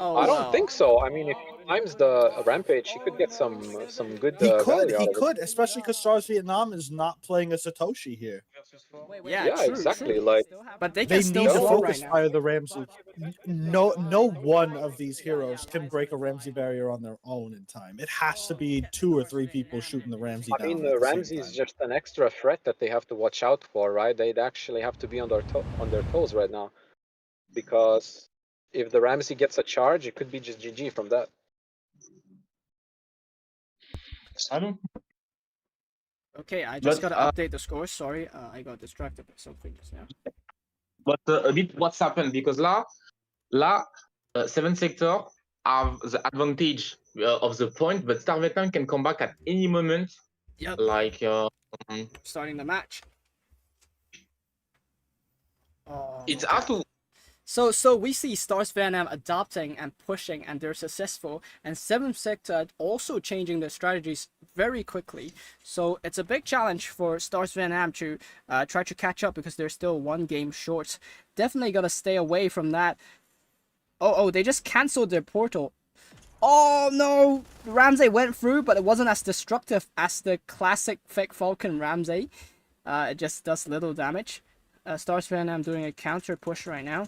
Oh, I don't think so. I mean, if he times the Rampage, he could get some good. He could, especially because StarsVietnam is not playing a Satoshi here. Yeah, true, exactly. True. Like but they need still to fall focus right fire the Ramsey. No one of these heroes can break a Ramsey barrier on their own in time. It has to be 2 or 3 people shooting the Ramsey down. I mean, the Ramsey is just an extra threat that they have to watch out for, right? They'd actually have to be on their toes right now, because if the Ramsey gets a charge, it could be just GG from that. Okay, I just gotta update the score. Sorry, I got distracted by something just now. But a bit what's happened, because là, 7 sector have the advantage of the point, but StarsVietnam can come back at any moment. Yep. Like starting the match. Oh, it's hard to. So we see StarsVietnam adapting and pushing, and they're successful, and 7th sector also changing their strategies very quickly. So it's a big challenge for StarsVietnam to try to catch up, because they're still 1 game short. Definitely gotta stay away from that. Oh, they just cancelled their portal. Oh no, Ramsey went through, but it wasn't as destructive as the classic fake Falcon Ramsey. It just does little damage. StarsVietnam doing a counter push right now.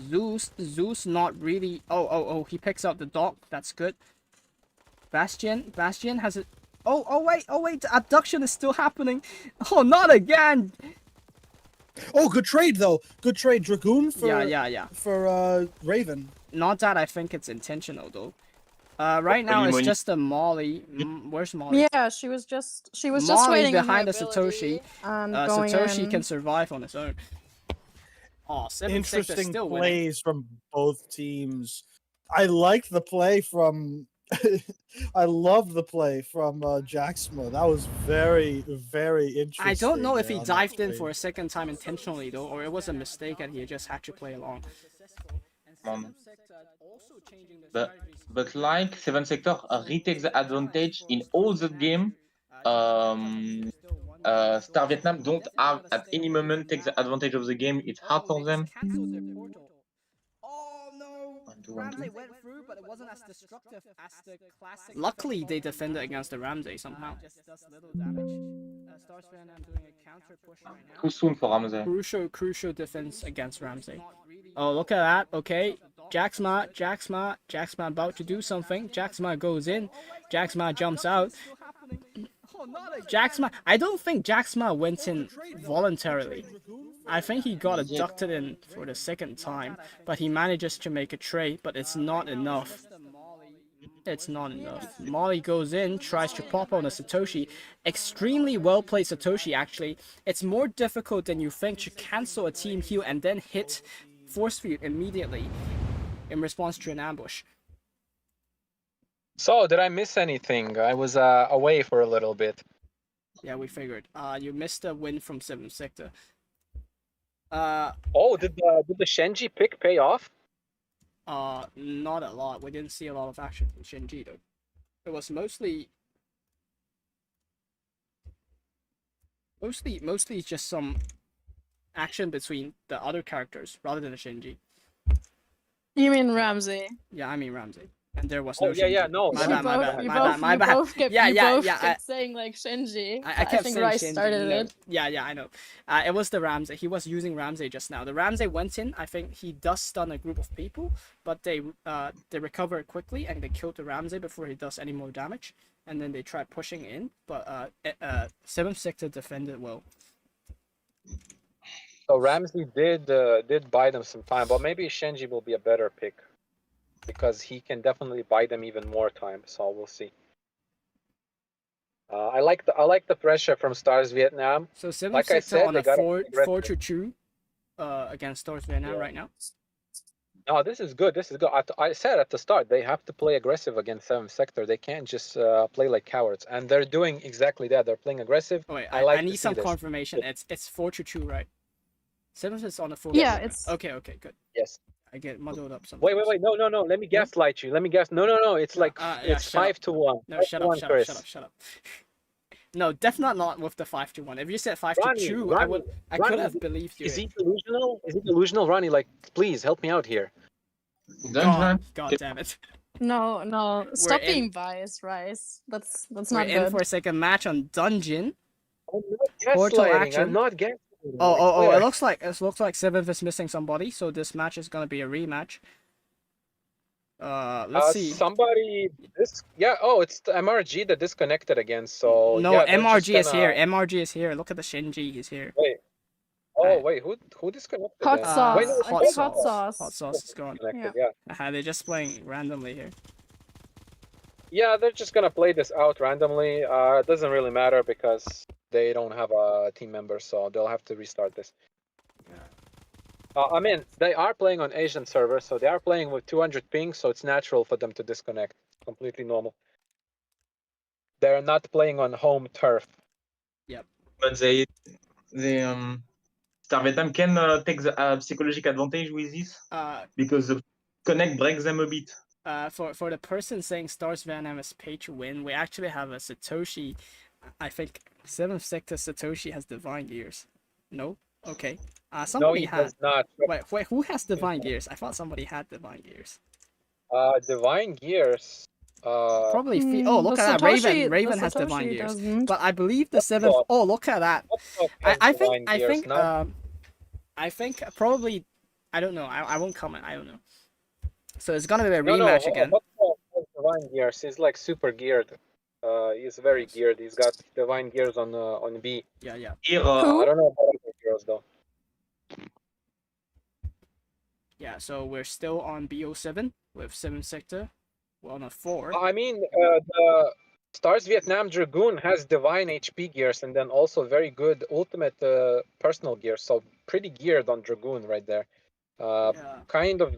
Zeus not really. Oh, he picks up the dog. That's good. Bastion has it. Oh wait, the abduction is still happening. Oh, not again. Oh, good trade though. Good trade, Dragoon for for Raven. Not that I think it's intentional though. Right now it's just a Molly. Where's Molly? Yeah, she was just Molly waiting behind the the Satoshi. Satoshi can survive on his own. Oh, interesting plays from both teams. I like the play from. I love the play from Jaxma. That was very, very interesting. I don't know if he dived in for a second time intentionally though, or it was a mistake and he just had to play along. But like 7 sector retakes the advantage in all the game. StarsVietnam don't have at any moment take the advantage of the game. It's hard for them. Oh no! Ramsey went through, but it wasn't as destructive as the classic. Luckily, they defended against the Ramsey somehow. Just does little damage. StarsVietnam doing a counter push right now. Too soon for Ramsey. Crucial defense against Ramsey. Oh, look at that. Okay, Jaxma about to do something. Jaxma goes in. Jaxma jumps out. Jaxma, I don't think Jaxma went in voluntarily. I think he got abducted in for the second time, but he manages to make a trade, but it's not enough. It's not enough. Molly goes in, tries to pop on a Satoshi. Extremely well played Satoshi, actually. It's more difficult than you think to cancel a team heal and then hit force field immediately in response to an ambush. So, did I miss anything? I was away for a little bit. Yeah, we figured. You missed a win from 7th sector. Oh, did the Shenji pick pay off? Not a lot. We didn't see a lot of action from Shenji though. It was mostly just some action between the other characters rather than Shinji. You mean Ramsey? Yeah, I mean Ramsey. And there was no Oh yeah, Shinji. yeah, no. My You bad, my both- bad, you my both- bad, my you bad. both kept- Yeah, you yeah, both yeah. kept saying like Shinji. I kept think saying Rice Shinji. started No. it. Yeah, I know. It was the Ramsey. He was using Ramsey just now. The Ramsey went in. I think he does stun a group of people, but they recover quickly and they killed the Ramsey before he does any more damage. And then they try pushing in, but 7th sector defended well. So Ramsey did buy them some time, but maybe Shinji will be a better pick because he can definitely buy them even more time. So we'll see. I like the pressure from Stars Vietnam. So 7th Like I sector said, on they a got 4-2 against StarsVietnam Yeah. right now. No, this is good. This is good. I said at the start they have to play aggressive against 7th sector. They can't just play like cowards, and they're doing exactly that. They're playing aggressive. Oh wait, I like I to need see some this. confirmation. It's 4-2, right? 7th is on a 4. Yeah, it's Okay, good. Yes. I get muddled up sometimes. Wait. No. Let me gaslight you. Let me guess. No. It's like it's shut up. 5-1. No, shut up, shut up. No, definitely not with the 5-1. If you said 5-2, I could Ronnie, have believed you. Is he delusional? Is he delusional, Ronnie? Like, please help me out here. God damn it. No. Stop in- being biased, Rice. That's We're not in good. for a second match on Dungeon. I'm not Portal gaslighting. action. I'm not gaslighting. Oh, Like, it looks like 7th is missing somebody, so this match is gonna be a rematch. Let's see. Somebody. It's the MRG that disconnected again. So No, yeah, they're just MRG is here. gonna- MRG is here. Look at the Shinji. He's here. Wait. Oh wait, who disconnected? Hot then? sauce. Wait, no, it's I think hot sauce. Hot sauce is gone. Disconnected, yeah. They're just playing randomly here. Yeah, they're just gonna play this out randomly. It doesn't really matter because they don't have a team member, so they'll have to restart this. I mean, they are playing on Asian servers, so they are playing with 200 ping, so it's natural for them to disconnect. Completely normal. They're not playing on home turf. But they StarsVietnam can take the psychological advantage with this because the connect breaks them a bit. For the person saying StarsVietnam is pay to win, we actually have a Satoshi. I think 7th sector Satoshi has divine gears. No? Okay. No, Somebody he had. does not. Wait, who has divine gears? I thought somebody had divine gears. Divine gears. Probably. Mm, Look the at that. Satoshi- Raven the has divine Satoshi gears. doesn't. But I believe the 7th. Oh, look at that. I think probably. I don't know. I won't comment. I don't know. So it's gonna be a rematch again. Divine gears. He's like super geared. He's very geared. He's got divine gears on B. Yeah. Here, I don't know about other heroes though. Yeah. So we're still on BO7 with 7th sector. We're on a 4. I mean, the Stars Vietnam Dragoon has divine HP gears and then also very good ultimate personal gears. So pretty geared on Dragoon right there. Kind of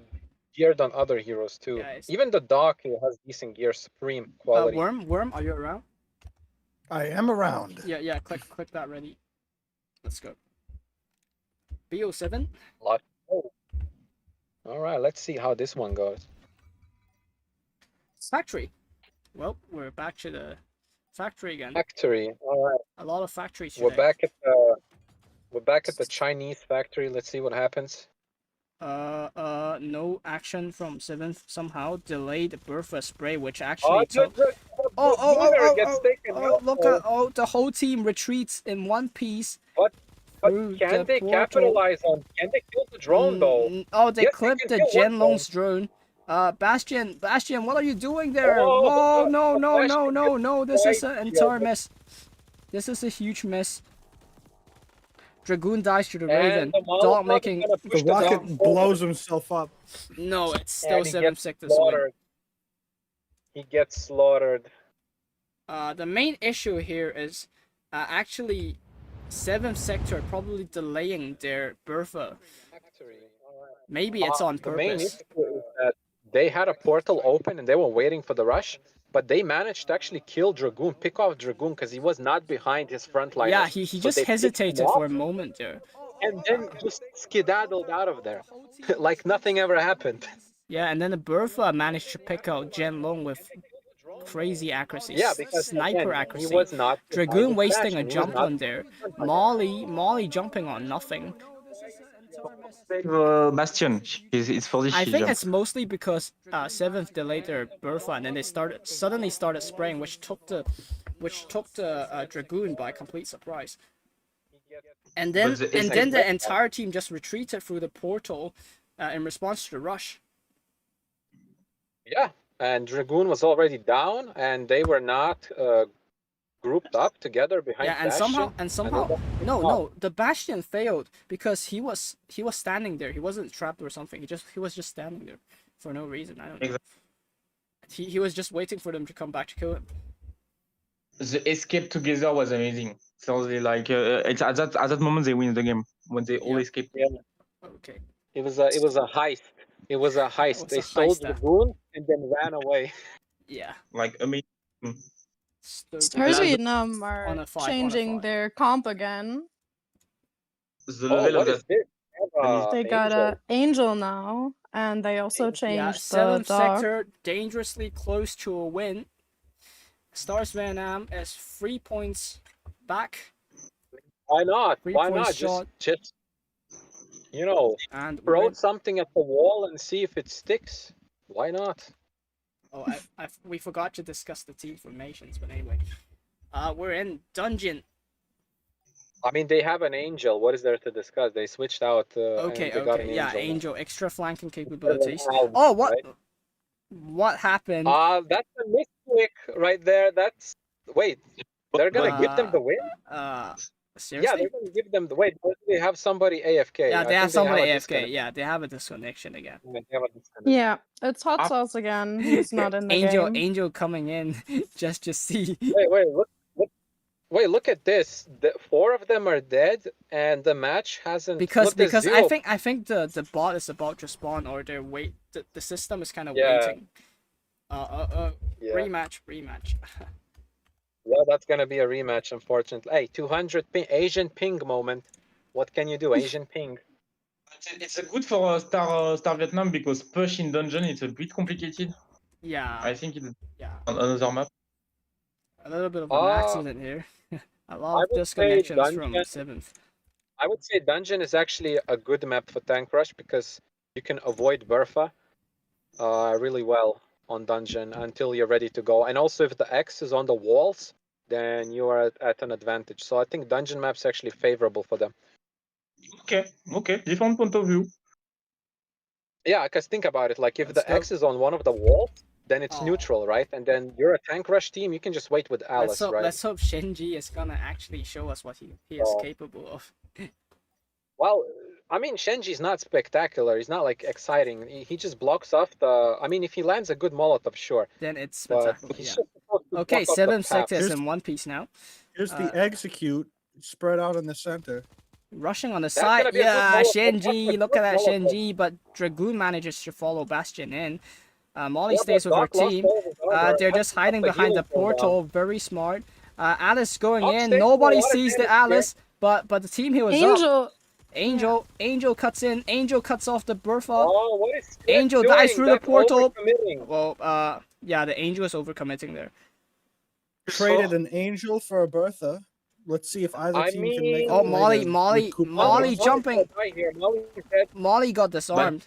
geared on other heroes too. Yeah, even the Doc has decent gear, supreme quality. Worm, are you around? I am around. Yeah. Click that ready. Let's go. BO7. All right, let's see how this one goes. Factory. Well, we're back to the factory again. Factory. All right. A lot of factories today. We're back at the Chinese factory. Let's see what happens. No action from 7th somehow delayed Bertha spray, which actually took. Look at the whole team retreats in one piece. But through can the they portal. capitalize on? Can they kill the drone though? Oh, they Yes, they clipped can the kill one Genlong's drone. Bastion, what are you doing there? Oh, No, this is an entire yeah. mess. This is a huge mess. Dragoon dies to the And Raven. the Dog Molotov making. is gonna push The rocket dog blows forward, himself up. No, it's still and he 7th gets sector's win. slaughtered. He gets slaughtered. The main issue here is actually 7th sector probably delaying their Bertha. Maybe it's on The main purpose. issue is that they had a portal open and they were waiting for the rush, but they managed to actually kill Dragoon, pick off Dragoon because he was not behind his front line. Yeah, he So just they picked him hesitated off for a moment there. and then just skedaddled out of there, like nothing ever happened. Yeah, and then the Bertha managed to pick out Genlong with crazy accuracy. Yeah, because sniper again, accuracy. he was not Dragoon behind the wasting a faction. He was jump not on there. Molly jumping on nothing. save Bastion. It's for this. I she think jumped. it's mostly because 7th delayed their Bertha, and then they suddenly started spraying, which took the Dragoon by complete surprise. And then the entire team just retreated through the portal in response to the rush. Yeah, and Dragoon was already down, and they were not grouped up together behind. Yeah, and somehow no, the Bastion failed because he was standing there. He wasn't trapped or something. He was just standing there for no reason. I don't know. He was just waiting for them to come back to kill him. The escape together was amazing. So they like it's at that moment they win the game when they all escaped. Yeah. Okay. It was a heist. It was a heist. They stole Dragoon and then ran away. Yeah. Like amazing. StarsVietnam are changing their comp again. The level of that. They got an Angel now, and they also changed the 7th dog. sector, dangerously close to a win. StarsVietnam is 3 points back. Why not? 3 Why points not? short. Just you know, and throw something at the wall and see if it sticks. Why not? Oh, we forgot to discuss the team formations, but anyway. We're in dungeon. I mean, they have an Angel. What is there to discuss? They switched out. Okay, and they got an yeah, Angel. extra flanking capabilities. Oh, what? Right? What happened? That's a misclick right there. That's wait. They're gonna give them the win. Seriously? Yeah, they're gonna give them the win. They have somebody AFK. Yeah, they have somebody AFK. Yeah, they have a disconnection again. Yeah, it's Hot Sauce again. He's not in the game. Angel coming in just to see. Wait, look at this. 4 of them are dead, and the match hasn't. Because I think the bot is about to spawn, or they're the system is kind of waiting. Rematch. Yeah, that's gonna be a rematch, unfortunately. Hey, 200 ping, Asian ping moment. What can you do, Asian ping? It's a good for StarsVietnam because push in dungeon it's a bit complicated. Yeah. I think it's on another map. A little bit of an accident here. A lot of disconnections from 7th. I would say dungeon is actually a good map for tank rush because you can avoid Bertha really well on dungeon until you're ready to go. And also if the X is on the walls, then you are at an advantage. So I think dungeon map's actually favorable for them. Okay, different point of view. Yeah, because think about it, like if the X is on one of the walls, then it's neutral, right? And then you're a tank rush team, you can just wait with Alice, right? Let's hope Shinji is gonna actually show us what he is capable of. Well, I mean, Shenji's not spectacular. He's not like exciting. He just blocks off the. I mean, if he lands a good Molotov, sure. Then it's spectacular. Yeah. Okay, 7th sector is in one piece now. Here's the execute spread out in the center. Rushing on the side. Yeah, Shenji. Look at that Shenji. But Dragoon manages to follow Bastion in. Molly stays with her team. They're just hiding behind the portal. Very smart. Alice going in. Nobody sees the Alice, but the team here was up. Angel cuts in. Angel cuts off the Bertha. Oh, what is Angel dies through the portal. Well, yeah, the Angel is overcommitting there. Traded an Angel for a Bertha. Let's see if either team can make. Oh, Molly jumping. Molly got disarmed.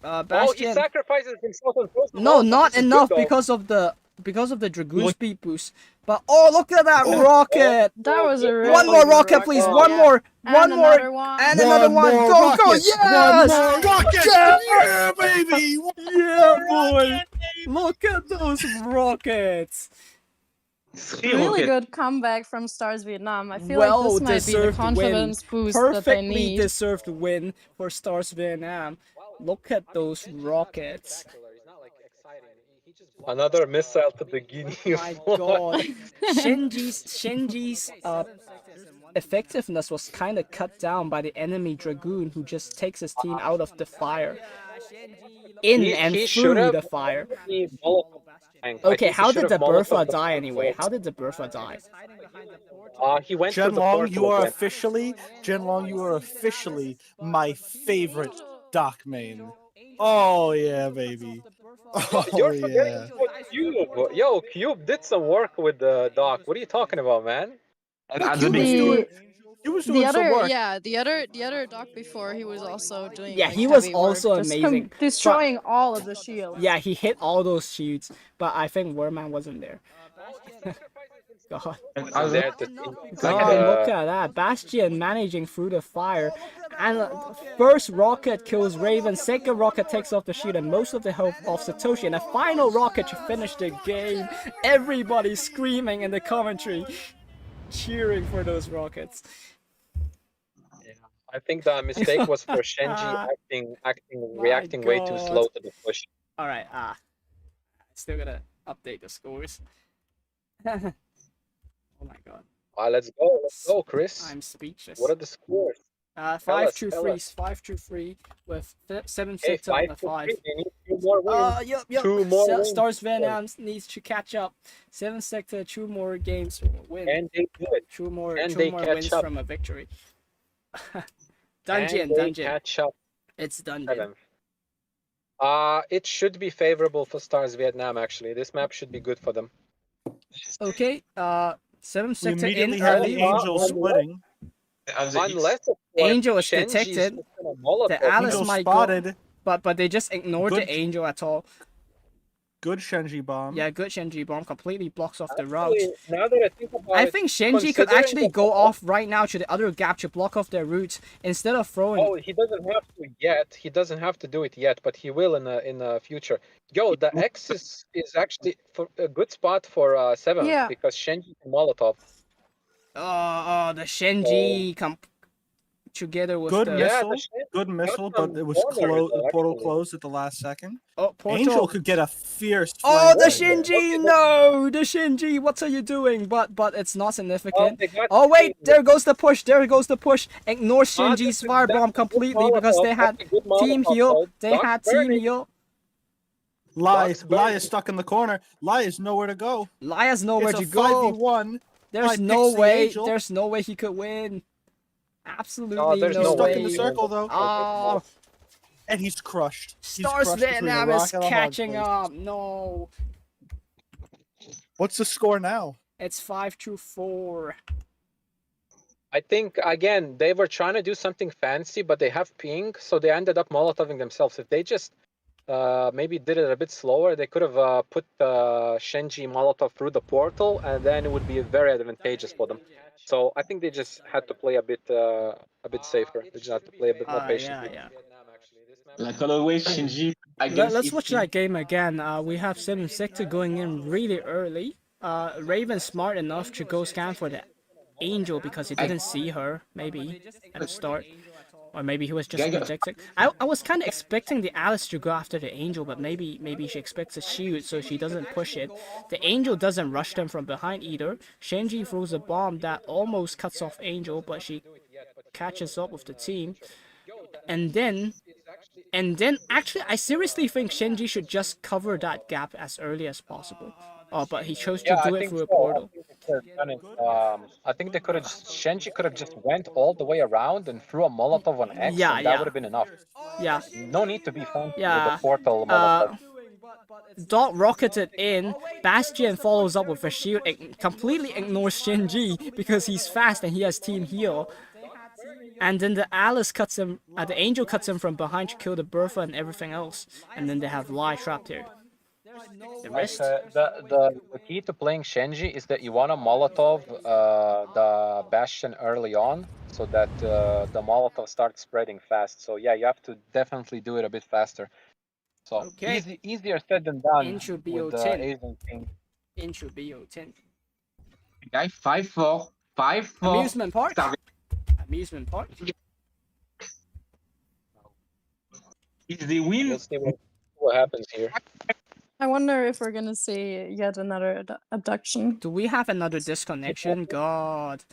Bastion. He sacrifices himself. No, not enough because of the Dragoon speed boost. But oh, look at that rocket! That was a one more rocket, please. One more, and another one. Go, go! Yes! One more rocket! Yeah, baby! Yeah, boy! Look at those rockets! Really good comeback from StarsVietnam. I feel like this might be the confidence boost that they Perfectly need. deserved win for StarsVietnam. Look at those rockets. Another missile to the Guinea. Oh my god. Shinji's effectiveness was kind of cut down by the enemy Dragoon who just takes his team out of the fire. Through the fire. Okay, how did the Bertha die anyway? How did the Bertha die? He went Zhenlong, you are officially my favorite Doc main. Oh yeah, baby. Oh yeah. Cube. Yo, Cube did some work with the Doc. What are you talking about, man? And at He the was beginning, doing, he was doing some work. the other doc before he was also doing Yeah, like, he was heavy work, also just amazing. destroying all of the shields. Yeah, he hit all those shields, but I think Werman wasn't there. God. and And as there to see, like God, look at that. Bastion managing through the fire. And first rocket kills Raven, second rocket takes off the shield and most of the health of Satoshi, and a final rocket to finish the game. Everybody screaming in the commentary, cheering for those rockets. I think the mistake was for Shenji reacting way too slow to the push. Alright, still gotta update the scores. Oh my god. Let's go, Chris. I'm speechless. What are the scores? 5-3 with 7 sector on the 5. They need 2 more wins. Yep. 2 more wins. StarsVietnam needs to catch up. 7 sector, 2 more games win. And they do it. 2 more they wins catch up. from a victory. And Dungeon. they catch up. It's dungeon. 7th. It should be favorable for StarsVietnam actually. This map should be good for them. Okay, 7 We sector immediately in had early. the Angel splitting. Unless Angel is detected. The Alice Angel might spotted. go, but they just ignored Good. the Angel at all. Good Shenji bomb. Yeah, good Shenji bomb completely blocks off the route. Actually, now that I think about I it, think Shenji could considering actually the- go off right now to the other gap to block off their route instead of throwing. Oh, he doesn't have to yet. He doesn't have to do it yet, but he will in the future. Yo, the X is actually for a good spot for 7th Yeah. because Shenji and Molotov. The Shenji together with Good the missile. the Shenji Good missile, but it was corners, the portal actually. closed at the last second. portal. Angel could get a fierce. Oh, flank the right there. Shinji! No, the Shinji! What are you doing? But it's not significant. they got Oh wait, Shenji. there goes the push. There goes the push. Ignore That's Shinji's a- firebomb that's a good completely because Molotov. they had That's a good team Molotov, heal. though. They Doc had team burning. heal. Lai Doc's burning. is stuck in the corner. Lai is nowhere to go. Lia's nowhere It's to a go. 5v1. There's Lai no picks the way. Angel. There's no way he could win. Absolutely there's no He's no stuck way. in the circle though, Oh, and he's crushed. He's crushed between a StarsVietnam is rock and a hard catching place. up. No, What's the score now? it's 5-4. I think again they were trying to do something fancy, but they have ping, so they ended up molotoving themselves. If they just maybe did it a bit slower, they could have put Shenji Molotov through the portal, and then it would be very advantageous for them. So I think they just had to play a bit safer. They just had to play a bit more patiently. Yeah. like always, Shinji. I guess Let's if watch he- that game again. We have 7 sector going in really early. Raven smart enough to go scan for the Angel because he didn't see her, maybe, at the start. Or maybe he was just projecting. I was kind of expecting the Alice to go after the Angel, but maybe she expects a shield so she doesn't push it. The Angel doesn't rush them from behind either. Shenji throws a bomb that almost cuts off Angel, but she catches up with the team. And then actually, I seriously think Shenji should just cover that gap as early as possible. Oh, but he chose to do it through a portal. I think they could have. Shenji could have just went all the way around and threw a Molotov on X, Yeah, and that yeah. would have been enough. Yeah. No need to be fancy Yeah. with the portal Molotov. Dot rocketed in. Bastion follows up with a shield. Completely ignores Shenji because he's fast and he has team heal. And then the Alice cuts him. The Angel cuts him from behind to kill the Bertha and everything else. And then they have Lai trapped here. The Like, rest. the key to playing Shenji is that you want to Molotov the Bastion early on, so that the Molotov starts spreading fast. So yeah, you have to definitely do it a bit faster. So Okay. easier said than done Into with the BO10. Asian King. Into BO10. guy 5-4, 5-4. Amusement park. Star- Amusement park. If they win, We'll see what happens here. I wonder if we're gonna see yet another abduction. Do we have another disconnection? God.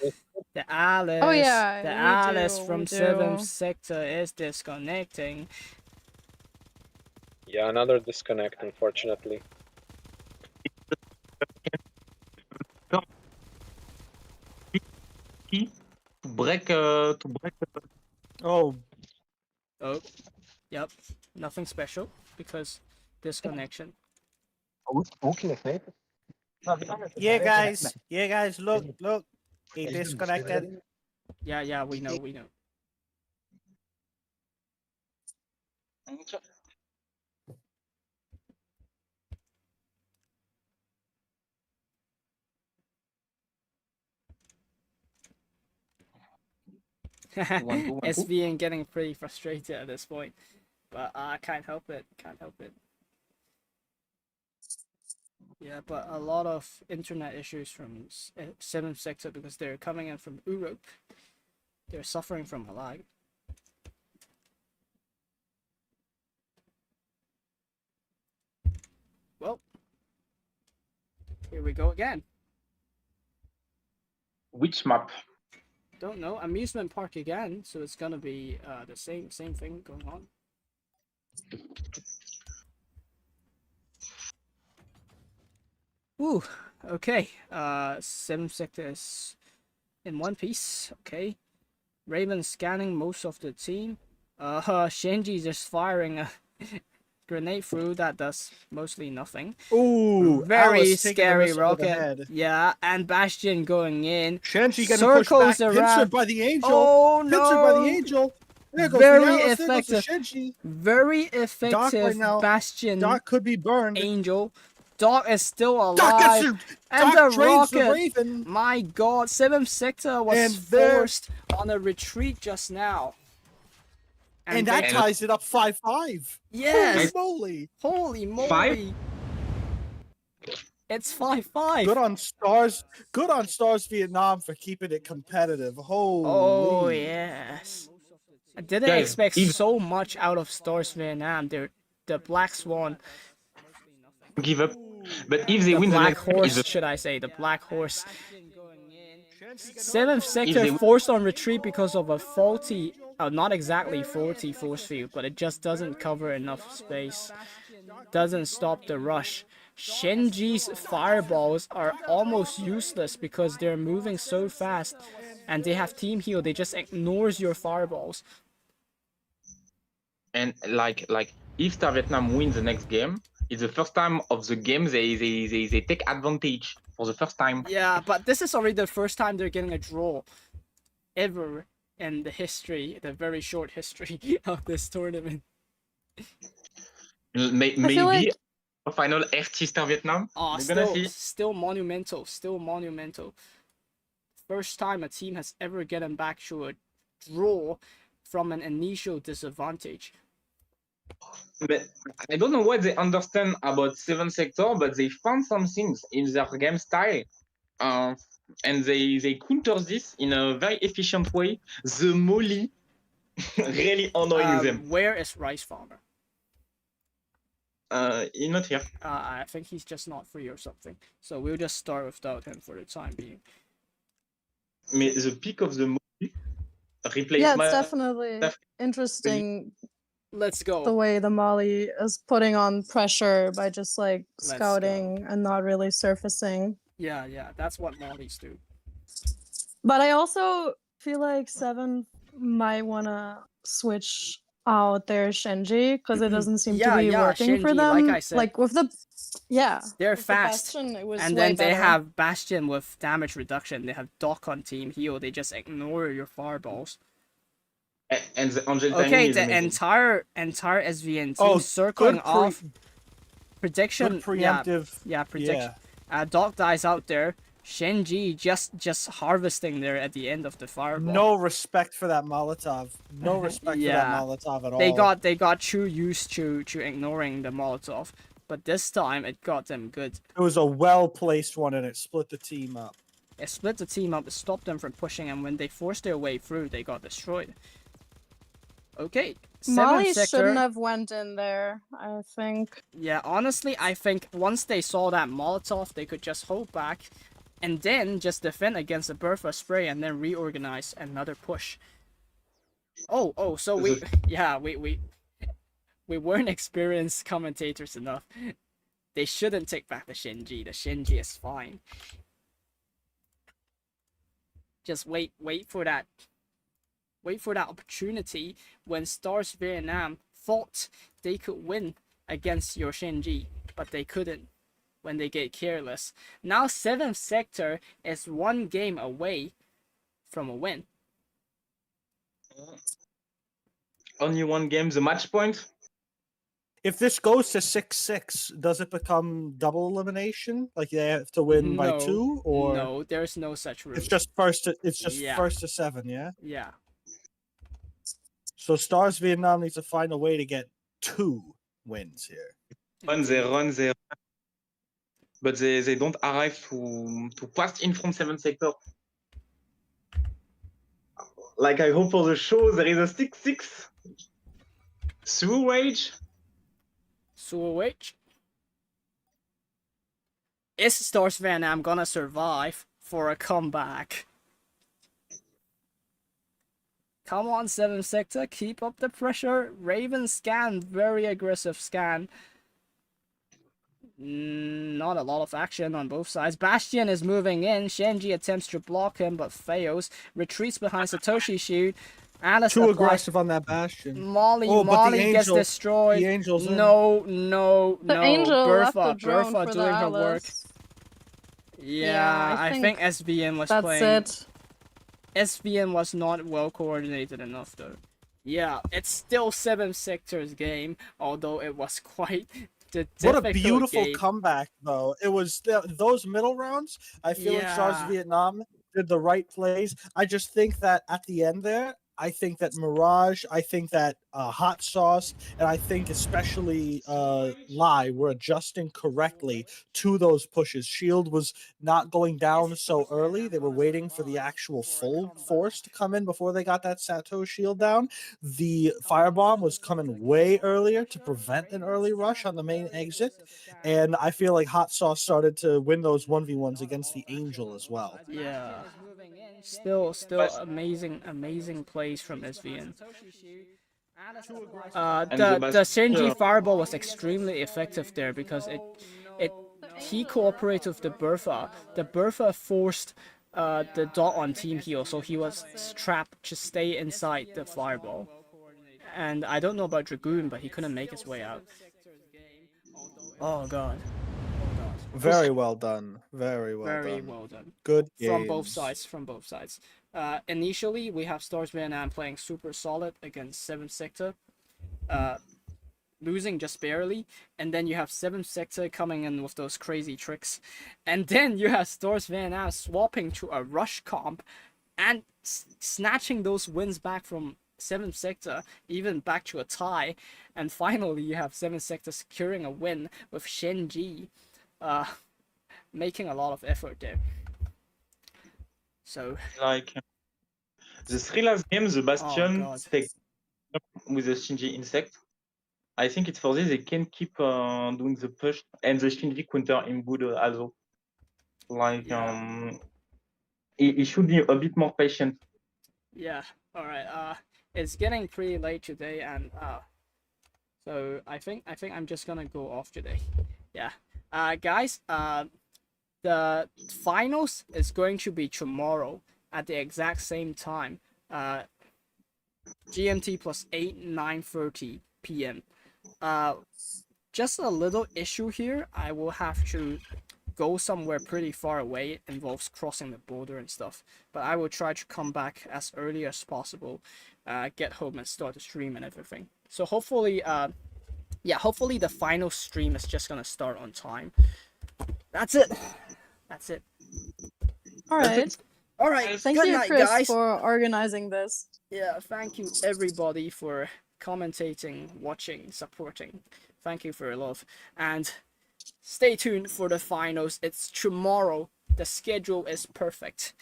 The Alice. Oh, yeah, The we Alice do, from we do. 7th sector is disconnecting. Yeah, another disconnect, unfortunately. to break. To break. Oh, Oh. Yep. Nothing special because disconnection. yeah, guys. Yeah, guys. Look. He disconnected. Yeah, we know. SVN getting pretty frustrated at this point, but I can't help it. Yeah, but a lot of internet issues from 7th sector because they're coming in from Europe. They're suffering from a lag. Well, here we go again. Which map? Don't know. Amusement park again, so it's gonna be the same thing going on. Ooh, okay. 7th sector is in one piece. Okay. Raven scanning most of the team. Shenji just firing a grenade through that does mostly nothing. Ooh, very Alice taking the scary missile to the rocket. head. Yeah, and Bastion going in. Shenji getting pushed back, pincered by the angel. Oh no! Pincered by the angel. There goes Very the Alice, effective. there goes the Shenji. Very Doc effective right now. Bastion. Doc could be burned. Angel. Doc is still alive. Doc and Doc the drains rocket. the Raven. My God, 7th sector was And forced on a retreat just now. And that ties it up 5-5. Yes. Holy moly. Holy moly. It's 5-5. Good on Stars Vietnam for keeping it competitive. Holy. Oh yes. I didn't expect so much out of Stars Vietnam. They're the Black Swan. Give up. But if they the win Black the next Horse, should I say, the Black Horse. 7th sector forced on retreat because of a faulty, not exactly faulty force field, but it just doesn't cover enough space. Doesn't stop the rush. Shenji's fireballs are almost useless because they're moving so fast and they have team heal. They just ignores your fireballs. And like if Star Vietnam wins the next game, it's the first time of the game they take advantage for the first time. Yeah, but this is already the first time they're getting a draw ever in the history, the very short history of this tournament. Maybe a final RT Star Vietnam. Oh, still monumental. First time a team has ever gotten back to a draw from an initial disadvantage. But I don't know what they understand about 7th sector, but they found some things in their game style, and they counter this in a very efficient way. The molly really annoying them. Where is Rice Farmer? He's not here. I think he's just not free or something. So we'll just start without him for the time being. The peak of the molly replace. Yeah, it's definitely interesting. Let's go. The way the Molly is putting on pressure by just like scouting and not really surfacing. Yeah, that's what Mollies do. But I also feel like 7 might want to switch out their Shenji because it doesn't seem to be working Shenji, for them. Like I said, like with the they're fast, Bastion, it was and then they have Bastion with damage reduction. They have Doc on team heal. They just ignore your fireballs. And the Angel okay, the entire SVN team circling off. Prediction. Preemptive. Prediction. Doc dies out there. Shenji just harvesting there at the end of the fireball. No respect for that Molotov. No respect for that Molotov at all. They got too used to ignoring the Molotov, but this time it got them good. It was a well-placed one, and it split the team up. It split the team up. It stopped them from pushing, and when they forced their way through, they got destroyed. Okay, Molly shouldn't have went in there, I think. Yeah, honestly, I think once they saw that Molotov, they could just hold back and then just defend against the Bertha spray and then reorganize another push. So we weren't experienced commentators enough. They shouldn't take back the Shenji. The Shenji is fine. Just wait for that. Wait for that opportunity when Stars Vietnam thought they could win against your Shenji, but they couldn't when they get careless. Now 7th sector is one game away from a win. Only one game, the match point. If this goes to 6-6, does it become double elimination? Like they have to win by 2, or no? There's no such rule. it's just first to Yeah. first to 7, yeah. Yeah. So Stars Vietnam needs to find a way to get 2 wins here. Run, they run, but they don't arrive to pass in from 7 sector. Like I hope for the show there is a 6-6 through rage. Is StarsVietnam gonna survive for a comeback? Come on, 7 sector, keep up the pressure. Raven scan, very aggressive scan. Not a lot of action on both sides. Bastion is moving in. Shenji attempts to block him but fails. Retreats behind Satoshi Shield. Alice Too applies... aggressive on that Bastion. Molly gets destroyed. The Angel's no. The Angel left the drone Bertha for doing the her work. Alice. Yeah, I think SVN was that's playing... it. SVN was not well coordinated enough though. Yeah, it's still 7 sectors game, although it was quite... What a beautiful game. comeback, though. It was those middle rounds. I feel like Stars Vietnam did the right plays. I just think that at the end there, I think that Mirage, I think that Hot Sauce, and I think especially Lai were adjusting correctly to those pushes. Shield was not going down so early. They were waiting for the actual full force to come in before they got that Sato shield down. The Firebomb was coming way earlier to prevent an early rush on the main exit. And I feel like Hot Sauce started to win those 1v1s against the Angel as well. Yeah. Still amazing plays from SVN. The Shenji Fireball was extremely effective there because he cooperated with the Bertha. The Bertha forced the dot on team heal, so he was trapped to stay inside the Fireball. And I don't know about Dragoon, but he couldn't make his way out. Oh god. Very well done. Very well done. Good games. From both sides. Initially, we have StarsVietnam playing super solid against 7 sector, losing just barely, and then you have 7 sector coming in with those crazy tricks, and then you have StarsVietnam swapping to a rush comp and snatching those wins back from 7 sector, even back to a tie, and finally you have 7 sector securing a win with Shenji. Making a lot of effort there. So like the 3 last games, the Bastion take with the Shinji insect. I think it's for this they can keep doing the push and the Shinji counter in good also. Like he should be a bit more patient. Yeah. All right. It's getting pretty late today, and so I think I'm just gonna go off today. Yeah. Guys, the finals is going to be tomorrow at the exact same time, GMT +8, 9:30 p.m. Just a little issue here. I will have to go somewhere pretty far away. It involves crossing the border and stuff, but I will try to come back as early as possible, get home and start the stream and everything. So hopefully, hopefully the final stream is just gonna start on time. That's it. All right. Thank you, night, Chris, guys. for organizing this. Yeah, thank you everybody for commentating, watching, supporting. Thank you for your love. And stay tuned for the finals. It's tomorrow. The schedule is perfect.